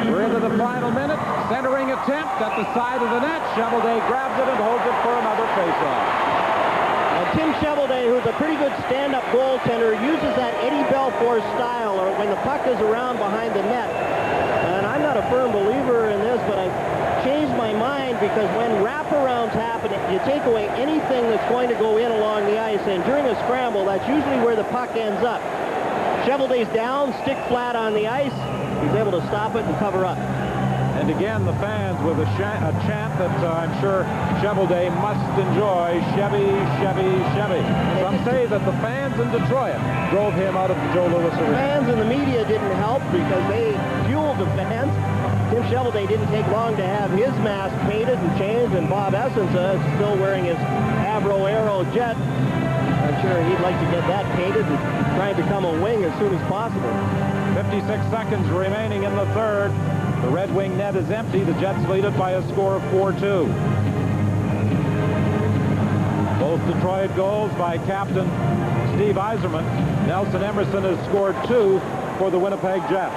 S6: We're into the final minute. Centering attempt at the side of the net. Cheveldae grabs it and holds it for another faceoff.
S7: Now Tim Shovelday, who's a pretty good stand-up goaltender, uses that Eddie Belfour style, or when the puck is around behind the net. And I'm not a firm believer in this, but I've changed my mind because when wraparounds happen, you take away anything that's going to go in along the ice, and during a scramble, that's usually where the puck ends up. Shovelday's down, stick flat on the ice. He's able to stop it and cover up.
S6: And again, the fans with a chant that I'm sure Shovelday must enjoy, Chevy, Chevy, Chevy. Some say that the fans in Detroit drove him out of the Joe Louis Arena.
S7: Fans in the media didn't help because they fueled the fans. Tim Shovelday didn't take long to have his mask painted and changed, and Bob Essence is still wearing his Avro Aero Jet. I'm sure he'd like to get that painted and try and become a wing as soon as possible.
S6: 56 seconds remaining in the third. The Red Wing net is empty. The Jets lead it by a score of 4-2. Both Detroit goals by captain Steve Yzerman. Nelson Emerson has scored 2 for the Winnipeg Jets.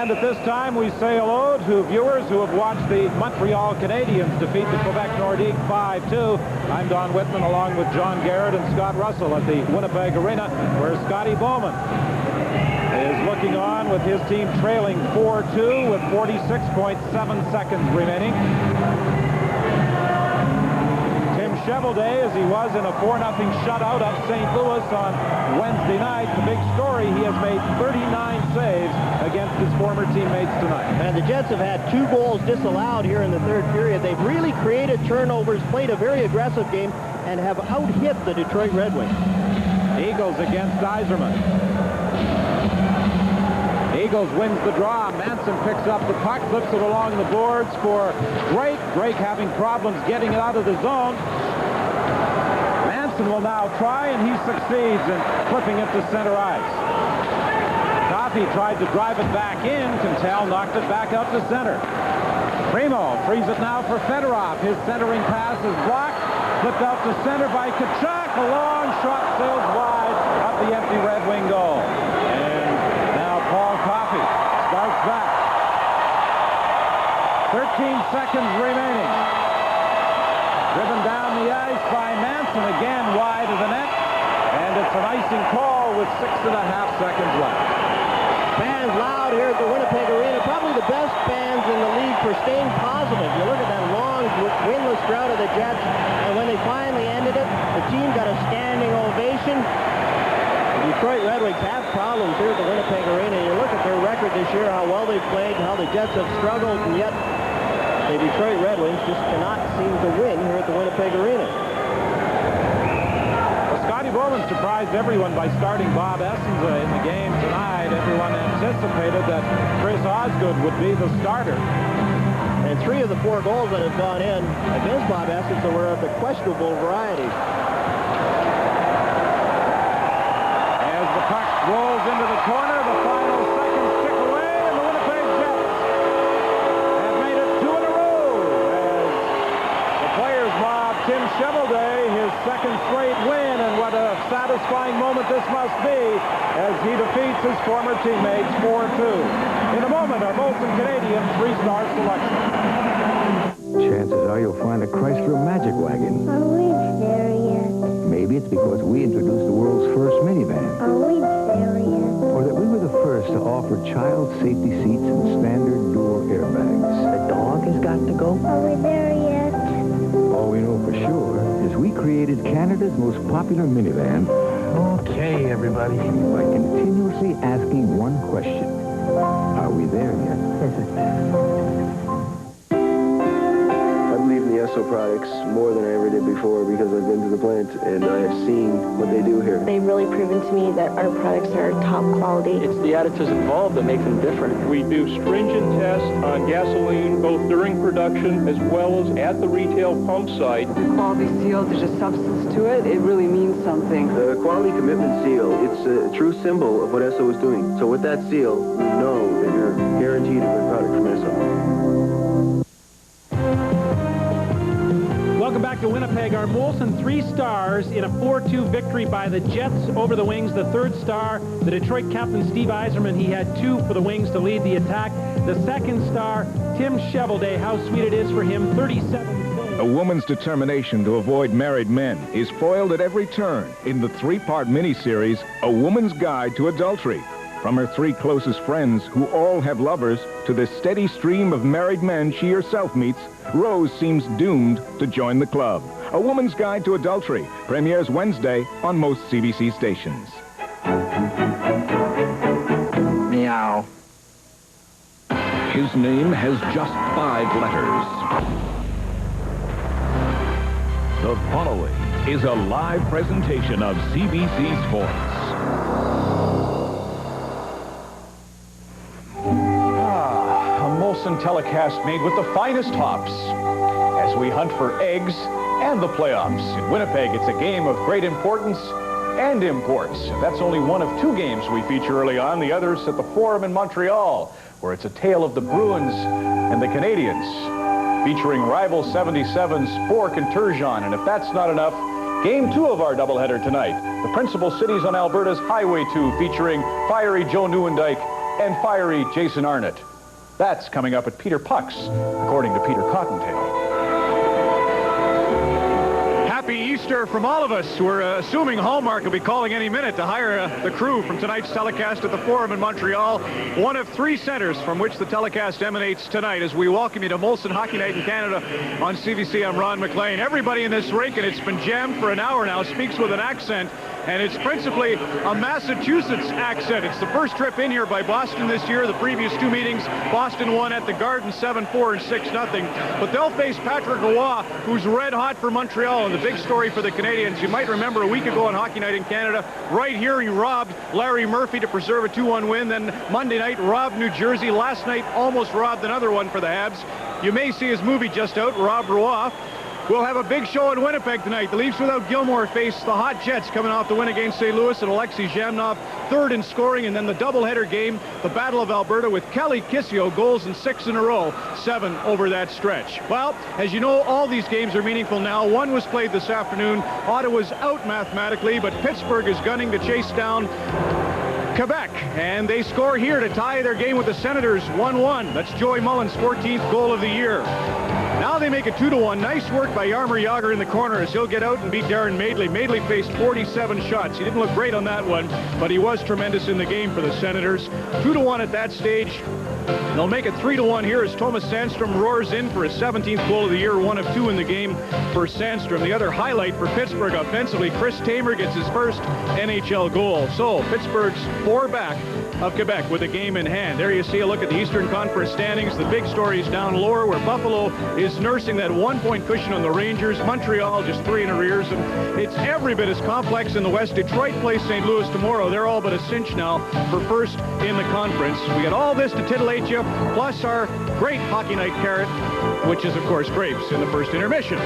S6: And at this time, we say hello to viewers who have watched the Montreal Canadiens defeat the Quebec Nordiques 5-2. I'm Don Whitman, along with John Garrett and Scott Russell at the Winnipeg Arena, where Scotty Bowman is looking on with his team trailing 4-2 with 46.7 seconds remaining. Tim Shovelday, as he was in a 4-0 shutout of St. Louis on Wednesday night. The big story, he has made 39 saves against his former teammates tonight.
S7: And the Jets have had 2 goals disallowed here in the third period. They've really created turnovers, played a very aggressive game, and have out-hit the Detroit Red Wings.
S6: Eagles against Yzerman. Eagles wins the draw. Manson picks up the puck, flips it along the boards for Drake. Drake having problems getting it out of the zone. Manson will now try, and he succeeds in flipping it to center ice. Coffey tried to drive it back in. Cantel knocked it back out to center. Primo frees it now for Fedorov. His centering pass is blocked. Flipped out to center by Tkachuk. A long shot sails wide up the empty Red Wing goal. And now Paul Coffey starts back. 13 seconds remaining. Driven down the ice by Manson, again wide of the net. And it's an icing call with 6.5 seconds left.
S7: Fans loud here at the Winnipeg Arena. Probably the best fans in the league for staying positive. You look at that long winless drought of the Jets, and when they finally ended it, the team got a standing ovation. The Detroit Red Wings have problems here at the Winnipeg Arena. You look at their record this year, how well they've played, how the Jets have struggled, and yet the Detroit Red Wings just cannot seem to win here at the Winnipeg Arena.
S6: Scotty Bowman surprised everyone by starting Bob Essens in the game tonight. Everyone anticipated that Chris Osgood would be the starter.
S7: And 3 of the 4 goals that have gone in against Bob Essens were of the questionable variety.
S6: As the puck rolls into the corner, the final seconds tick away, and the Winnipeg Jets have made it 2 in a row as the players mob Tim Shovelday, his second straight win, and what a satisfying moment this must be as he defeats his former teammates 4-2. In a moment, our Molson Canadian 3-star selection.
S11: Chances are you'll find a Chrysler Magic Wagon.
S14: Are we there yet?
S11: Maybe it's because we introduced the world's first minivan.
S14: Are we there yet?
S11: Or that we were the first to offer child safety seats and standard door airbags.
S14: The dog has got to go. Are we there yet?
S11: All we know for sure is we created Canada's most popular minivan.
S9: Okay, everybody.
S11: By continuously asking one question. Are we there yet?
S16: I believe in the Esso products more than I ever did before because I've been to the plant and I have seen what they do here.
S24: They've really proven to me that our products are top quality.
S25: It's the additives involved that make them different. We do stringent tests on gasoline both during production as well as at the retail pump site.
S26: The quality seal, there's a substance to it. It really means something.
S16: The quality commitment seal, it's a true symbol of what Esso is doing. So with that seal, you know that you're guaranteed a good product from Esso.
S2: Welcome back to Winnipeg. Our Molson 3 stars in a 4-2 victory by the Jets over the Wings. The third star, the Detroit captain Steve Yzerman. He had 2 for the Wings to lead the attack. The second star, Tim Chevelday, how sweet it is for him, 37.
S4: A woman's determination to avoid married men is foiled at every turn in the three-part miniseries, A Woman's Guide to Adultery. From her three closest friends, who all have lovers, to the steady stream of married men she herself meets, Rose seems doomed to join the club. A Woman's Guide to Adultery premieres Wednesday on most CBC stations.
S13: Meow.
S4: His name has just 5 letters. The following is a live presentation of CBC Sports.
S6: A Molson telecast made with the finest hops as we hunt for eggs and the playoffs. In Winnipeg, it's a game of great importance and imports. That's only one of 2 games we feature early on. The others at the Forum in Montreal, where it's a tale of the Bruins and the Canadiens, featuring rival 77's Bork and Turgeon. And if that's not enough, Game 2 of our doubleheader tonight, the principal cities on Alberta's Highway 2, featuring fiery Joe Nieuwendyk and fiery Jason Arnott. That's coming up at Peter Puck's, according to Peter Cottontail. Happy Easter from all of us. We're assuming Hallmark will be calling any minute to hire the crew from tonight's telecast at the Forum in Montreal. One of 3 centers from which the telecast emanates tonight as we welcome you to Molson Hockey Night in Canada on CBC. I'm Ron McLean. Everybody in this rink, and it's been jammed for an hour now, speaks with an accent. And it's principally a Massachusetts accent. It's the first trip in here by Boston this year. The previous 2 meetings, Boston won at the Garden 7-4 and 6-0. But they'll face Patrick Roy, who's red hot for Montreal. And the big story for the Canadians, you might remember a week ago on Hockey Night in Canada, right here he robbed Larry Murphy to preserve a 2-1 win. Then Monday night, robbed New Jersey. Last night, almost robbed another one for the Habs. You may see his movie just out, Rob Roy. We'll have a big show in Winnipeg tonight. The Leafs without Gilmore face the Hot Jets coming off the win against St. Louis, and Alexei Zhamnov third in scoring. And then the doubleheader game, the Battle of Alberta, with Kelly Kissio goals in 6 in a row, 7 over that stretch. Well, as you know, all these games are meaningful now. One was played this afternoon. Ottawa's out mathematically, but Pittsburgh is gunning to chase down Quebec, and they score here to tie their game with the Senators 1-1. That's Joey Mullen's 14th goal of the year. Now they make it 2-1. Nice work by Jaromir Jagr in the corner as he'll get out and beat Darren Madeley. Madeley faced 47 shots. He didn't look great on that one, but he was tremendous in the game for the Senators. 2-1 at that stage. They'll make it 3-1 here as Thomas Sandstrom roars in for his 17th goal of the year, 1 of 2 in the game for Sandstrom. The other highlight for Pittsburgh offensively, Chris Tamer gets his first NHL goal. So Pittsburgh's 4 back of Quebec with a game in hand. There you see a look at the Eastern Conference standings. The big story is down lower, where Buffalo is nursing that 1-point cushion on the Rangers. Montreal just 3 in arrears, and it's every bit as complex in the West. Detroit plays St. Louis tomorrow. They're all but a cinch now for first in the conference. We got all this to titillate you, plus our great Hockey Night carrot, which is, of course, grapes in the first intermission.